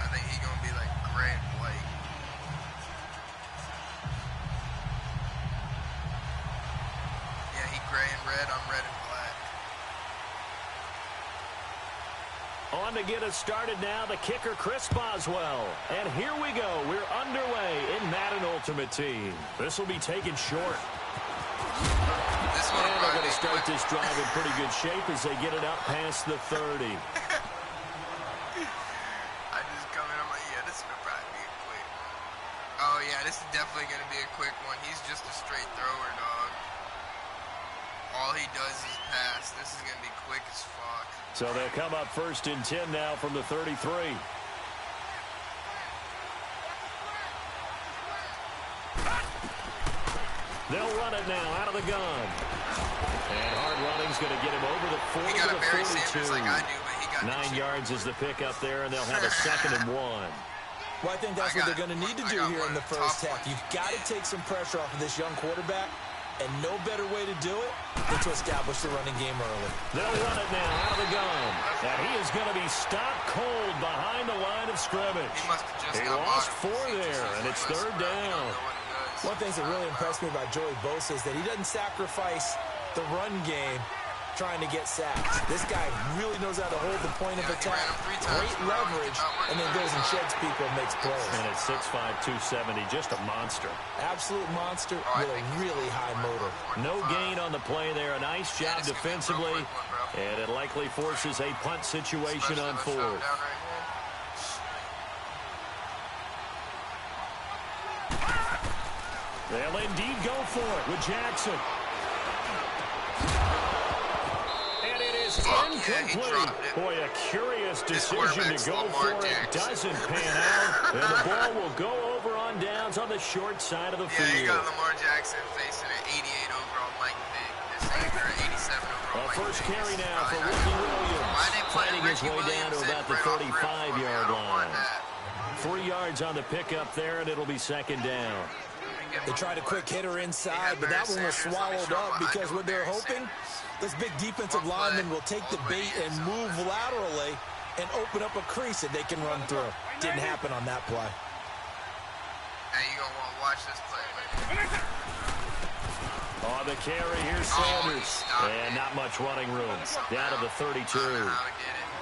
C: I think he's going to be like gray and white. Gray and red, I'm red and black.
B: On to get us started now, the kicker, Chris Boswell. And here we go. We're underway in Madden Ultimate Team. This will be taken short.
C: This one
B: and they're going to start this drive in pretty good shape as they get it up past the 30.
C: I just come in, I'm like, yeah, this will probably be a quick one. Oh, yeah, this is definitely going to be a quick one. He's just a straight thrower, dog. All he does is pass. This is going to be quick as fuck.
B: So they'll come up 1st and 10 now from the 33. They'll run it now out of the gun. And hard running's going to get him over the 40 to the 42.
C: Like I do, but he got
B: 9 yards is the pickup there, and they'll have a 2nd and 1.
A: Well, I think that's what they're going to need to do here in the first half. You've got to take some pressure off of this young quarterback. And no better way to do it than to establish the running game early.
B: They'll run it now out of the gun. And he is going to be stopped cold behind the line of scrimmage. He lost 4 there, and it's 3rd down.
A: One thing that really impressed me about Joey Bosa is that he doesn't sacrifice the run game trying to get sacks. This guy really knows how to hold the point of attack, great leverage, and then goes and sheds people and makes plays.
B: And at 6'5", 270, just a monster.
A: Absolute monster with a really high motor.
B: No gain on the play there. A nice job defensively, and it likely forces a punt situation on 4th. They'll indeed go for it with Jackson. Incomplete. Boy, a curious decision to go for it. Doesn't pan out. And the ball will go over on downs on the short side of the field.
C: Yeah, you got Lamar Jackson facing an 88 overall Mike Vick. This ain't or 87 overall Mike
B: first
C: Vick.
B: carry now for Ricky Williams. Fighting his way down to about the 35-yard line. 3 yards on the pickup there, and it'll be 2nd down.
A: They tried a quick hitter inside, but that one was swallowed up because what they're hoping, this big defensive lineman will take the bait and move laterally and open up a crease that they can run through. Didn't happen on that play.
C: Hey, you gonna want to watch this play.
B: On the carry, here's Sanders. And not much running room. Down to the 32.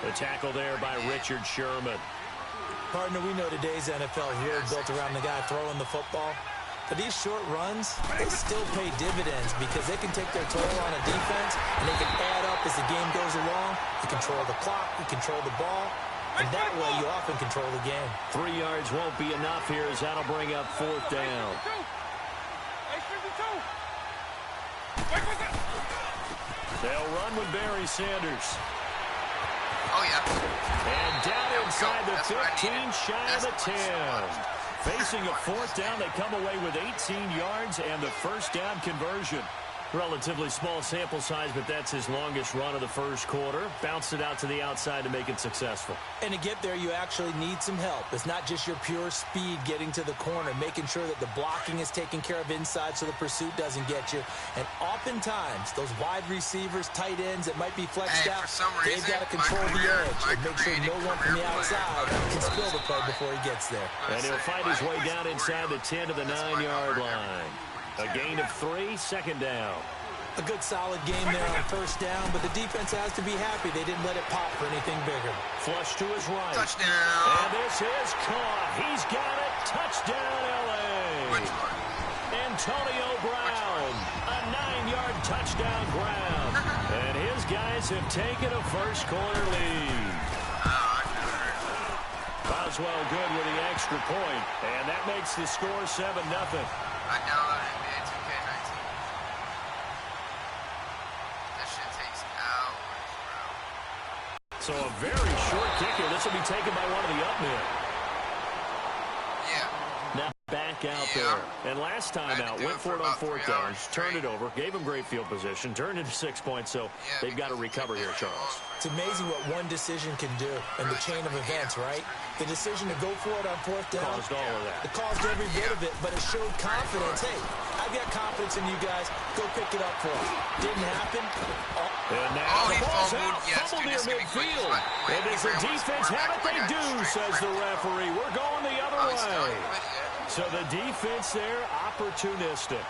B: The tackle there by Richard Sherman.
A: Partner, we know today's NFL is really built around the guy throwing the football. But these short runs, they still pay dividends because they can take their toll on a defense and they can add up as the game goes along. You control the clock, you control the ball, and that way you often control the game.
B: 3 yards won't be enough here as that'll bring up 4th down. They'll run with Barry Sanders.
C: Oh, yeah.
B: And down inside the 15, shy of the 10. Facing a 4th down, they come away with 18 yards and the 1st down conversion. Relatively small sample size, but that's his longest run of the first quarter. Bounced it out to the outside to make it successful.
A: And to get there, you actually need some help. It's not just your pure speed getting to the corner, making sure that the blocking is taken care of inside so the pursuit doesn't get you. And oftentimes, those wide receivers, tight ends that might be flexed out, they've got to control the edge and make sure no one from the outside can spill the play before he gets there.
B: And he'll fight his way down inside the 10 to the 9-yard line. A gain of 3, second down.
A: A good solid game there on first down, but the defense has to be happy they didn't let it pop for anything bigger.
B: Flush to his right.
C: Touchdown.
B: And this is caught. He's got it. Touchdown, L.A.
C: Which one?
B: Antonio Brown. A 9-yard touchdown ground. And his guys have taken a first-quarter lead. Boswell good with the extra point, and that makes the score 7-0.
C: I downloaded NBA 2K19. That shit takes hours, bro.
B: So a very short kicker. This will be taken by one of the up men.
C: Yeah.
B: Now back out there. And last time out, went for it on fourth down, turned it over, gave him great field position, turned into 6 points, so they've got to recover here, Charles.
A: It's amazing what one decision can do in the chain of events, right? The decision to go for it on fourth down.
B: Caused all of that.
A: It caused every bit of it, but it showed confidence. Hey, I've got confidence in you guys. Go pick it up for us. Didn't happen.
B: And now the ball's out. Fumbled near midfield. And does the defense have it? They do, says the referee. We're going the other way. So the defense there, opportunistic.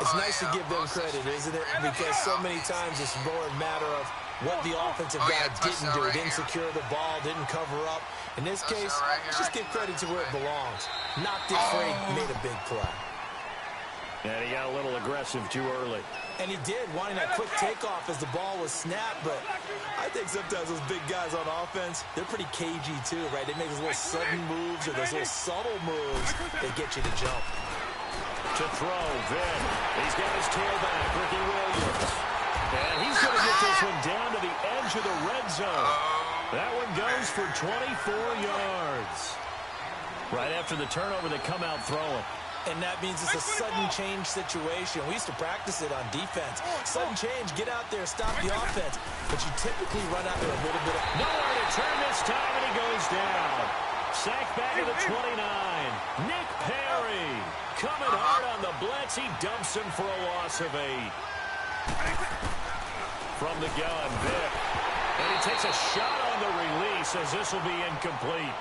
A: It's nice to give them credit, isn't it? Because so many times it's more a matter of what the offensive guy didn't do. Didn't secure the ball, didn't cover up. In this case, just give credit to where it belongs. Knocked it free, made a big play.
B: And he got a little aggressive too early.
A: And he did, wanting that quick takeoff as the ball was snapped. But I think sometimes those big guys on offense, they're pretty cagey too, right? They make those little sudden moves or those little subtle moves that get you to jump.
B: To throw, Vic. He's got his tailback, Ricky Williams. And he's going to get this one down to the edge of the red zone. That one goes for 24 yards. Right after the turnover, they come out throwing.
A: And that means it's a sudden change situation. We used to practice it on defense. Sudden change, get out there, stop the offense. But you typically run out there a little bit of...
B: Nowhere to turn this time, and he goes down. Sacked back to the 29. Nick Perry coming hard on the blitz. He dumps him for a loss of 8. From the gun, Vic. And he takes a shot on the release as this will be incomplete.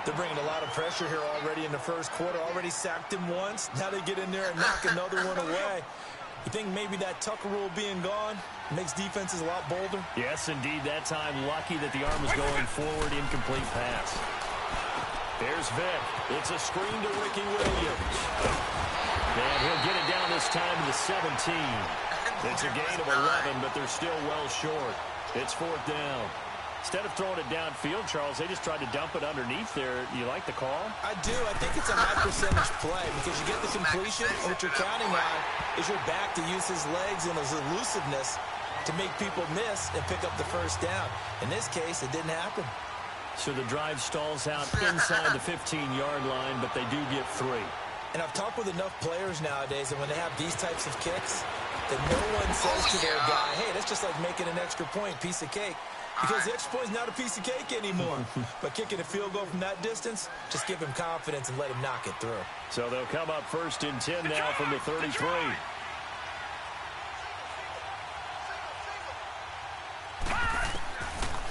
A: They're bringing a lot of pressure here already in the first quarter. Already sacked him once. Now they get in there and knock another one away. You think maybe that Tucker rule being gone makes defenses a lot bolder?
B: Yes, indeed. That time, lucky that the arm was going forward. Incomplete pass. There's Vic. It's a screen to Ricky Williams. And he'll get it down this time to the 17. It's a gain of 11, but they're still well short. It's fourth down. Instead of throwing it downfield, Charles, they just tried to dump it underneath there. You like the call?
A: I do. I think it's a high percentage play because you get the completion. And what you're counting on is your back to use his legs and his elusiveness to make people miss and pick up the first down. In this case, it didn't happen.
B: So the drive stalls out inside the 15-yard line, but they do get 3.
A: And I've talked with enough players nowadays that when they have these types of kicks, that no one says to their guy, hey, that's just like making an extra point, piece of cake. Because the extra point is not a piece of cake anymore. But kicking a field goal from that distance, just give him confidence and let him knock it through.
B: So they'll come up first and 10 now from the 33.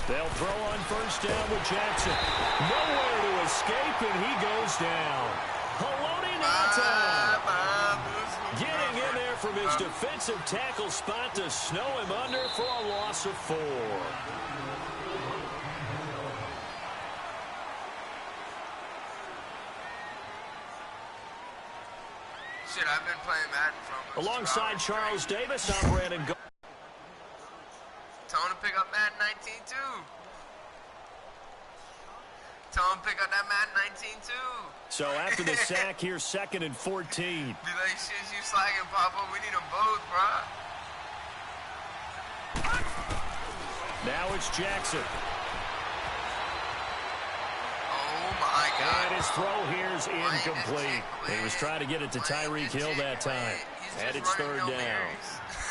B: They'll throw on first down with Jackson. Nowhere to escape, and he goes down. Haloti Ngata getting in there from his defensive tackle spot to snow him under for a loss of 4.
C: Shit, I've been playing Madden from
B: Alongside Charles Davis, I'm Brandon Go.
C: Tell him to pick up Madden 19 too. Tell him to pick up that Madden 19 too.
B: So after the sack here, 2nd and 14.
C: Be like, shit, you slacking, Papa. We need them both, bro.
B: Now it's Jackson.
C: Oh, my God.
B: And his throw here is incomplete. He was trying to get it to Tyreek Hill that time. And it's third down.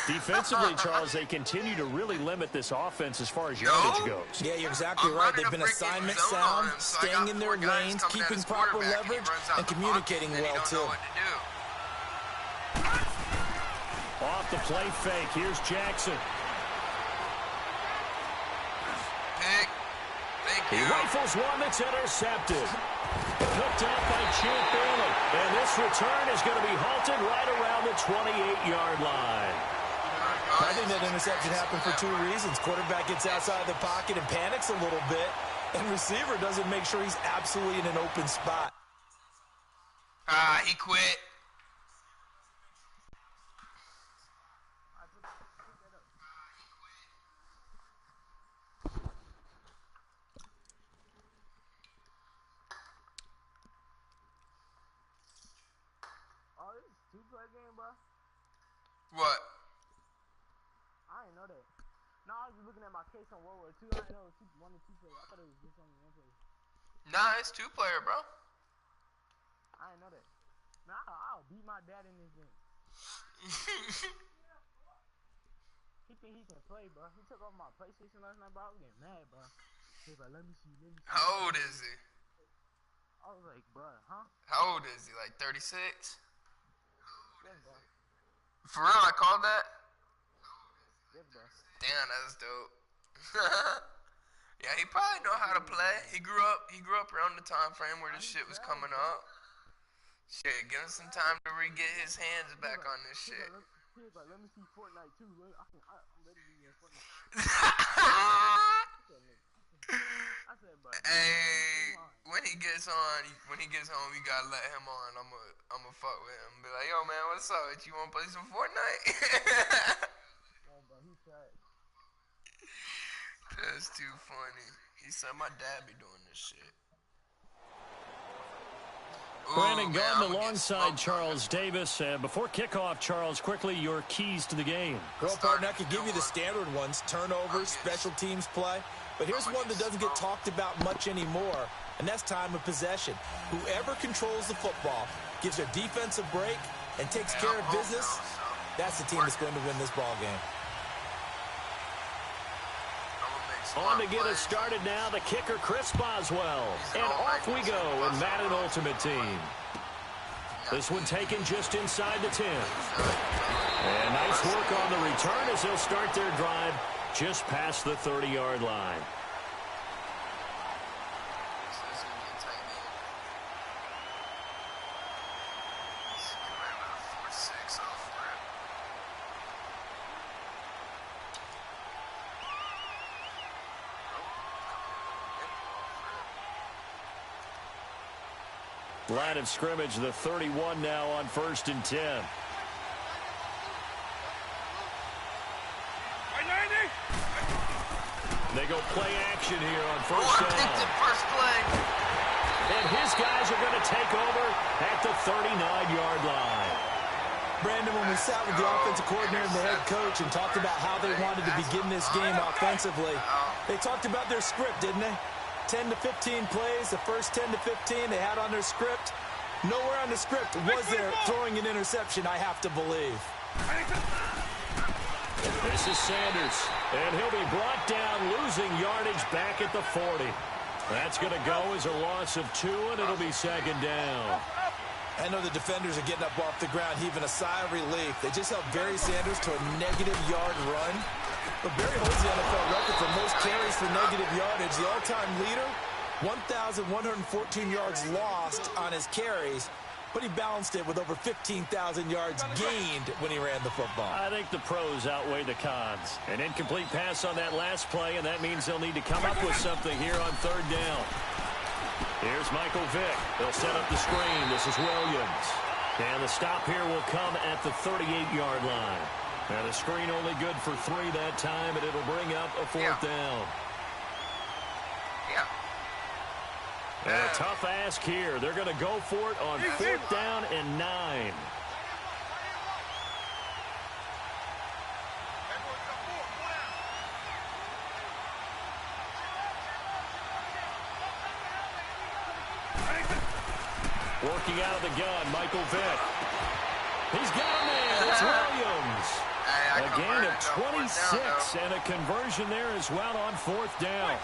B: Defensively, Charles, they continue to really limit this offense as far as yardage goes.
A: Yeah, you're exactly right. They've been assignment sound, staying in their lanes, keeping proper leverage, and communicating well, too.
B: Off the play fake, here's Jackson. He rifles one that's intercepted. Picked up by Champ Bailey. And this return is going to be halted right around the 28-yard line.
A: I think that interception happened for two reasons. Quarterback gets outside of the pocket and panics a little bit, and receiver doesn't make sure he's absolutely in an open spot.
C: He quit. What?
D: I didn't know that. No, I was just looking at my case on World War II. I didn't know it was 1 and 2 player. I thought it was just only 1 player.
C: Nah, it's 2-player, bro.
D: I didn't know that. Nah, I'll beat my dad in this game. He think he can play, bro. He took off my PlayStation last night, bro. I was getting mad, bro. He was like, let me see.
C: How old is he?
D: I was like, bro, huh?
C: How old is he? Like 36?
D: Yeah, bro.
C: For real, I called that?
D: Yeah, bro.
C: Damn, that's dope. Yeah, he probably know how to play. He grew up around the time frame where this shit was coming up. Shit, give him some time to get his hands back on this shit.
D: He was like, let me see Fortnite too. I'm ready to be in Fortnite. I said, bro.
C: Hey, when he gets home, you gotta let him on. I'ma fuck with him. Be like, yo, man, what's up? You wanna play some Fortnite?
D: Oh, bro, he tried.
C: That's too funny. He said my dad be doing this shit.
B: Brandon Gordon alongside Charles Davis. Before kickoff, Charles, quickly your keys to the game.
A: Well, partner, I could give you the standard ones, turnovers, special teams play. But here's one that doesn't get talked about much anymore, and that's time of possession. Whoever controls the football, gives their defense a break, and takes care of business, that's the team that's going to win this ball game.
B: On to get us started now, the kicker, Chris Boswell. And off we go in Madden Ultimate Team. This one taken just inside the 10. And nice work on the return as they'll start their drive just past the 30-yard line. Line of scrimmage, the 31 now on 1st and 10. They go play action here on first down.
C: First play.
B: And his guys are going to take over at the 39-yard line.
A: Brandon, when we sat with the offensive coordinator and the head coach and talked about how they wanted to begin this game offensively, they talked about their script, didn't they? 10 to 15 plays, the first 10 to 15 they had on their script. Nowhere on the script was there throwing an interception, I have to believe.
B: This is Sanders, and he'll be brought down, losing yardage back at the 40. That's going to go as a loss of 2, and it'll be second down.
A: I know the defenders are getting up off the ground, heaving a sigh of relief. They just held Barry Sanders to a -yard run. But Barry holds the NFL record for most carries for negative yardage. The all-time leader, 1,114 yards lost on his carries, but he balanced it with over 15,000 yards gained when he ran the football.
B: I think the pros outweigh the cons. An incomplete pass on that last play, and that means they'll need to come up with something here on 3rd down. Here's Michael Vick. They'll set up the screen. This is Williams. And the stop here will come at the 38-yard line. And a screen only good for 3 that time, and it'll bring up a 4th down. And a tough ask here. They're going to go for it on 4th down and 9. Working out of the gun, Michael Vick. He's got a man. It's Williams.
C: Hey, I
B: A gain of 26 and a conversion there as well on 4th down.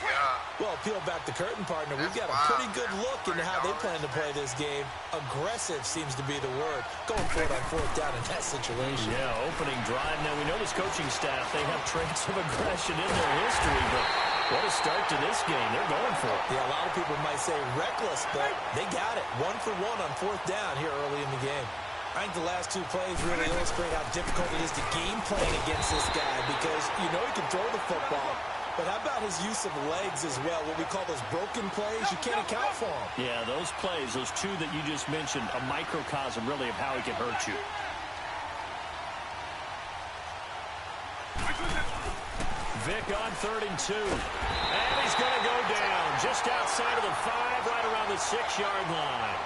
A: Well, peel back the curtain, partner. We've got a pretty good look into how they plan to play this game. Aggressive seems to be the word. Going for it on 4th down in that situation.
B: Yeah, opening drive. Now, we know this coaching staff, they have traits of aggression in their history, but what a start to this game. They're going for it.
A: Yeah, a lot of people might say reckless, but they got it. 1 for 1 on 4th down here early in the game. I think the last 2 plays really illustrate how difficult it is to game plan against this guy because you know he can throw the football, but how about his use of legs as well? What we call those broken plays, you can't account for them.
B: Yeah, those plays, those 2 that you just mentioned, a microcosm really of how he can hurt you. Vic on 3rd and 2. And he's going to go down just outside of the 5, right around the 6-yard line.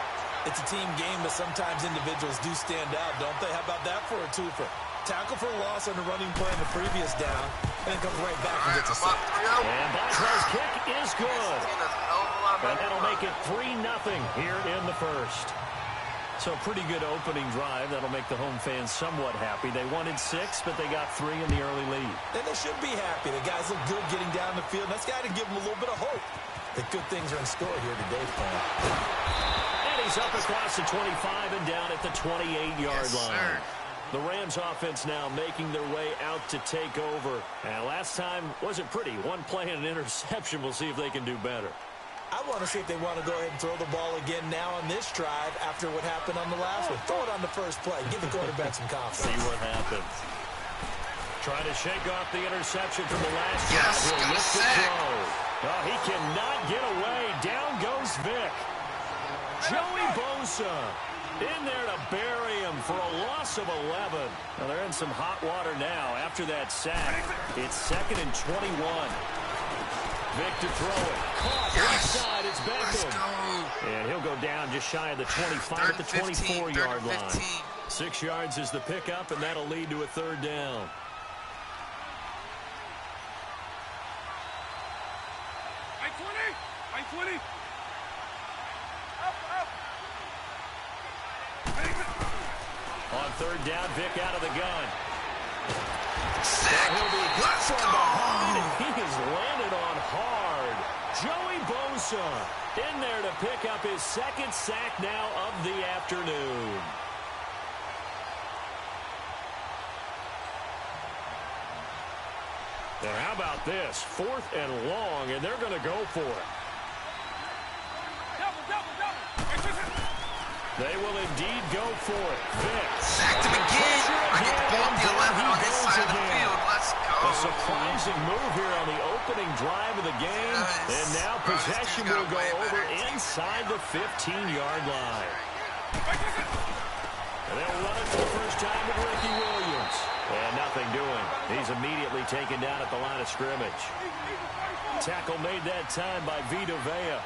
A: It's a team game, but sometimes individuals do stand out, don't they? How about that for a twofer? Tackle for a loss on the running play in the previous down, and then comes right back and gets a sack.
B: And Boswell's kick is good. And that'll make it 3-0 here in the first. So a pretty good opening drive. That'll make the home fans somewhat happy. They wanted 6, but they got 3 in the early lead.
A: And they should be happy. The guys look good getting down the field. That's got to give them a little bit of hope that good things are in store here today for them.
B: He's up across the 25 and down at the 28-yard line. The Rams offense now making their way out to take over. And last time wasn't pretty. 1 play and an interception. We'll see if they can do better.
A: I want to see if they want to go ahead and throw the ball again now on this drive after what happened on the last one. Throw it on the first play. Give the quarterback some confidence.
B: See what happens. Trying to shake off the interception from the last drive.
C: Yes,
B: He'll
C: got a
B: lift the
C: sack.
B: throw. Oh, he cannot get away. Down goes Vic. Joey Bosa in there to bury him for a loss of 11. Now they're in some hot water now after that sack. It's 2nd and 21. Vic to throw it. Caught inside. It's Beckham. And he'll go down just shy of the 25 at the 24-yard line. 6 yards is the pickup, and that'll lead to a 3rd down. On 3rd down, Vic out of the gun. He'll be hit from behind, and he has landed on hard. Joey Bosa in there to pick up his 2nd sack now of the afternoon. And how about this? 4th and long, and they're going to go for it. They will indeed go for it. Vic.
C: Sacked him again. I get the ball at the 11 on his side of the field. Let's go.
B: A surprising move here on the opening drive of the game. And now possession will go over inside the 15-yard line. And they'll run it for the first time with Ricky Williams. And nothing doing. He's immediately taken down at the line of scrimmage. Tackle made that time by Vita Vea.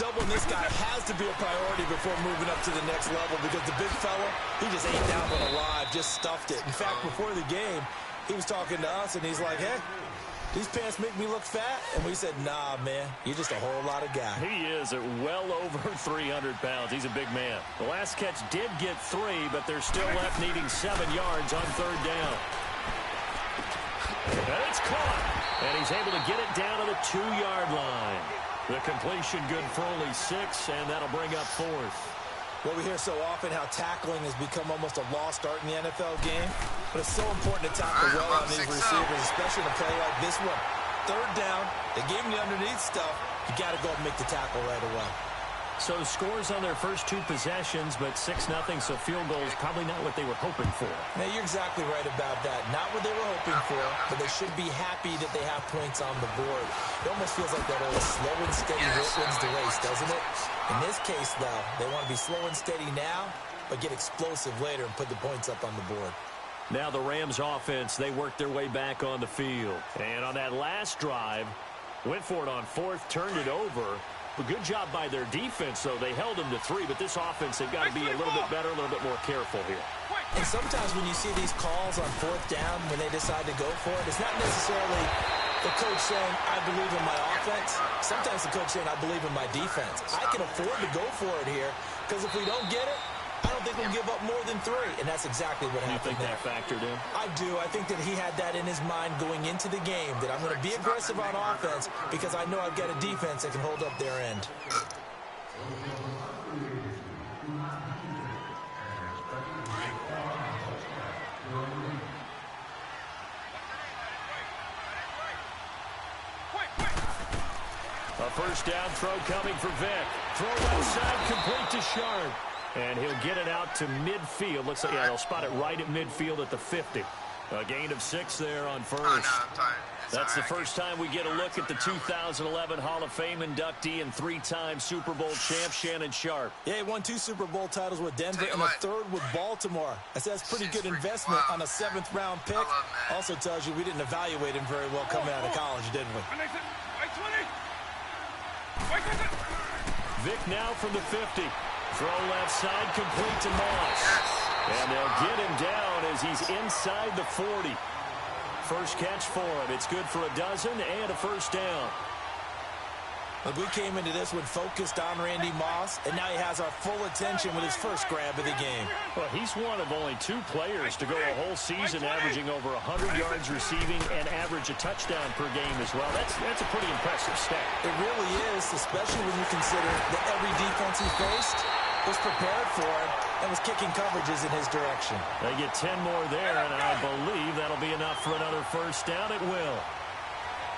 A: Doubling this guy has to be a priority before moving up to the next level because the big fella, he just ate that one alive, just stuffed it. In fact, before the game, he was talking to us, and he's like, hey, these pants make me look fat. And we said, nah, man, you're just a whole lot of guy.
B: He is at well over 300 pounds. He's a big man. The last catch did get 3, but they're still left needing 7 yards on 3rd down. And it's caught. And he's able to get it down to the 2-yard line. The completion good for only 6, and that'll bring up 4th.
A: Well, we hear so often how tackling has become almost a lost art in the NFL game, but it's so important to tackle well on these receivers, especially in a play like this one. 3rd down, they gave him the underneath stuff. You got to go and make the tackle right away.
B: So scores on their first 2 possessions, but 6-0, so field goals probably not what they were hoping for.
A: Now, you're exactly right about that. Not what they were hoping for, but they should be happy that they have points on the board. It almost feels like that old slow and steady wins the race, doesn't it? In this case, though, they want to be slow and steady now, but get explosive later and put the points up on the board.
B: Now the Rams offense, they work their way back on the field. And on that last drive, went for it on 4th, turned it over. A good job by their defense, though. They held them to 3, but this offense, they've got to be a little bit better, a little bit more careful here.
A: And sometimes when you see these calls on 4th down, when they decide to go for it, it's not necessarily the coach saying, I believe in my offense. Sometimes the coach saying, I believe in my defense. I can afford to go for it here, because if we don't get it, I don't don't think he'll give up more than 3, and that's exactly what happened there.
B: You think that factored in?
A: I do. I think that he had that in his mind going into the game, that I'm going to be aggressive on offense because I know I've got a defense that can hold up their end.
B: A first down throw coming for Vic. Throw left side, complete to Sharp. And he'll get it out to midfield. Looks like, yeah, they'll spot it right at midfield at the 50. A gain of 6 there on first.
C: Oh, no,
B: That's the first time we get a look at the 2011 Hall of Fame inductee and 3-time Super Bowl champ Shannon Sharp.
A: Yeah, he won 2 Super Bowl titles with Denver and a 3rd with Baltimore. I said that's pretty good investment on a 7th-round pick. Also tells you we didn't evaluate him very well coming out of college, didn't we?
B: Vic now from the 50. Throw left side, complete to Moss. And they'll get him down as he's inside the 40. First catch for him. It's good for a dozen and a first down.
A: Look, we came into this one focused on Randy Moss, and now he has our full attention with his first grab of the game.
B: Well, he's one of only 2 players to go a whole season averaging over 100 yards receiving and average a touchdown per game as well. That's a pretty impressive stat.
A: It really is, especially when you consider that every defense he faced was prepared for him and was kicking coverages in his direction.
B: They get 10 more there, and I believe that'll be enough for another first down. It will.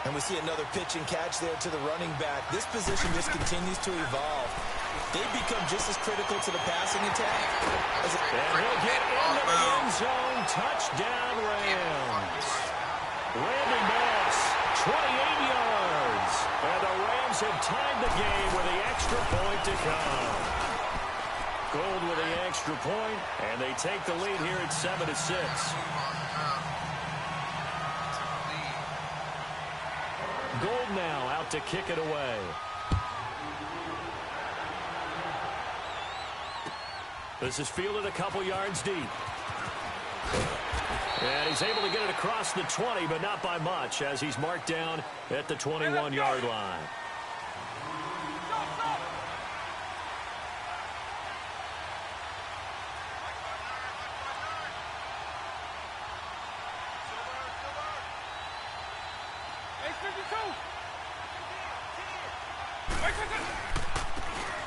A: And we see another pitch and catch there to the running back. This position just continues to evolve. They become just as critical to the passing attack.
B: And he'll get into the end zone. Touchdown, Rams. Randy Moss, 28 yards. And the Rams have tied the game with the extra point to come. Gold with the extra point, and they take the lead here at 7-6. Gold now out to kick it away. This is fielded a couple yards deep. And he's able to get it across the 20, but not by much, as he's marked down at the 21-yard line.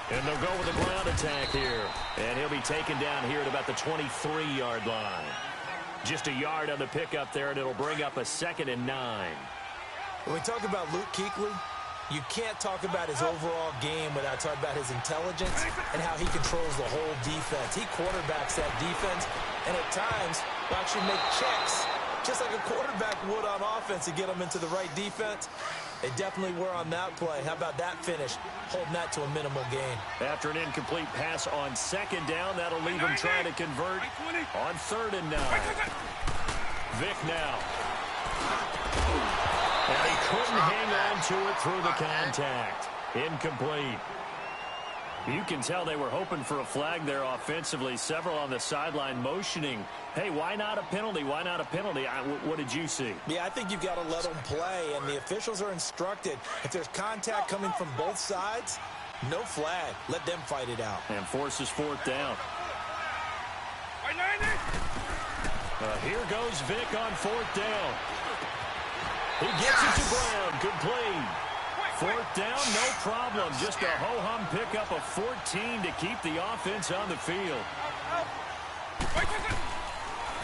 B: And they'll go with a ground attack here. And he'll be taken down here at about the 23-yard line. Just a yard on the pickup there, and it'll bring up a 2nd and 9.
A: When we talk about Luke Kuechly, you can't talk about his overall game without talking about his intelligence and how he controls the whole defense. He quarterbacks that defense, and at times will actually make checks, just like a quarterback would on offense, to get them into the right defense. They definitely were on that play. How about that finish, holding that to a minimal gain?
B: After an incomplete pass on 2nd down, that'll leave him trying to convert on 3rd and 9. Vic now. And he couldn't hang on to it through the contact. Incomplete. You can tell they were hoping for a flag there offensively. Several on the sideline motioning, hey, why not a penalty? Why not a penalty? What did you see?
A: Yeah, I think you've got to let them play, and the officials are instructed. If there's contact coming from both sides, no flag. Let them fight it out.
B: And forces 4th down. Here goes Vic on 4th down. He gets it to Brown. Complete. 4th down, no problem. Just a ho-hum pickup of 14 to keep the offense on the field.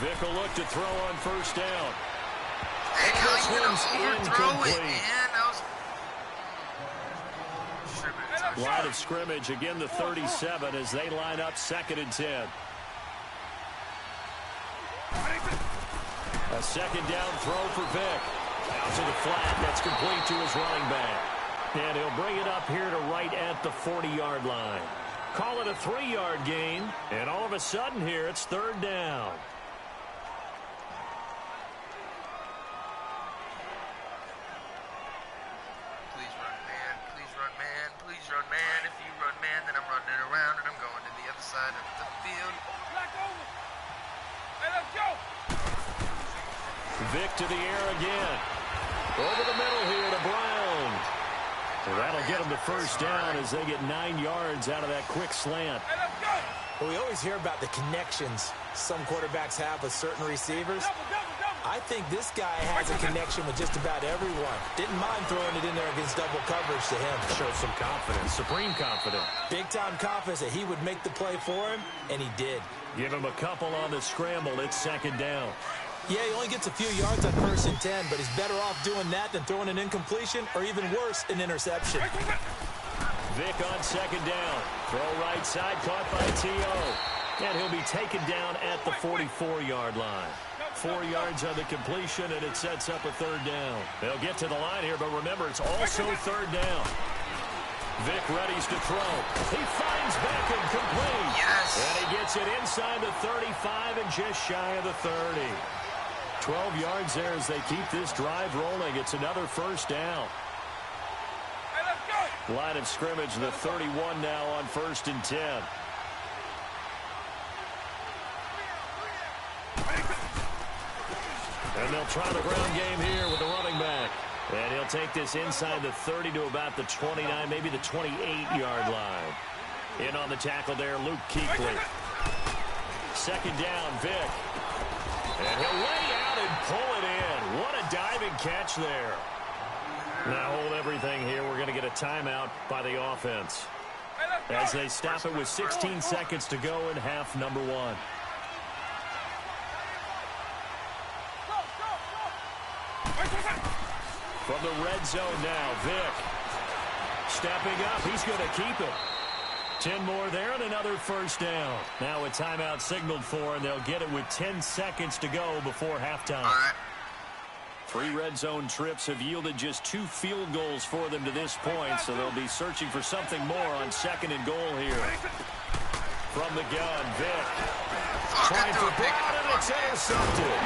B: Vic will look to throw on 1st down.
C: And
B: this one's incomplete. Line of scrimmage, again the 37 as they line up 2nd and 10. A 2nd down throw for Vic. Out to the flat, that's complete to his running back. And he'll bring it up here to right at the 40-yard line. Call it a 3-yard gain, and all of a sudden here it's 3rd down.
C: Please run, man. Please run, man. Please run, man. If you run, man, then I'm running around and I'm going to the other side of the field. Hey, let's go!
B: Vic to the air again. Over the middle here to Brown. So that'll get him to 1st down as they get 9 yards out of that quick slant.
A: Well, we always hear about the connections some quarterbacks have with certain receivers. I think this guy has a connection with just about everyone. Didn't mind throwing it in there against double coverage to him.
B: Shows some confidence, supreme confidence.
A: Big-time confidence that he would make the play for him, and he did.
B: Give him a couple on the scramble. It's second down.
A: Yeah, he only gets a few yards on 1st and 10, but he's better off doing that than throwing an incompletion or even worse, an interception.
B: Vic on second down. Throw right side, caught by T.O. And he'll be taken down at the 44-yard line. 4 yards on the completion, and it sets up a 3rd down. They'll get to the line here, but remember, it's also 3rd down. Vic readies to throw. He finds Beckham complete.
C: Yes.
B: And he gets it inside the 35 and just shy of the 30. 12 yards there as they keep this drive rolling. It's another 1st down. Line of scrimmage, the 31 now on 1st and 10. And they'll try the ground game here with the running back. And he'll take this inside the 30 to about the 29, maybe the 28-yard line. In on the tackle there, Luke Kuechly. 2nd down, Vic. And he'll lay out and pull it in. What a diving catch there. Now hold everything here. We're going to get a timeout by the offense as they stop it with 16 seconds to go in half number 1. From the red zone now, Vic. Stepping up, he's going to keep it. 10 more there and another 1st down. Now a timeout signaled for, and they'll get it with 10 seconds to go before halftime. 3 red zone trips have yielded just 2 field goals for them to this point, so they'll be searching for something more on 2nd and goal here. From the gun, Vic. Trying for Brown, and it's intercepted.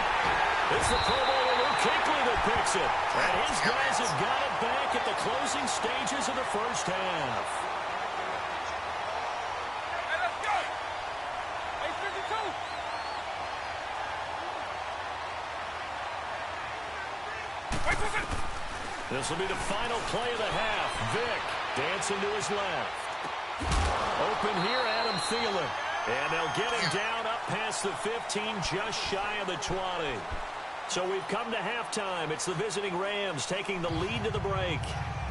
B: It's the Pro Bowler Luke Kuechly that picks it. And his guys have got it back at the closing stages of the 1st half. This will be the final play of the half. Vic dancing to his left. Open here, Adam Thielen. And they'll get him down up past the 15, just shy of the 20. So we've come to halftime. It's the visiting Rams taking the lead to the break.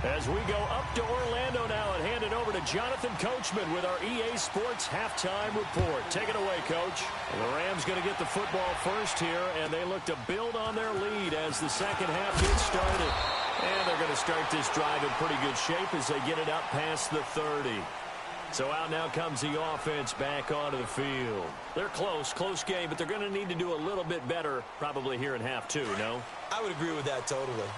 B: As we go up to Orlando now and hand it over to Jonathan Coachman with our EA Sports halftime report. Take it away, Coach. The Rams going to get the football first here, and they look to build on their lead as the second half gets started. And they're going to start this drive in pretty good shape as they get it up past the 30. So out now comes the offense back onto the field. They're close game, but they're going to need to do a little bit better probably here in half 2, no?
A: I would agree with that totally.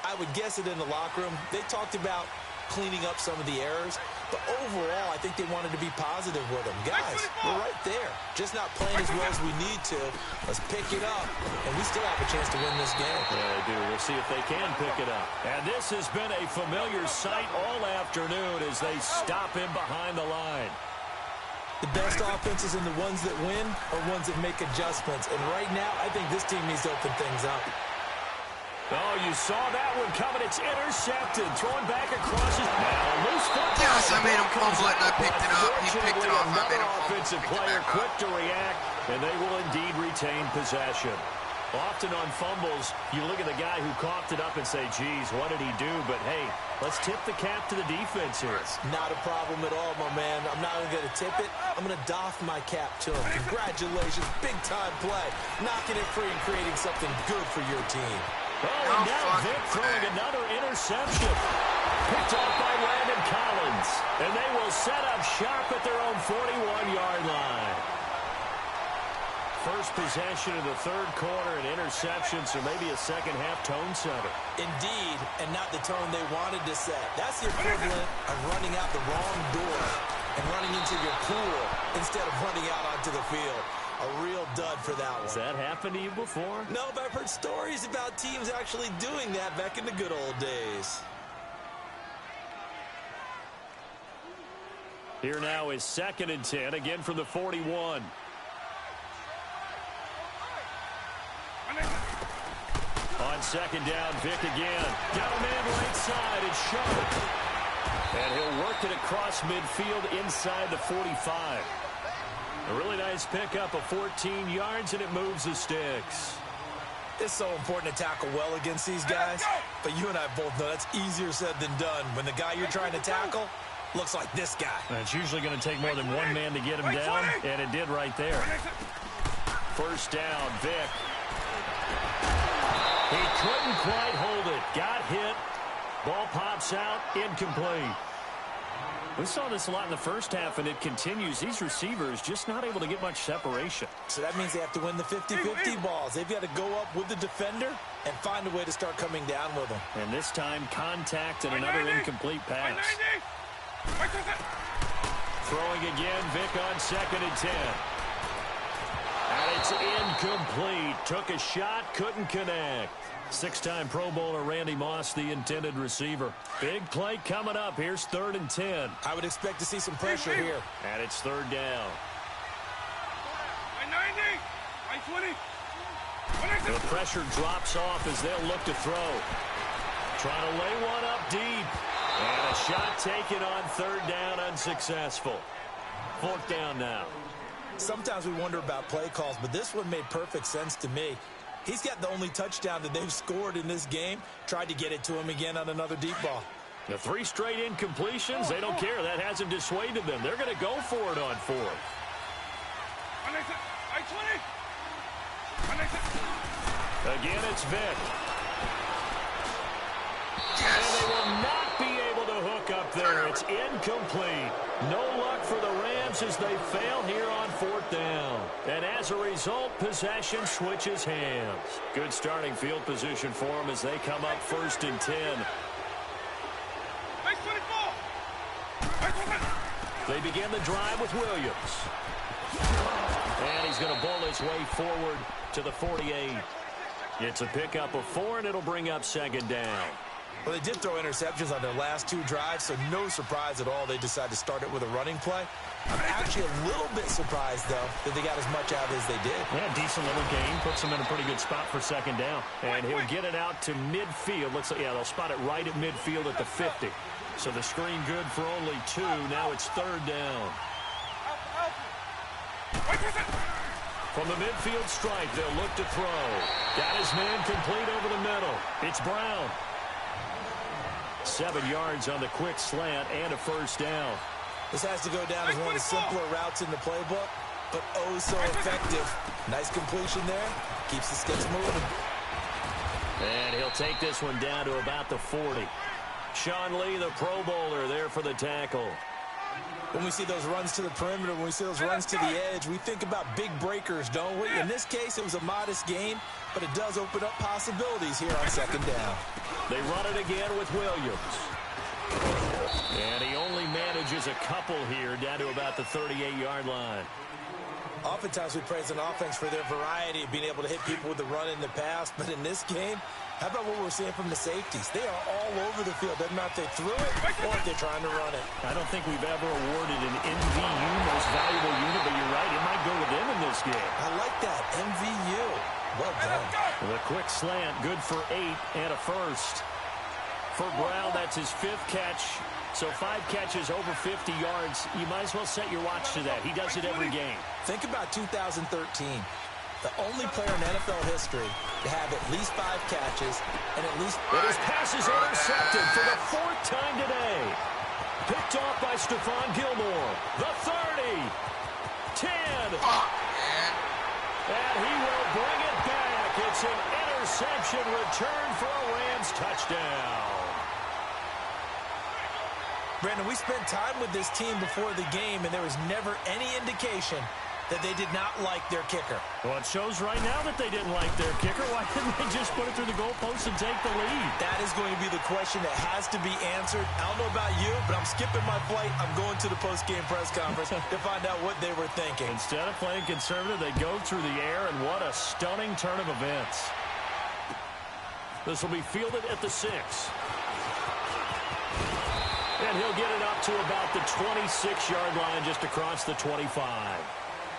A: I would guess it in the locker room. They talked about cleaning up some of the errors, but overall, I think they wanted to be positive with them. Guys, we're right there. Just not playing as well as we need to. Let's pick it up, and we still have a chance to win this game.
B: Yeah, they do. We'll see if they can pick it up. And this has been a familiar sight all afternoon as they stop him behind the line.
A: The best offenses and the ones that win are ones that make adjustments, and right now, I think this team needs to open things up.
B: Oh, you saw that one coming. It's intercepted. Throwing back across his now. Loose football.
C: Yes, I made him fumble it and I picked it up. He picked it off. I made him fumble.
B: Offensive player quick to react, and they will indeed retain possession. Often on fumbles, you look at the guy who coughed it up and say, geez, what did he do? But, hey, let's tip the cap to the defense here.
A: Not a problem at all, my man. I'm not only going to tip it, I'm going to doff my cap to him. Congratulations. Big-time play. Knocking it free and creating something good for your team.
B: Oh, and now Vic throwing another interception. Picked off by Landon Collins. And they will set up shop at their own 41-yard line. First possession of the 3rd quarter and interception, so maybe a second-half tone setter.
A: Indeed, and not the tone they wanted to set. That's the equivalent of running out the wrong door and running into your pool instead of running out onto the field. A real dud for that one.
B: Has that happened to you before?
A: No, but I've heard stories about teams actually doing that back in the good old days.
B: Here now is 2nd and 10, again from the 41. On 2nd down, Vic again. Got a man right side, it's Sharp. And he'll work it across midfield inside the 45. A really nice pickup of 14 yards, and it moves the sticks.
A: It's so important to tackle well against these guys, but you and I both know that's easier said than done when the guy you're trying to tackle looks like this guy.
B: And it's usually going to take more than one man to get him down, and it did right there. First down, Vic. He couldn't quite hold it. Got hit. Ball pops out, incomplete. We saw this a lot in the first half, and it continues. These receivers just not able to get much separation.
A: So that means they have to win the 50-50 balls. They've got to go up with the defender and find a way to start coming down with them.
B: And this time, contact and another incomplete pass. Throwing again, Vic on 2nd and 10. And it's incomplete. Took a shot, couldn't connect. 6-time Pro Bowler Randy Moss, the intended receiver. Big play coming up. Here's 3rd and 10.
A: I would expect to see some pressure here.
B: And it's 3rd down. The pressure drops off as they'll look to throw. Trying to lay one up deep. And a shot taken on 3rd down, unsuccessful. 4th down now.
A: Sometimes we wonder about play calls, but this one made perfect sense to me. He's got the only touchdown that they've scored in this game. Tried to get it to him again on another deep ball.
B: The 3 straight incompletions, they don't care. That hasn't dissuaded them. They're going to go for it on 4th. Again, it's Vic. And they will not be able to hook up there. It's incomplete. No luck for the Rams as they fail here on 4th down. And as a result, possession switches hands. Good starting field position for them as they come up 1st and 10. They begin the drive with Williams. And he's going to bowl his way forward to the 48. It's a pickup of 4, and it'll bring up 2nd down.
A: Well, they did throw interceptions on their last 2 drives, so no surprise at all they decided to start it with a running play. I'm actually a little bit surprised, though, that they got as much out as they did.
B: Yeah, decent little gain. Puts them in a pretty good spot for 2nd down. And he'll get it out to midfield. Looks like, yeah, they'll spot it right at midfield at the 50. So the screen good for only 2. Now it's 3rd down. From the midfield stripe, they'll look to throw. Got his man complete over the middle. It's Brown. 7 yards on the quick slant and a 1st down.
A: This has to go down as one of the simpler routes in the playbook, but oh so effective. Nice completion there. Keeps the sticks moving.
B: And he'll take this one down to about the 40. Sean Lee, the Pro Bowler, there for the tackle.
A: When we see those runs to the perimeter, when we see those runs to the edge, we think about big breakers, don't we? In this case, it was a modest gain, but it does open up possibilities here on 2nd down.
B: They run it again with Williams. And he only manages a couple here down to about the 38-yard line.
A: Oftentimes we praise an offense for their variety of being able to hit people with the run in the pass, but in this game, how about what we're seeing from the safeties? They are all over the field. Doesn't matter if they threw it or if they're trying to run it.
B: I don't think we've ever awarded an MVU, most valuable unit, but you're right, it might go to them in this game.
A: I like that, MVU. Well done.
B: The quick slant, good for 8 and a 1st. For Brown, that's his 5th catch. So 5 catches over 50 yards. You might as well set your watch to that. He does it every game.
A: Think about 2013. The only player in NFL history to have at least 5 catches and at least...
B: But his pass is intercepted for the 4th time today. Picked off by Stephon Gilmore. The 30. 10. And he will bring it back. It's an interception return for a Rams touchdown.
A: Brandon, we spent time with this team before the game, and there was never any indication that they did not like their kicker.
B: Well, it shows right now that they didn't like their kicker. Why didn't they just put it through the goalpost and take the lead?
A: That is going to be the question that has to be answered. I don't know about you, but I'm skipping my flight. I'm going to the post-game press conference to find out what they were thinking.
B: Instead of playing conservative, they go through the air, and what a stunning turn of events. This will be fielded at the 6. And he'll get it up to about the 26-yard line, just across the 25.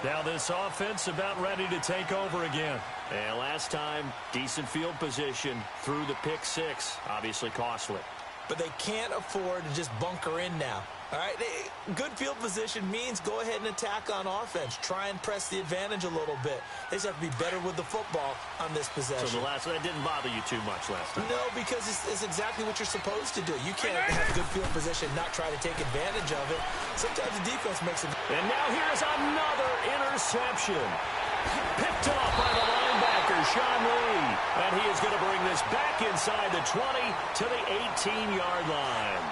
B: Now this offense about ready to take over again. And last time, decent field position through the pick 6. Obviously costly.
A: But they can't afford to just bunker in now. All right, good field position means go ahead and attack on offense. Try and press the advantage a little bit. They just have to be better with the football on this possession.
B: So that didn't bother you too much last time?
A: No, because it's exactly what you're supposed to do. You can't have good field position, not try to take advantage of it. Sometimes the defense makes it.
B: And now here's another interception. Picked off by the linebacker, Sean Lee. And he is going to bring this back inside the 20 to the 18-yard line.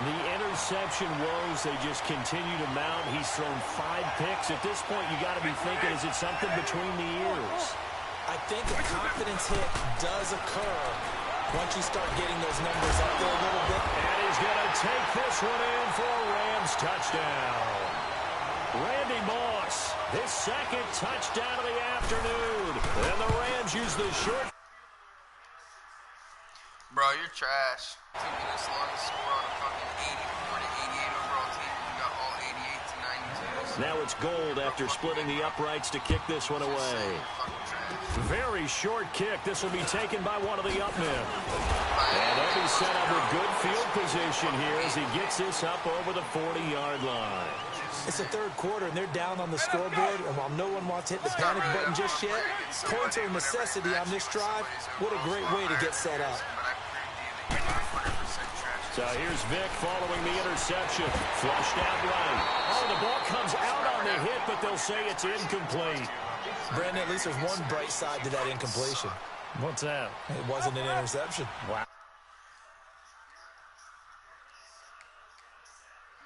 B: The interception woes, they just continue to mount. He's thrown 5 picks. At this point, you got to be thinking, is it something between the ears?
A: I think a confidence hit does occur once you start getting those numbers up there a little bit.
B: And he's going to take this one in for a Rams touchdown. Randy Moss, his second touchdown of the afternoon. And the Rams use the short.
C: Bro, you're trash. It took me this long to score on a fucking 84 to 88 overall team. You got all 88 to 92.
B: Now it's Gold after splitting the uprights to kick this one away. Very short kick. This will be taken by one of the upmen. And they'll be set up with good field position here as he gets this up over the 40-yard line.
A: It's the third quarter, and they're down on the scoreboard, and while no one wants to hit the panic button just yet, points are a necessity on this drive. What a great way to get set up.
B: So here's Vic following the interception. Flushed out right. Oh, the ball comes out on the hit, but they'll say it's incomplete.
A: Brandon, at least there's one bright side to that incompletion.
B: What's that?
A: It wasn't an interception.
B: Wow.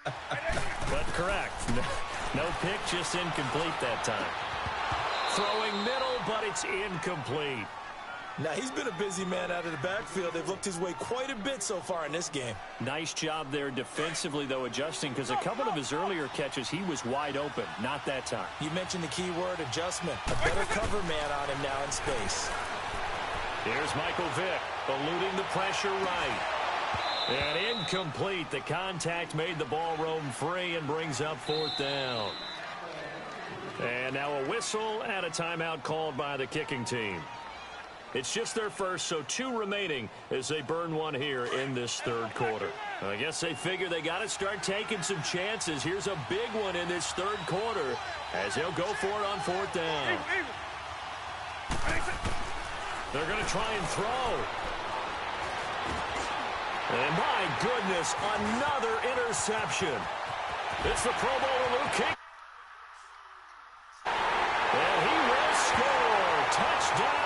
B: But correct. No pick, just incomplete that time. Throwing middle, but it's incomplete.
A: Now, he's been a busy man out of the backfield. They've looked his way quite a bit so far in this game.
B: Nice job there defensively, though, adjusting, because a couple of his earlier catches, he was wide open. Not that time.
A: You mentioned the key word, adjustment. A better cover man on him now in space.
B: Here's Michael Vick, eluding the pressure right. And incomplete. The contact made the ball roam free and brings up 4th down. And now a whistle and a timeout called by the kicking team. It's just their first, so 2 remaining as they burn one here in this third quarter. I guess they figure they got to start taking some chances. Here's a big one in this third quarter as they'll go for it on 4th down. They're going to try and throw. And my goodness, another interception. It's the Pro Bowler Luke King. And he will score. Touchdown.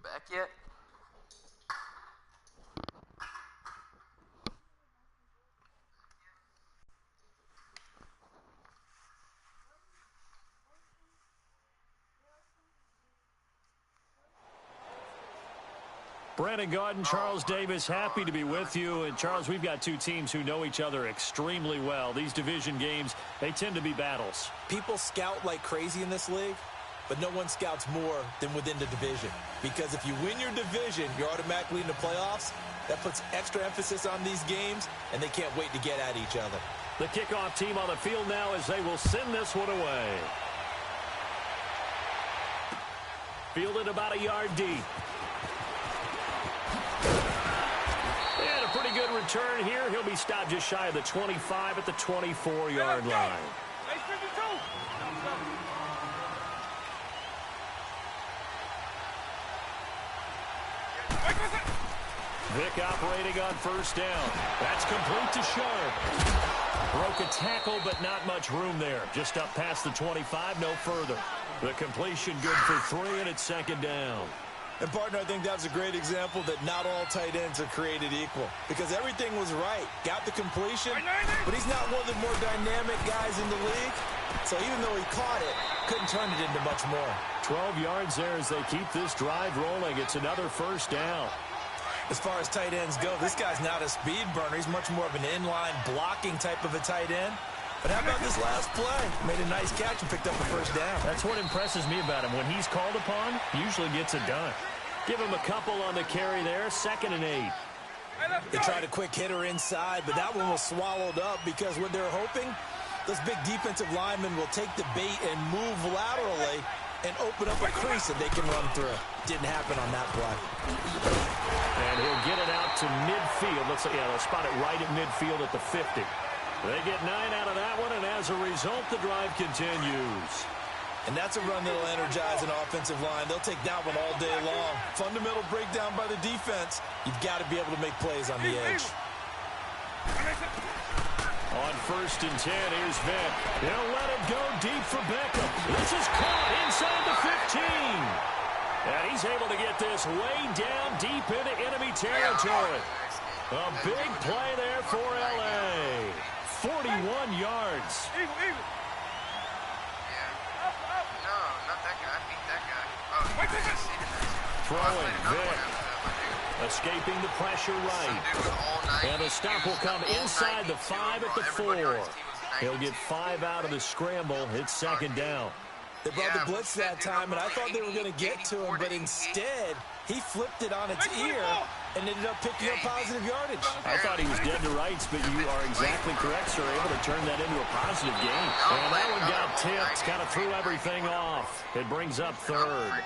C: Back yet?
B: Brandon Garden, Charles Davis, happy to be with you. And, Charles, we've got 2 teams who know each other extremely well. These division games, they tend to be battles.
A: People scout like crazy in this league, but no one scouts more than within the division. Because if you win your division, you're automatically in the playoffs. That puts extra emphasis on these games, and they can't wait to get at each other.
B: The kickoff team on the field now as they will send this one away. Fielded about a yard deep. And a pretty good return here. He'll be stopped just shy of the 25 at the 24-yard line. Vick operating on first down. That's complete to Sharp. Broke a tackle, but not much room there. Just up past the 25, no further. The completion good for 3, and it's second down.
A: And, partner, I think that's a great example that not all tight ends are created equal. Because everything was right. Got the completion, but he's not one of the more dynamic guys in the league. So even though he caught it, couldn't turn it into much more.
B: 12 yards there as they keep this drive rolling. It's another first down.
A: As far as tight ends go, this guy's not a speed burner. He's much more of an inline blocking type of a tight end. But how about this last play? Made a nice catch and picked up a first down.
B: That's what impresses me about him. When he's called upon, he usually gets it done. Give him a couple on the carry there. 2nd and 8.
A: They tried a quick hitter inside, but that one was swallowed up because what they're hoping, those big defensive linemen will take the bait and move laterally and open up a crease that they can run through. Didn't happen on that play.
B: And he'll get it out to midfield. Looks like, yeah, they'll spot it right at midfield at the 50. They get 9 out of that one, and as a result, the drive continues.
A: And that's a run that'll energize an offensive line. They'll take that one all day long. Fundamental breakdown by the defense. You've got to be able to make plays on the edge.
B: On 1st and 10, here's Vick. He'll let it go deep for Beckham. This is caught inside the 15. And he's able to get this way down deep into enemy territory. A big play there for L.A. 41 yards. Throwing, Vick. Escaping the pressure right. And the stop will come inside the 5 at the 4. He'll get 5 out of the scramble. It's 2nd down.
A: They brought the blitz that time, and I thought they were going to get to him, but instead, he flipped it on its ear and ended up picking up positive yardage.
B: I thought he was dead to rights, but you are exactly correct, sir. Able to turn that into a positive gain. And that one got tipped, kind of threw everything off. It brings up 3rd.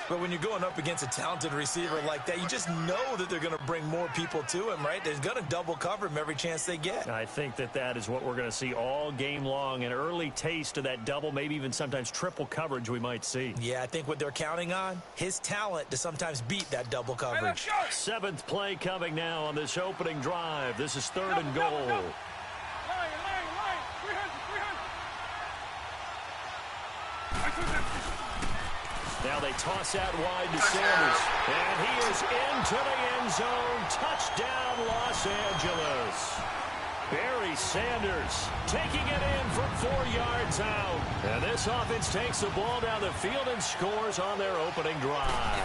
A: But when you're going up against a talented receiver like that, you just know that they're going to bring more people to him, right? They're going to double cover him every chance they get.
B: I think that is what we're going to see all game long. An early taste of that double, maybe even sometimes triple coverage we might see.
A: Yeah, I think what they're counting on, his talent to sometimes beat that double coverage.
B: 7th play coming now on this opening drive. This is 3rd and goal. Now they toss out wide to Sanders. And he is into the end zone. Touchdown, Los Angeles. Barry Sanders taking it in from 4 yards out. And this offense takes the ball down the field and scores on their opening drive.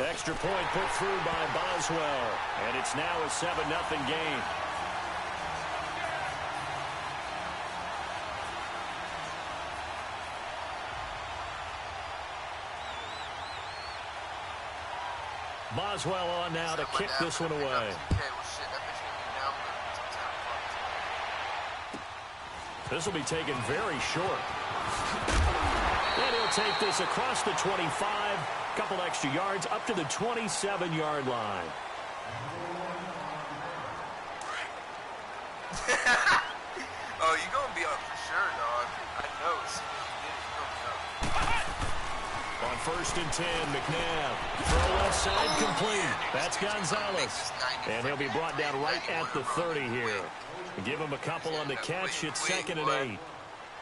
B: Extra point put through by Boswell. And it's now a 7-0 game. Boswell on now to kick this one away. This will be taken very short. And he'll take this across the 25. Couple extra yards up to the 27-yard line.
C: Oh, you're going to be up for sure, dog. I know. As soon as you get it, you're going to be up.
B: On 1st and 10, McNabb. Throw left side complete. That's Gonzalez. And he'll be brought down right at the 30 here. Give him a couple on the catch. It's 2nd and 8.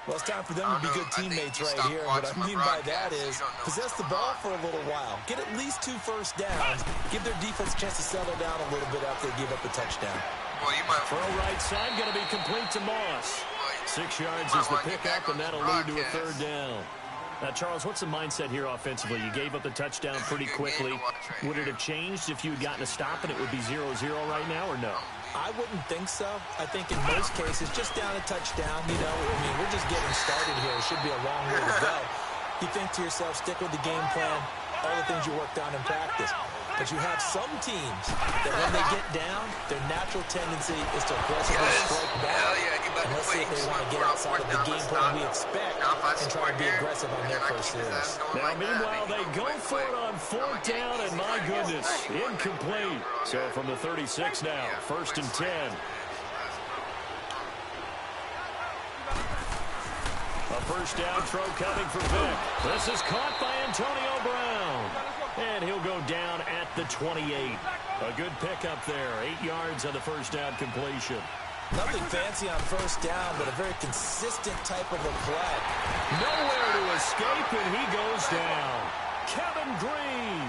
A: Well, it's time for them to be good teammates right here. What I mean by that is possess the ball for a little while. Get at least 2 first downs. Give their defense a chance to settle down a little bit after they give up a touchdown.
B: Throw right side, going to be complete to Moss. 6 yards is the pickup, and that'll lead to a 3rd down. Now, Charles, what's the mindset here offensively? You gave up the touchdown pretty quickly. Would it have changed if you had gotten a stop and it would be 0-0 right now, or no?
A: I wouldn't think so. I think in most cases, just down a touchdown, you know, I mean, we're just getting started here. It should be a long way to go. You think to yourself, stick with the game plan, all the things you worked on in practice. But you have some teams that when they get down, their natural tendency is to aggressively strike back. And let's see if they want to get outside of the game plan we expect and try to be aggressive on their first series.
B: Now, meanwhile, they go for it on 4th down, and my goodness, incomplete. So from the 36 now, 1st and 10. A first down throw coming for Vick. This is caught by Antonio Brown. And he'll go down at the 28. A good pickup there. 8 yards on the first down completion.
A: Nothing fancy on first down, but a very consistent type of a play.
B: Nowhere to escape, and he goes down. Kevin Green.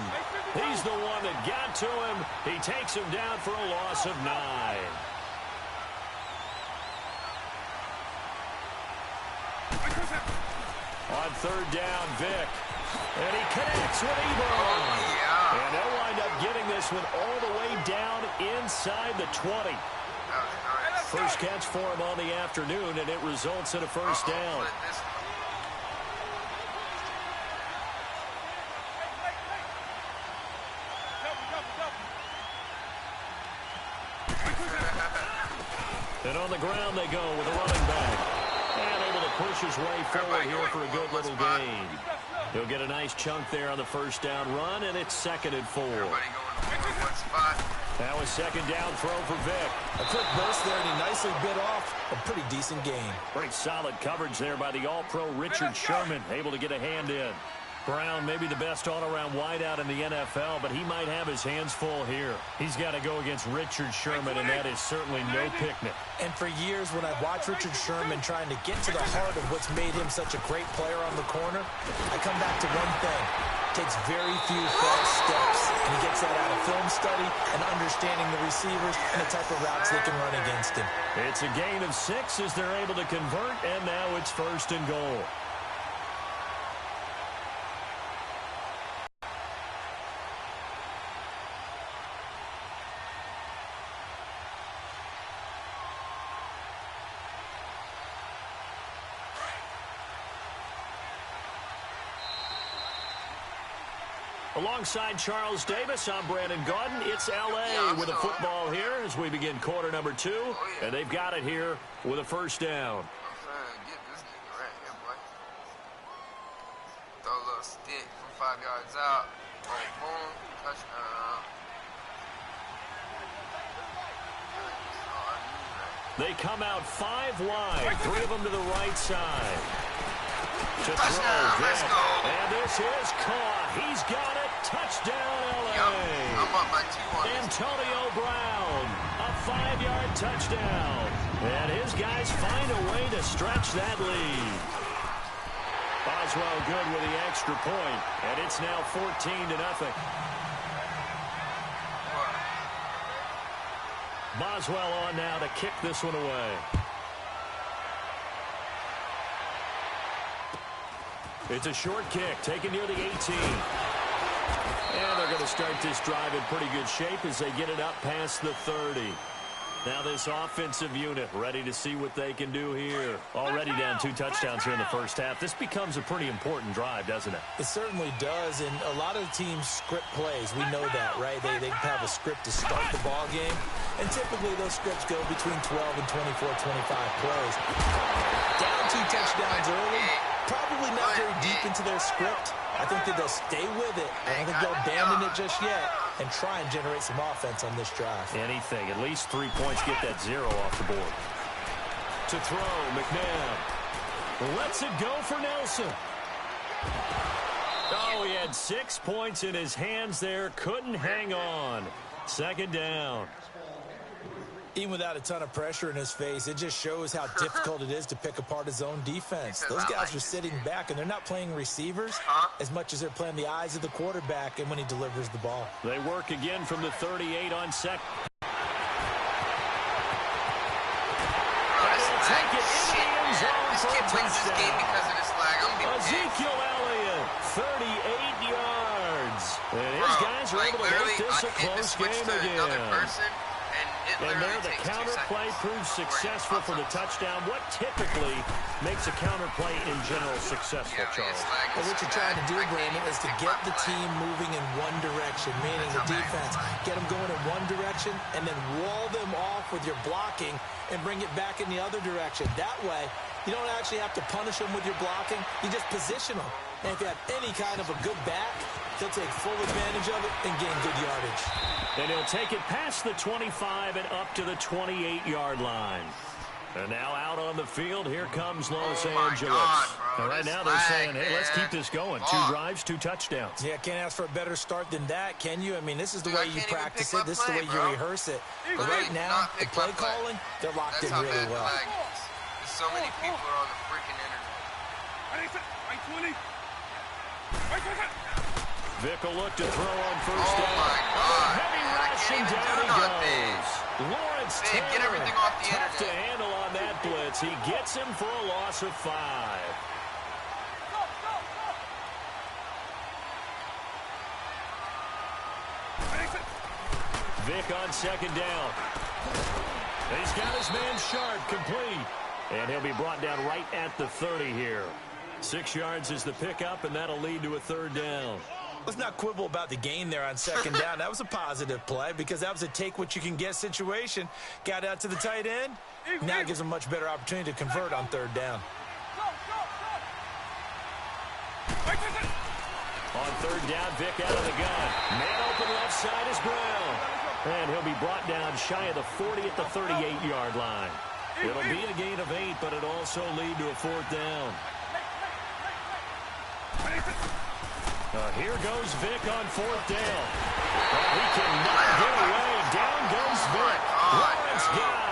B: He's the one that got to him. He takes him down for a loss of 9. On third down, Vick. And he connects with Ebron. And they'll wind up getting this one all the way down inside the 20. First catch for him on the afternoon, and it results in a first down. And on the ground they go with a running back. And able to push his way forward here for a good little gain. He'll get a nice chunk there on the first down run, and it's 2nd and 4. That was second down throw for Vick.
A: A quick burst there, and he nicely bit off a pretty decent gain.
B: Pretty solid coverage there by the All-Pro Richard Sherman, able to get a hand in. Brown may be the best all-around wideout in the NFL, but he might have his hands full here. He's got to go against Richard Sherman, and that is certainly no picnic.
A: And for years, when I've watched Richard Sherman trying to get to the heart of what's made him such a great player on the corner, I come back to one thing. Takes very few false steps, and he gets that out of film study and understanding the receivers and the type of routes they can run against him.
B: It's a gain of 6 as they're able to convert, and now it's 1st and goal. Alongside Charles Davis, I'm Brandon Gaudin. It's L.A. with a football here as we begin quarter number 2. And they've got it here with a first down.
C: Get this nigga right here, boy. Throw a little stick from 5 yards out. Boom, boom, touchdown.
B: They come out 5 wide, 3 of them to the right side. To throw,
C: let's go.
B: And this is caught. He's got it. Touchdown, L.A.
C: I'm up by 2 on
B: Antonio Brown, a 5-yard touchdown. And his guys find a way to stretch that lead. Boswell good with the extra point, and it's now 14-0. Boswell on now to kick this one away. It's a short kick, taken near the 18. And they're going to start this drive in pretty good shape as they get it up past the 30. Now this offensive unit ready to see what they can do here. Already down 2 touchdowns here in the first half. This becomes a pretty important drive, doesn't it?
A: It certainly does, and a lot of the teams script plays. We know that, right? They have a script to start the ball game, and typically those scripts go between 12 and 24, 25 plays. Down 2 touchdowns early, probably not very deep into their script. I think that they'll stay with it. I don't think they'll abandon it just yet and try and generate some offense on this drive.
B: Anything. At least 3 points. Get that 0 off the board. To throw, McNabb. Lets it go for Nelson. Oh, he had 6 points in his hands there. Couldn't hang on. Second down.
A: Even without a ton of pressure in his face, it just shows how difficult it is to pick apart his own defense. Those guys are sitting back, and they're not playing receivers as much as they're playing the eyes of the quarterback and when he delivers the ball.
B: They work again from the 38 on second. Take it into the end zone for a touchdown. Ezekiel Elliott, 38 yards. And his guys are able to make this a close game again. And there the counter play proves successful for the touchdown. What typically makes a counter play in general successful, Charles?
A: Well, what you're trying to do, Brandon, is to get the team moving in one direction, meaning the defense. Get them going in one direction and then wall them off with your blocking and bring it back in the other direction. That way, you don't actually have to punish them with your blocking. You just position them. And if you have any kind of a good back, he'll take full advantage of it and gain good yardage.
B: And he'll take it past the 25 and up to the 28-yard line. And now out on the field, here comes Los Angeles.
C: God, bro,
B: right now they're saying, hey, let's keep this going. 2 drives, 2 touchdowns.
A: Yeah, can't ask for a better start than that, can you? I mean, this is the way you practice it. This is the way you rehearse it. But right now, the play calling, they're locked in really well.
C: There's so many people are on the freaking internet.
B: Vic will look to throw on first down.
C: Oh, my God.
B: Heavy rushing down he goes. Lawrence Taylor,
C: get everything off the
B: tough to
C: internet.
B: handle on that blitz. He gets him for a loss of 5. Vic on second down. He's got his man Sharp complete. And he'll be brought down right at the 30 here. 6 yards is the pickup, and that'll lead to a 3rd down.
A: Let's not quibble about the gain there on second down. That was a positive play because that was a take-what-you-can-get situation. Got out to the tight end. Now it gives him a much better opportunity to convert on 3rd down.
B: On 3rd down, Vic out of the gun. Man open left side is Brown. And he'll be brought down shy of the 40 at the 38-yard line. It'll be a gain of 8, but it'll also lead to a 4th down. Here goes Vic on 4th down. He cannot get away. Down goes Vic. Lawrence Guy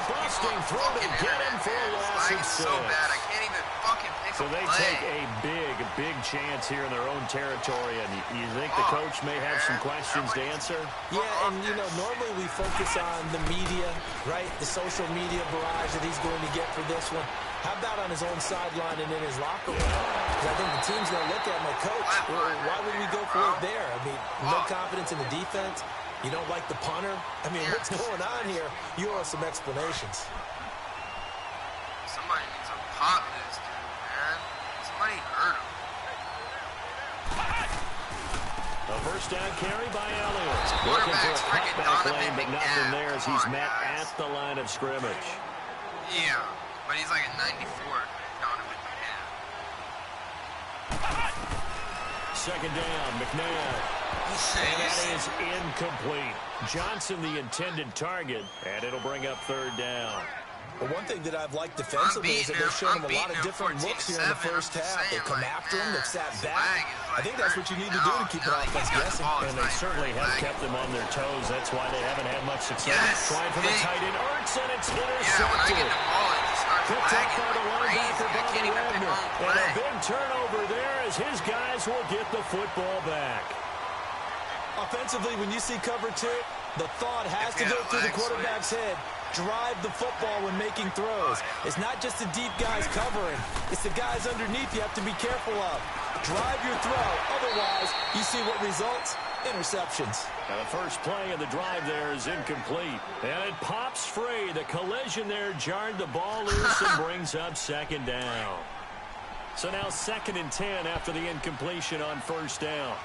B: busting through to get him for a loss of 6.
C: So bad, I can't even fucking pick
B: So they take a big chance here in their own territory, and you think the coach may have some questions to answer?
A: Yeah, and, you know, normally we focus on the media, right, the social media barrage that he's going to get for this one. How about on his own sideline and in his locker room? Because I think the team's going to look at him like, Coach, why would we go for it there? I mean, no confidence in the defense. You don't like the punter. I mean, what's going on here? You owe us some explanations.
C: Somebody needs to pop this dude, man. Somebody hurt him.
B: A first down carry by Elliott. Looking for a cutback lane, but nothing there as he's met at the line of scrimmage.
C: Yeah, but he's like a 94. Donovan McNabb.
B: Second down, McNabb. And that is incomplete. Johnson the intended target, and it'll bring up 3rd down.
A: Well, one thing that I've liked defensively is that they've shown him a lot of different looks here in the first half. They come after him, they've sat back. I think that's what you need to do to keep an offense guessing.
B: And they certainly have kept them on their toes. That's why they haven't had much success. Trying for the tight end, Ertz, and it's intercepted.
C: Yeah, when I get the ball, it just starts
B: Picked up by the linebacker,
C: I can't even pick
B: Wagner.
C: one
B: And
C: play.
B: a big turnover there as his guys will get the football back.
A: Offensively, when you see cover 2, the thought has to go through the quarterback's head. Drive the football when making throws. It's not just the deep guys covering. It's the guys underneath you have to be careful of. Drive your throw. Otherwise, you see what results? Interceptions.
B: Now the first play of the drive there is incomplete. And it pops free. The collision there jarred the ball loose and brings up 2nd down. So now 2nd and 10 after the incompletion on first down.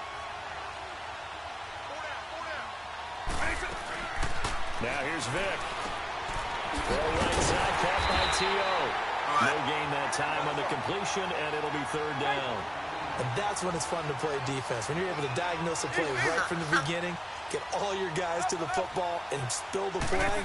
B: Now here's Vic. Throw right side, caught by T.O. No gain that time on the completion, and it'll be 3rd down.
A: And that's when it's fun to play defense. When you're able to diagnose a play right from the beginning, get all your guys to the football, and spill the play,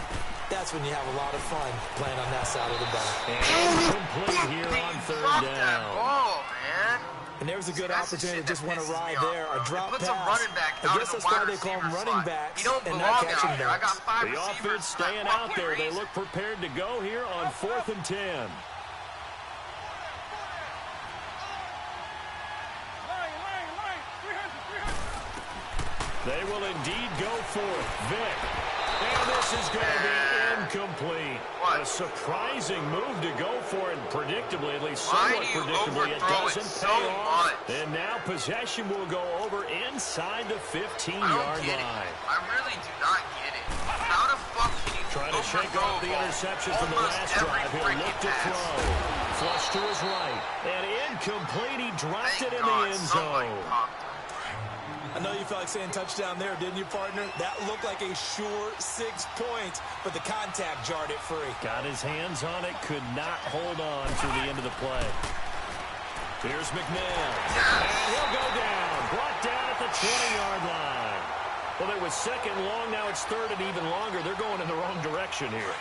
A: that's when you have a lot of fun playing on that side of the ball.
B: And complete here on 3rd down.
C: Ball, man.
A: And there was a good opportunity to just went awry there. A drop pass.
C: I
A: guess that's why they call them running backs and not catching backs.
B: The offense staying out there. They look prepared to go here on 4th and 10. They will indeed go for it. Vic. And this is going to be incomplete. A surprising move to go for it, predictably, at least somewhat predictably. It doesn't pay off. And now possession will go over inside the 15-yard line.
C: I really do not get it. How the fuck can you
B: trying to shake off the interception from the last drive? He'll look to throw. Flush to his right. And incomplete. He dropped it in the end zone.
A: I know you felt like saying touchdown there, didn't you, partner? That looked like a sure 6 points, but the contact jarred it free.
B: Got his hands on it, could not hold on through the end of the play. Here's McNabb. And he'll go down. Brought down at the 20-yard line. Well, it was 2nd long, now it's 3rd and even longer. They're going in the wrong direction here.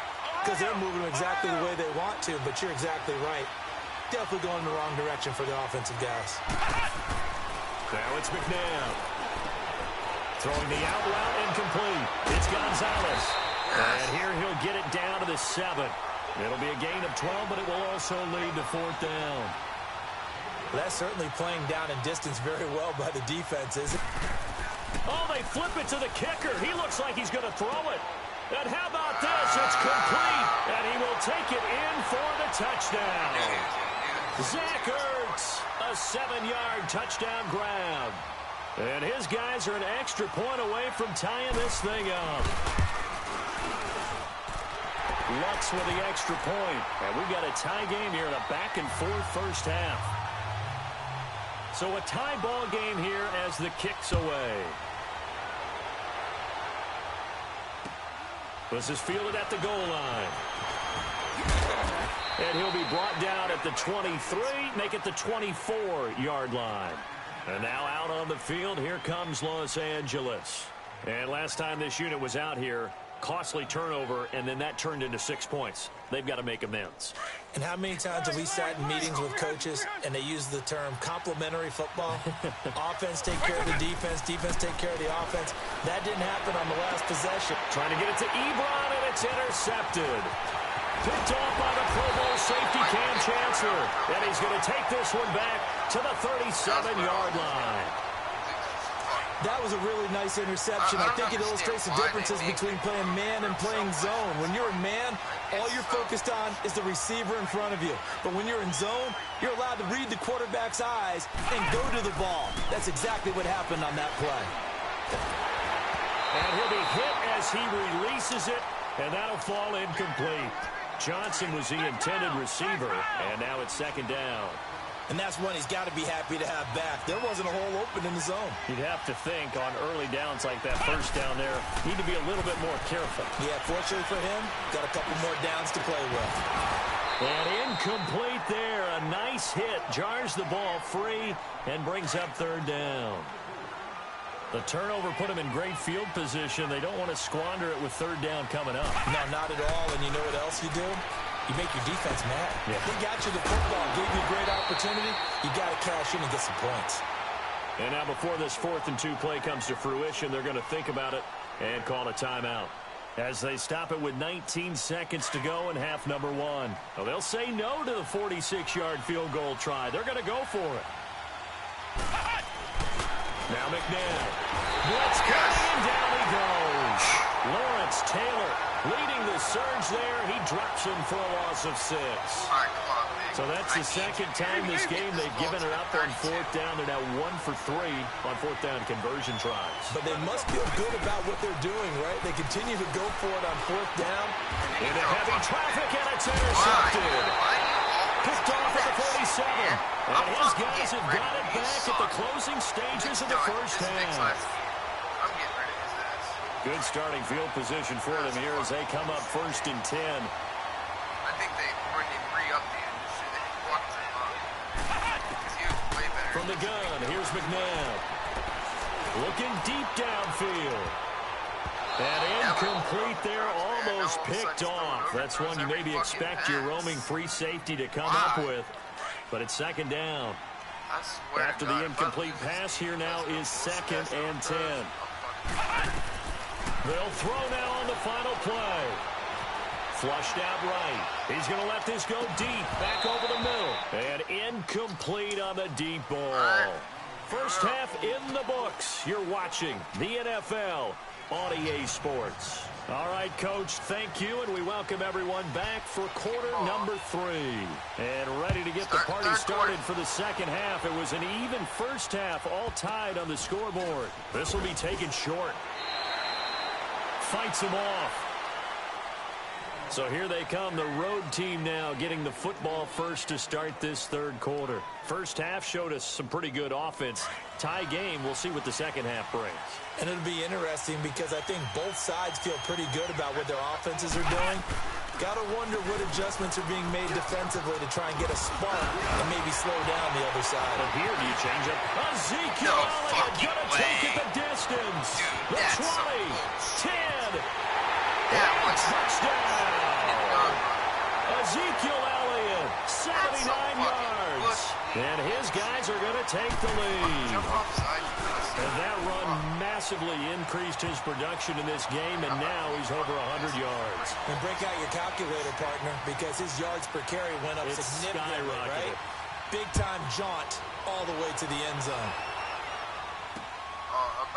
A: because they're moving exactly the way they want to, but you're exactly right. Definitely going in the wrong direction for the offensive guys.
B: Now it's McNabb. Throwing the out route incomplete. It's Gonzalez. And here he'll get it down to the 7. It'll be a gain of 12, but it will also lead to 4th down.
A: That's certainly playing down in distance very well by the defense, isn't it?
B: Oh, they flip it to the kicker. He looks like he's going to throw it. And how about this? It's complete. And he will take it in for the touchdown. Zach Ertz, a 7-yard touchdown grab. And his guys are an extra point away from tying this thing up. Lux with the extra point. And we've got a tie game here in a back-and-forth first half. So a tie ball game here as the kick's away. This is fielded at the goal line. And he'll be brought down at the 23, make it the 24-yard line. And now out on the field, here comes Los Angeles. And last time this unit was out here, costly turnover, and then that turned into 6 points. They've got to make amends.
A: And how many times have we sat in meetings with coaches and they use the term complementary football? Offense take care of the defense, defense take care of the offense. That didn't happen on the last possession.
B: Trying to get it to Ebron, and it's intercepted. Picked off by the Pro Bowl safety Cam Chancellor. And he's going to take this one back to the 37-yard line.
A: That was a really nice interception. I think it illustrates the differences between playing man and playing zone. When you're in man, all you're focused on is the receiver in front of you. But when you're in zone, you're allowed to read the quarterback's eyes and go to the ball. That's exactly what happened on that play.
B: And he'll be hit as he releases it, and that'll fall incomplete. Johnson was the intended receiver, and now it's 2nd down.
A: And that's one he's got to be happy to have back. There wasn't a hole open in the zone.
B: You'd have to think on early downs like that first down there, need to be a little bit more careful.
A: Yeah, fortunately for him, got a couple more downs to play with.
B: And incomplete there. A nice hit. Jars the ball free and brings up 3rd down. The turnover put him in great field position. They don't want to squander it with 3rd down coming up.
A: No, not at all. And you know what else you do? You make your defense mad.
B: Yeah.
A: They got you the football, gave you a great opportunity. You got to cash in and get some points.
B: And now before this 4th and 2 play comes to fruition, they're going to think about it and call a timeout. As they stop it with 19 seconds to go in half number 1. Well, they'll say no to the 46-yard field goal try. They're going to go for it. Now McNabb. Blitz coming, and down he goes. Lawrence Taylor leading the surge there. He drops him for a loss of 6. So that's the 2nd time this game they've given it up on 4th down. They're now 1 for 3 on 4th down conversion tries.
A: But they must feel good about what they're doing, right? They continue to go for it on 4th down.
B: Into heavy traffic, and it's intercepted. Picked off at the 47. And his guys have got it back at the closing stages of the first half. Good starting field position for them here as they come up 1st and 10.
C: I think they re-up the end. They walked him up. Because he was way better.
B: From the gun, here's McNabb. Looking deep downfield. And incomplete there, almost picked off. That's one you maybe expect your roaming free safety to come up with. But it's 2nd down. After the incomplete pass, here now is 2nd and 10. They'll throw now on the final play. Flushed out right. He's going to let this go deep, back over the middle. And incomplete on the deep ball. First half in the books. You're watching the NFL on EA Sports. All right, Coach, thank you, and we welcome everyone back for quarter number 3. And ready to get the party started for the 2nd half. It was an even first half, all tied on the scoreboard. This will be taken short. Fights him off. So here they come, the road team now getting the football first to start this 3rd quarter. First half showed us some pretty good offense. Tie game, we'll see what the 2nd half brings.
A: And it'll be interesting because I think both sides feel pretty good about what their offenses are doing. Got to wonder what adjustments are being made defensively to try and get a spark and maybe slow down the other side.
B: But here, do you change up? Ezekiel Elliott going to take it the distance. The 20, 10. Touchdown! Ezekiel Elliott, 79 yards. And his guys are going to take the lead. And that run massively increased his production in this game, and now he's over 100 yards.
A: And break out your calculator, partner, because his yards per carry went up significantly, right? Big-time jaunt all the way to the end zone.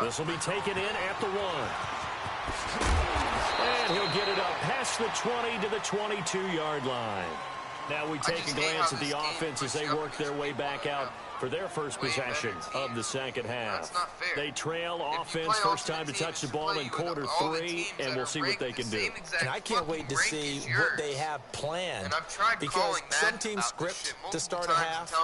B: This will be taken in at the 1. And he'll get it up past the 20 to the 22-yard line. Now we take a glance at the offense as they work their way back out for their first possession of the second half. They trail offense first time to touch the ball in quarter 3, and we'll see what they can do.
A: And I can't wait to see what they have planned, because some teams script to start a half.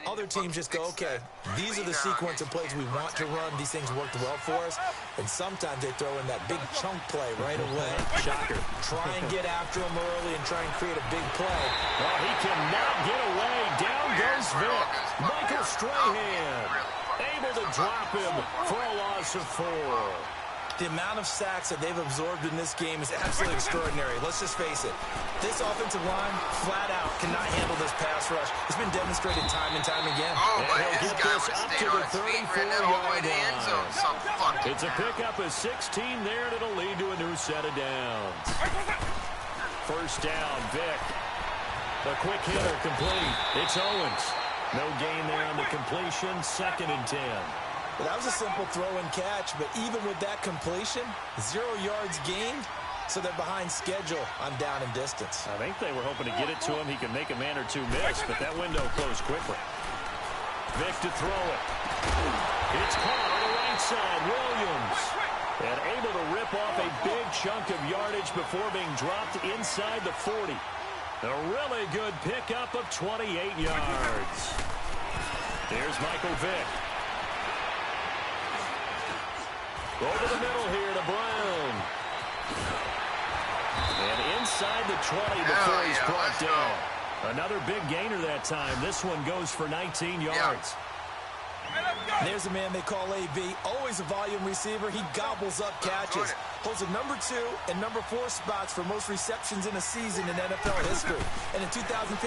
A: Other teams just go, okay, these are the sequence of plays we want to run. These things worked well for us. And sometimes they throw in that big chunk play right away.
B: Shocker.
A: Try and get after him early and try and create a big play.
B: Oh, he cannot get away. Down goes Vic. Michael Strahan able to drop him for a loss of 4.
A: The amount of sacks that they've absorbed in this game is absolutely extraordinary. Let's just face it. This offensive line, flat out, cannot handle this pass rush. It's been demonstrated time and time again.
C: Oh, but his guy would have stayed on his feet, ran that all the way to the end zone.
B: It's a pickup of 16 there, and it'll lead to a new set of downs. First down, Vic. The quick hitter complete. It's Owens. No gain there on the completion. 2nd and 10.
A: Well, that was a simple throw and catch, but even with that completion, 0 yards gained, so they're behind schedule on down and distance.
B: I think they were hoping to get it to him. He can make a man or two miss, but that window closed quickly. Vic to throw it. It's caught on the right side. Williams. And able to rip off a big chunk of yardage before being dropped inside the 40. A really good pickup of 28 yards. Here's Michael Vick. Over the middle here to Brown. And inside the 20 before he's brought down. Another big gainer that time. This one goes for 19 yards.
A: There's a man they call AB, always a volume receiver. He gobbles up catches. Holds the number 2 and number 4 spots for most receptions in a season in NFL history. And in 2015,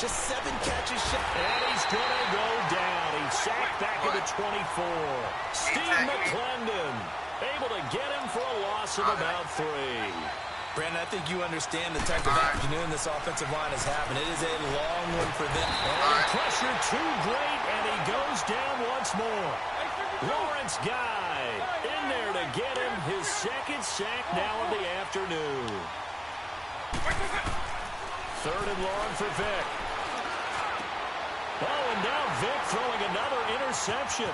A: just 7 catches shot.
B: And he's going to go down. He's sacked back at the 24. Steve McClendon able to get him for a loss of about 3.
A: Brandon, I think you understand the type of afternoon this offensive line is having. It is a long one for them.
B: And pressure too great, and he goes down once more. Lawrence Guy in there to get him his 2nd sack now of the afternoon. 3rd and long for Vic. Oh, and now Vic throwing another interception.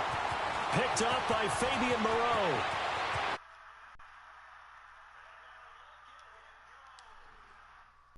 B: Picked up by Fabian Moreau.